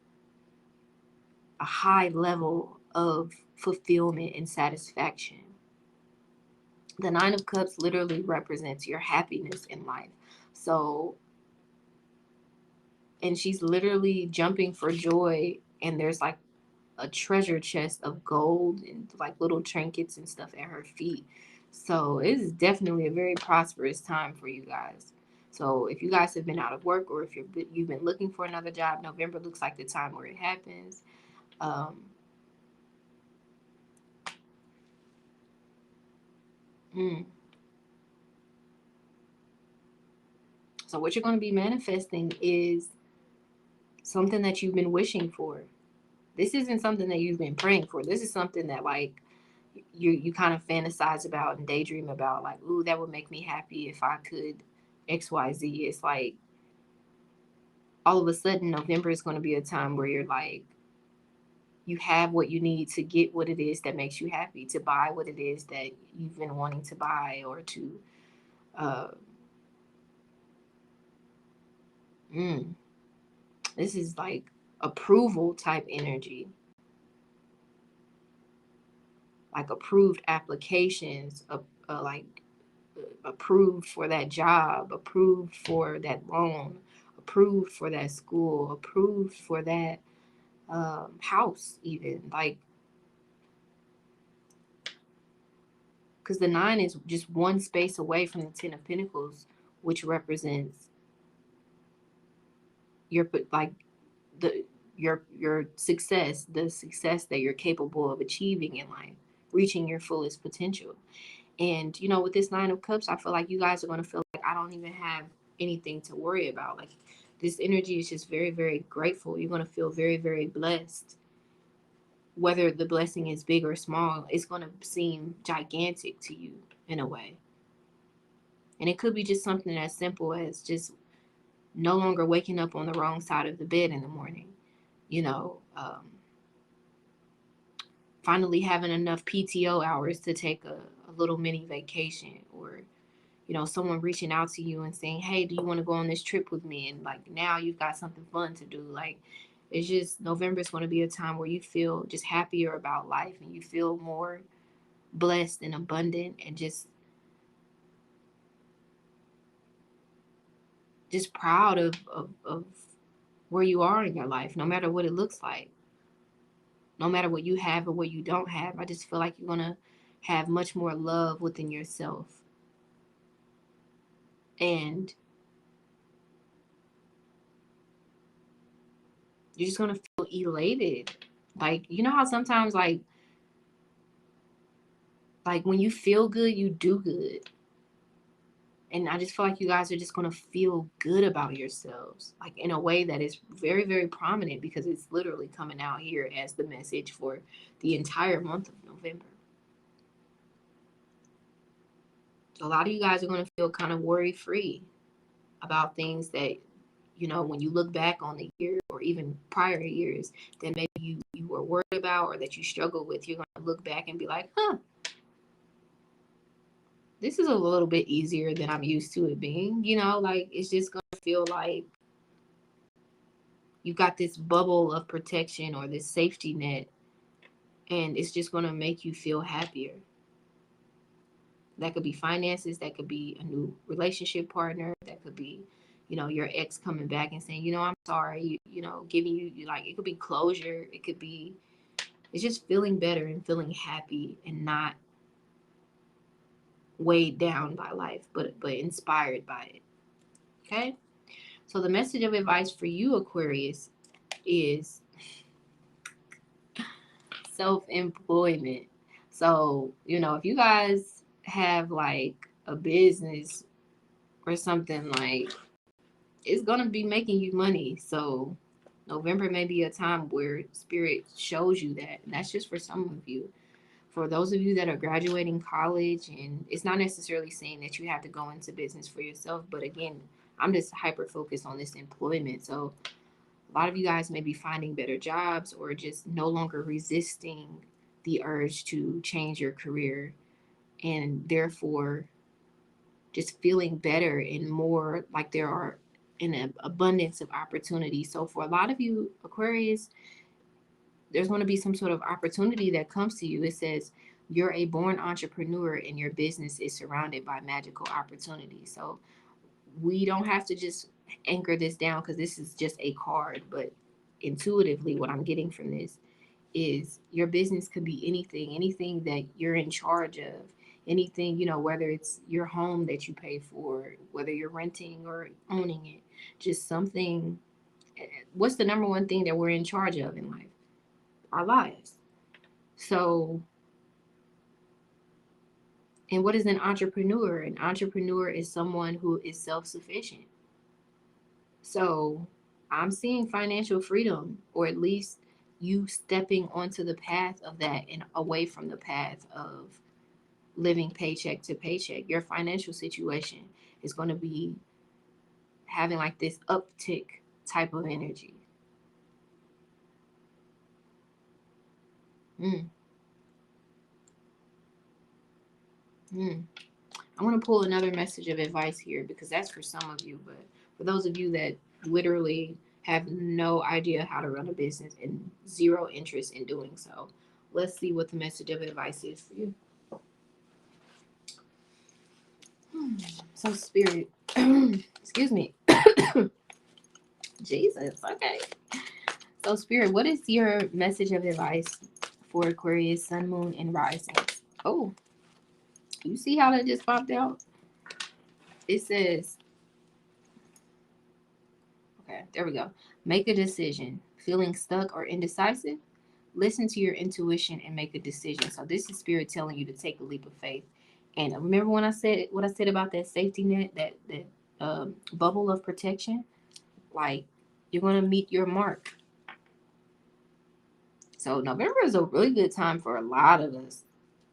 a high level of fulfillment and satisfaction. The Nine of Cups literally represents your happiness in life. So, and she's literally jumping for joy, and there's like a treasure chest of gold and like little trinkets and stuff at her feet. So it is definitely a very prosperous time for you guys. So if you guys have been out of work, or if you've been looking for another job, November looks like the time where it happens. Um, mm. So what you're going to be manifesting is something that you've been wishing for. This isn't something that you've been praying for. This is something that like you kind of fantasize about and daydream about, like, ooh, that would make me happy if I could XYZ. It's like all of a sudden November is going to be a time where you're like, you have what you need to get what it is that makes you happy, to buy what it is that you've been wanting to buy, or to uh mm, this is like approval type energy, like approved applications, like approved for that job, approved for that loan, approved for that school, approved for that house, even like, because the nine is just one space away from the Ten of Pentacles, which represents your like the your success, the success that you're capable of achieving in life, reaching your fullest potential. And you know, with this Nine of Cups, I feel like you guys are going to feel like, I don't even have anything to worry about. Like, this energy is just very, very grateful. You're going to feel very, very blessed. Whether the blessing is big or small, it's going to seem gigantic to you in a way. And it could be just something as simple as just no longer waking up on the wrong side of the bed in the morning. You know, finally having enough PTO hours to take a little mini vacation, or you know, someone reaching out to you and saying, hey, do you want to go on this trip with me? And like, now you've got something fun to do. Like, it's just, November is going to be a time where you feel just happier about life, and you feel more blessed and abundant, and just proud of where you are in your life, no matter what it looks like, no matter what you have or what you don't have. I just feel like you're going to have much more love within yourself. And you're just going to feel elated. Like, you know how sometimes like when you feel good, you do good. And I just feel like you guys are just going to feel good about yourselves, like in a way that is very, very prominent, because it's literally coming out here as the message for the entire month of November. So a lot of you guys are going to feel kind of worry free about things that, you know, when you look back on the year or even prior years that maybe you were worried about or that you struggled with, you're going to look back and be like, huh, this is a little bit easier than I'm used to it being. You know, like, it's just going to feel like you got this bubble of protection or this safety net, and it's just going to make you feel happier. That could be finances, that could be a new relationship partner, that could be, you know, your ex coming back and saying, you know, I'm sorry, you know, giving you, like, it could be closure, it could be, it's just feeling better and feeling happy and not weighed down by life, but inspired by it. Okay? So the message of advice for you, Aquarius, is self-employment. So, you know, if you guys have like a business or something, like, it's gonna be making you money. So November may be a time where spirit shows you that. And that's just for some of you. For those of you that are graduating college, and it's not necessarily saying that you have to go into business for yourself, but again, I'm just hyper focused on this employment. So a lot of you guys may be finding better jobs, or just no longer resisting the urge to change your career and therefore just feeling better and more like there are an abundance of opportunity. So for a lot of you Aquarius, there's going to be some sort of opportunity that comes to you. It says you're a born entrepreneur and your business is surrounded by magical opportunities. So we don't have to just anchor this down because this is just a card, but intuitively what I'm getting from this is your business could be anything that you're in charge of, anything, whether it's your home that you pay for, whether you're renting or owning it, just something. What's the number one thing that we're in charge of in life? Our lives. So, and what is an entrepreneur? An entrepreneur is someone who is self-sufficient. So I'm seeing financial freedom, or at least you stepping onto the path of that and away from the path of living paycheck to paycheck. Your financial situation is going to be having like this uptick type of energy. Mm. Mm. I want to pull another message of advice here because that's for some of you, but for those of you that literally have no idea how to run a business and zero interest in doing so, let's see what the message of advice is for you. So Spirit, excuse me. Jesus, okay. So Spirit, what is your message of advice for Aquarius, Sun, Moon, and Risings? Oh, you see how that just popped out? It says, okay, there we go. Make a decision. Feeling stuck or indecisive? Listen to your intuition and make a decision. So this is Spirit telling you to take a leap of faith. And remember when I said what I said about that safety net, that bubble of protection? Like, you're going to meet your mark. So November is a really good time for a lot of us,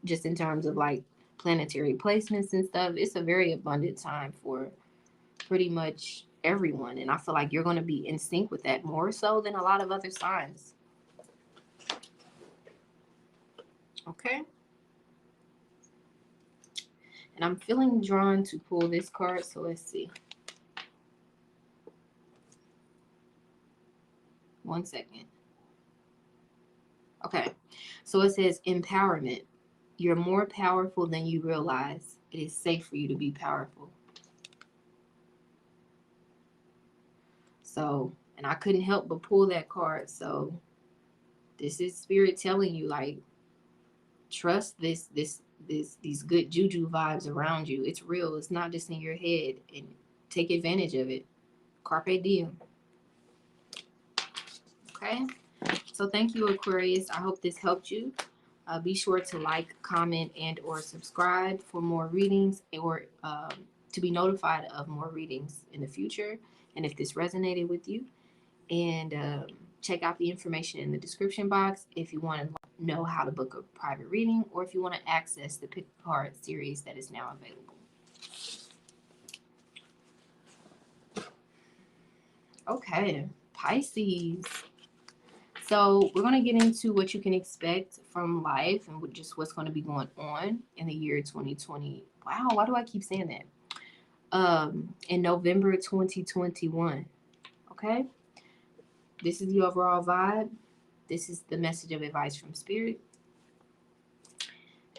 just in terms of like planetary placements and stuff. It's a very abundant time for pretty much everyone. And I feel like you're going to be in sync with that more so than a lot of other signs. Okay. And I'm feeling drawn to pull this card. So let's see. 1 second. Okay. So it says empowerment. You're more powerful than you realize. It is safe for you to be powerful. So, and I couldn't help but pull that card. So this is Spirit telling you, like, trust these good juju vibes around you. It's real. It's not just in your head, and take advantage of it. Carpe diem. Okay. So thank you, Aquarius. I hope this helped you. Be sure to like, comment, and or subscribe for more readings, or to be notified of more readings in the future. And if this resonated with you, and check out the information in the description box if you want to know how to book a private reading, or if you want to access the Pick a Card series that is now available. Okay, Pisces. So we're going to get into what you can expect from life and just what's going to be going on in the year 2020. Wow, why do I keep saying that? In November 2021. Okay. This is the overall vibe. This is the message of advice from Spirit.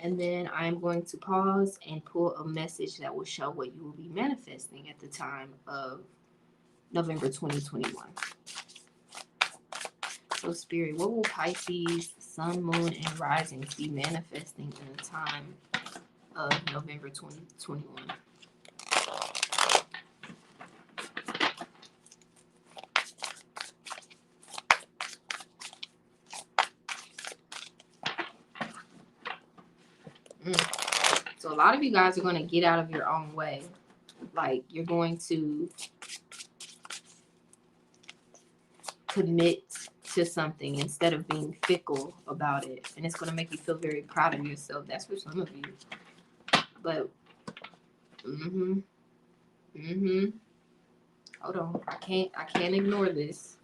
And then I'm going to pause and pull a message that will show what you will be manifesting at the time of November 2021. So Spirit, what will Pisces, Sun, Moon, and Risings be manifesting in the time of November 2021? So a lot of you guys are going to get out of your own way. Like, you're going to commit to something instead of being fickle about it. And it's going to make you feel very proud of yourself. That's for some of you. But, hold on. I can't ignore this.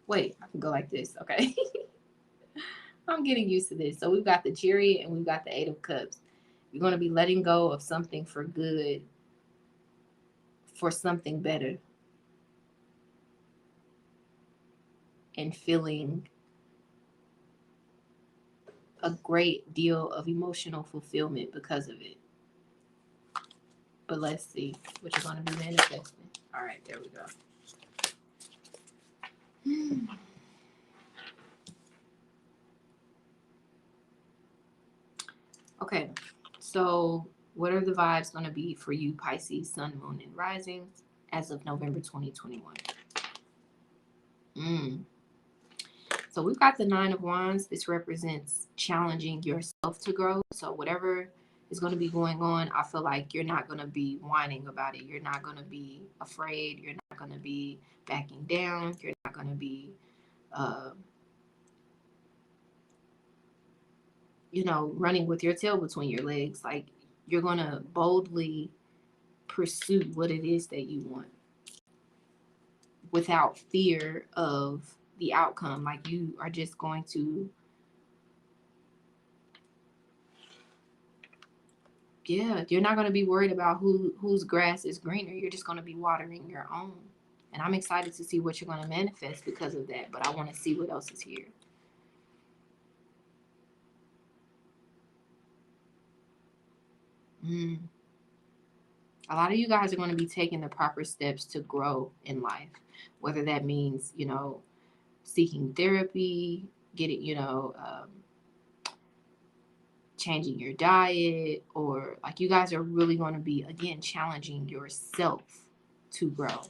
Wait, I can go like this. Okay. I'm getting used to this. So we've got the Chariot and we've got the Eight of Cups. You're going to be letting go of something for good, for something better, and feeling a great deal of emotional fulfillment because of it. But let's see what you're going to be manifesting. All right, there we go. Okay, so what are the vibes going to be for you, Pisces, Sun, Moon, and Risings as of November 2021? So we've got the Nine of Wands. This represents challenging yourself to grow. So whatever is going to be going on, I feel like you're not going to be whining about it. You're not going to be afraid. You're not going to be backing down. You're not going to be, running with your tail between your legs. Like, you're going to boldly pursue what it is that you want without fear of the outcome. Like, you are just going to, you're not going to be worried about whose grass is greener. You're just going to be watering your own. And I'm excited to see what you're going to manifest because of that. But I want to see what else is here. A lot of you guys are going to be taking the proper steps to grow in life. Whether that means, seeking therapy, getting, changing your diet, or like you guys are really going to be, again, challenging yourself to grow.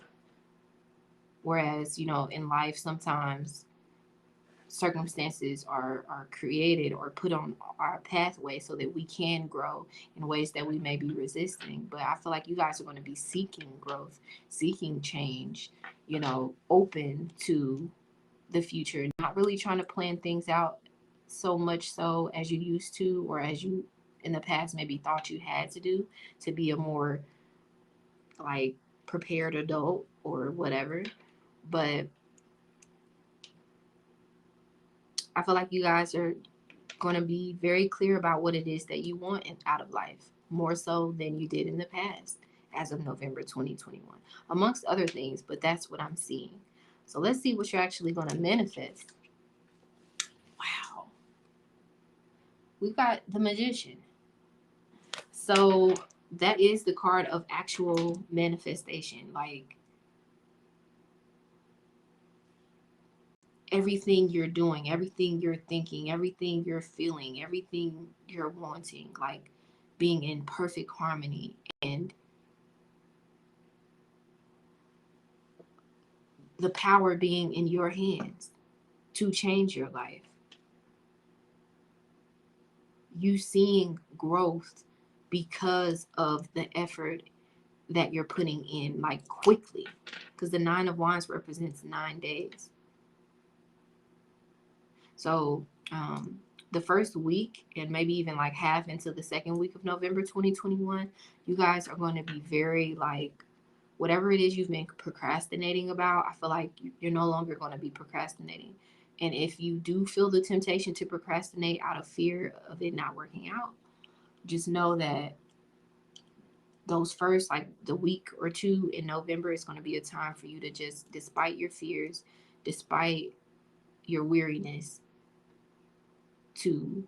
Whereas, in life, sometimes circumstances are created or put on our pathway so that we can grow in ways that we may be resisting. But I feel like you guys are going to be seeking growth, seeking change, open to the future, not really trying to plan things out so much so as you used to, or as you in the past maybe thought you had to do to be a more like prepared adult or whatever. But I feel like you guys are going to be very clear about what it is that you want out of life, more so than you did in the past as of November 2021, amongst other things. But that's what I'm seeing. So let's see what you're actually going to manifest. Wow. We've got the Magician. So that is the card of actual manifestation. Like, everything you're doing, everything you're thinking, everything you're feeling, everything you're wanting, like being in perfect harmony, and the power being in your hands to change your life. You seeing growth because of the effort that you're putting in, like, quickly, because the Nine of Wands represents 9 days. So the first week, and maybe even like half into the second week of November 2021, you guys are going to be very, like, whatever it is you've been procrastinating about, I feel like you're no longer going to be procrastinating. And if you do feel the temptation to procrastinate out of fear of it not working out, just know that those first, like, the week or two in November is going to be a time for you to just, despite your fears, despite your weariness, to,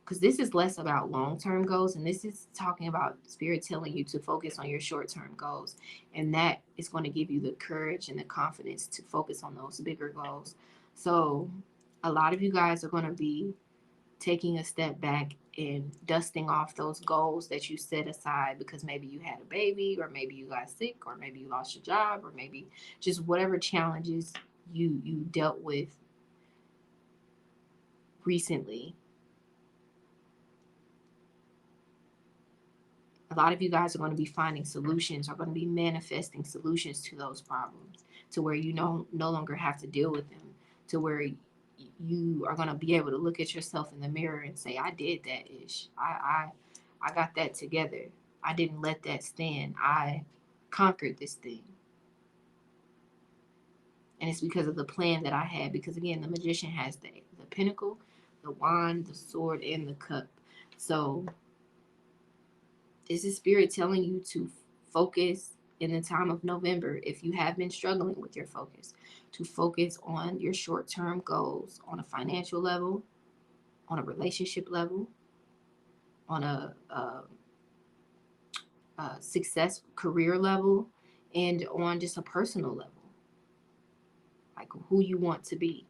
because this is less about long-term goals, and this is talking about spirit telling you to focus on your short-term goals, and that is going to give you the courage and the confidence to focus on those bigger goals. So a lot of you guys are going to be taking a step back and dusting off those goals that you set aside because maybe you had a baby, or maybe you got sick, or maybe you lost your job, or maybe just whatever challenges you dealt with recently. A lot of you guys are going to be finding solutions, are going to be manifesting solutions to those problems, to where you no longer have to deal with them, to where you are going to be able to look at yourself in the mirror and say, I did that ish. I got that together. I didn't let that stand. I conquered this thing. And it's because of the plan that I had. Because again, the Magician has the the pentacle, the wand, the sword, and the cup. So this is Spirit telling you to focus in the time of November, if you have been struggling with your focus, to focus on your short-term goals on a financial level, on a relationship level, on a success career level, and on just a personal level, like who you want to be.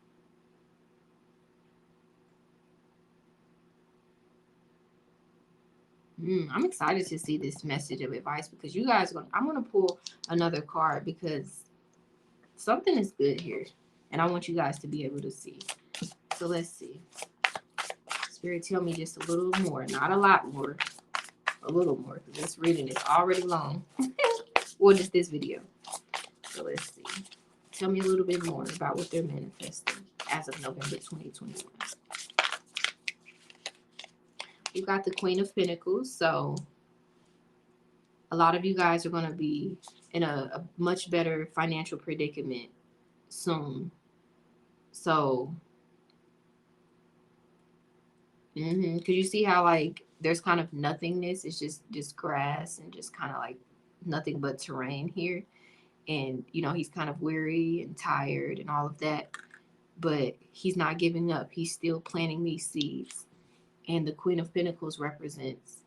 I'm excited to see this message of advice, because you guys I'm going to pull another card, because something is good here and I want you guys to be able to see. So let's see. Spirit, tell me just a little more, not a lot more, a little more, because this reading is already long. Or just this video. So let's see. Tell me a little bit more about what they're manifesting as of November 2021. You got the Queen of Pentacles. So a lot of you guys are going to be in a much better financial predicament soon. So, because you see how, like, there's kind of nothingness. It's just grass and just kind of like nothing but terrain here. And, you know, he's kind of weary and tired and all of that. But he's not giving up. He's still planting these seeds. And the Queen of Pentacles represents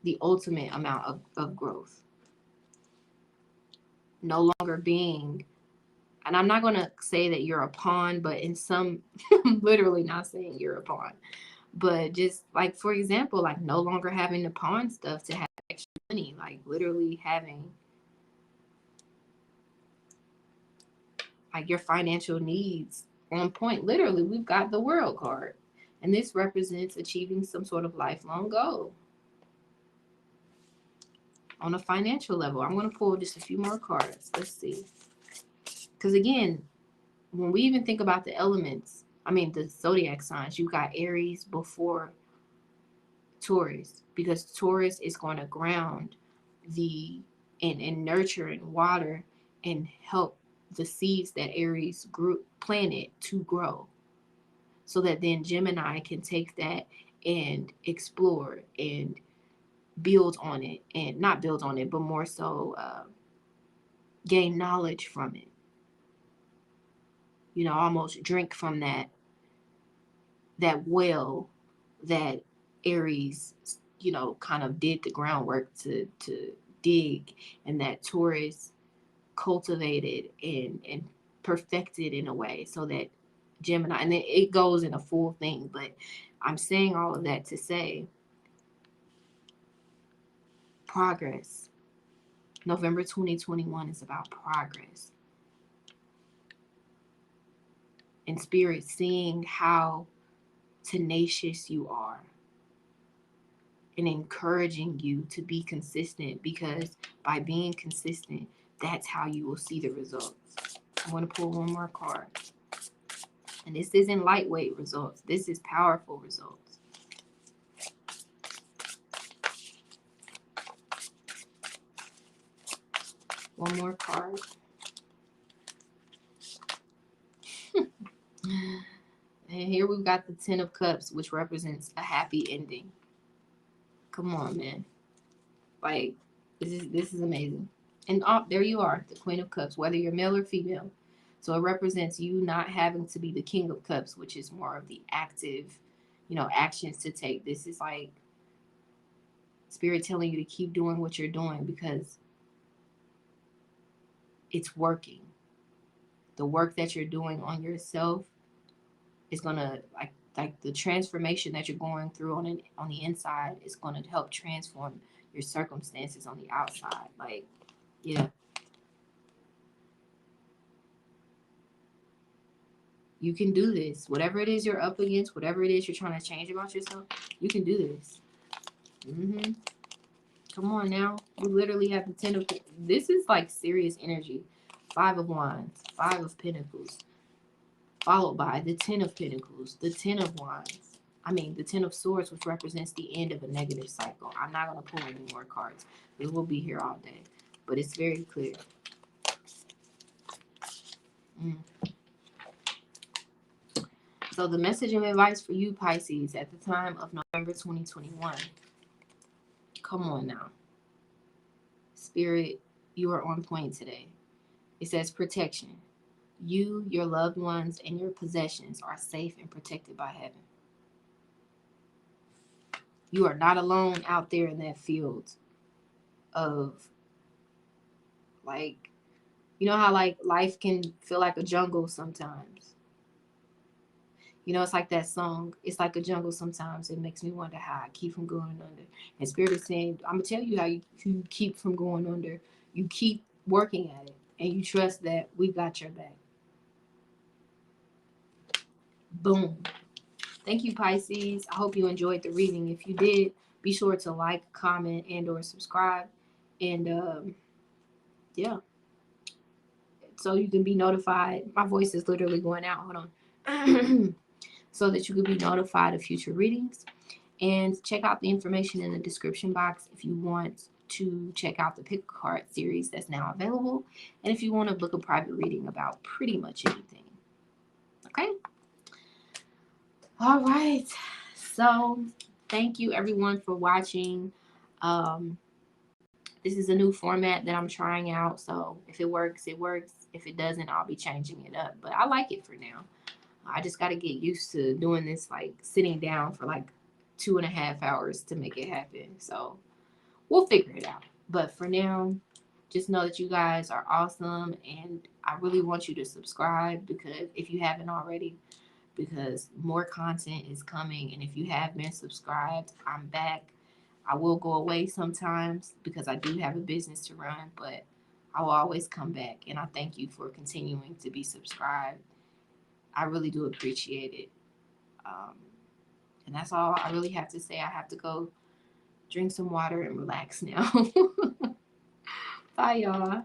the ultimate amount of growth. No longer being, and I'm not going to say that you're a pawn, but in some, I'm literally not saying you're a pawn. But just like, for example, like no longer having to pawn stuff to have extra money, like literally having like your financial needs on point. Literally, we've got the World card, and this represents achieving some sort of lifelong goal on a financial level. I'm going to pull just a few more cards. Let's see. Because again, when we even think about the elements, I mean, the zodiac signs, you got Aries before Taurus, because Taurus is going to ground and nurture and water and help the seeds that Aries planted to grow, so that then Gemini can take that and explore and build on it, and not build on it, but more so gain knowledge from it. You know, almost drink from that well that Aries, you know, kind of did the groundwork to dig, and that Taurus cultivated and perfected in a way, so that Gemini, and then it goes in a full thing. But I'm saying all of that to say progress. November 2021 is about progress. And Spirit seeing how tenacious you are and encouraging you to be consistent, because by being consistent, that's how you will see the results. I want to pull one more card. And this isn't lightweight results. This is powerful results. One more card. And here we've got the 10 of Cups, which represents a happy ending. Come on, man. Like, this is amazing. And there you are, the Queen of Cups, whether you're male or female. So it represents you not having to be the King of Cups, which is more of the active, you know, actions to take. This is like Spirit telling you to keep doing what you're doing, because it's working. The work that you're doing on yourself is gonna, like the transformation that you're going through on the inside is gonna help transform your circumstances on the outside. Like, yeah. You can do this. Whatever it is you're up against, whatever it is you're trying to change about yourself, you can do this. Come on now. You literally have the 10 of, this is like serious energy. 5 of Wands, 5 of Pentacles, followed by the 10 of Pentacles, the 10 of Wands. I mean, the 10 of Swords, which represents the end of a negative cycle. I'm not going to pull any more cards, because we'll be here all day. But it's very clear. So the message and advice for you, Pisces, at the time of November 2021. Come on now. Spirit, you are on point today. It says protection. You, your loved ones, and your possessions are safe and protected by heaven. You are not alone out there in that field of, like, you know how like life can feel like a jungle sometimes. You know, it's like that song. It's like a jungle sometimes. It makes me wonder how I keep from going under. And Spirit is saying, I'm gonna tell you how you keep from going under. You keep working at it, and you trust that we've got your back. Boom. Thank you, Pisces. I hope you enjoyed the reading. If you did, be sure to like, comment, and or subscribe. And yeah, so you can be notified. My voice is literally going out. Hold on. So that you can be notified of future readings. And check out the information in the description box if you want to check out the pick a card series that's now available. And if you want to book a private reading about pretty much anything. Okay? All right. So thank you everyone for watching. This is a new format that I'm trying out. So if it works, it works. If it doesn't, I'll be changing it up. But I like it for now. I just got to get used to doing this, like sitting down for like 2.5 hours to make it happen. So we'll figure it out. But for now, just know that you guys are awesome. And I really want you to subscribe, because if you haven't already, because more content is coming. And if you have been subscribed, I'm back. I will go away sometimes because I do have a business to run, but I will always come back. And I thank you for continuing to be subscribed. I really do appreciate it. And that's all I really have to say. I have to go drink some water and relax now. Bye, y'all.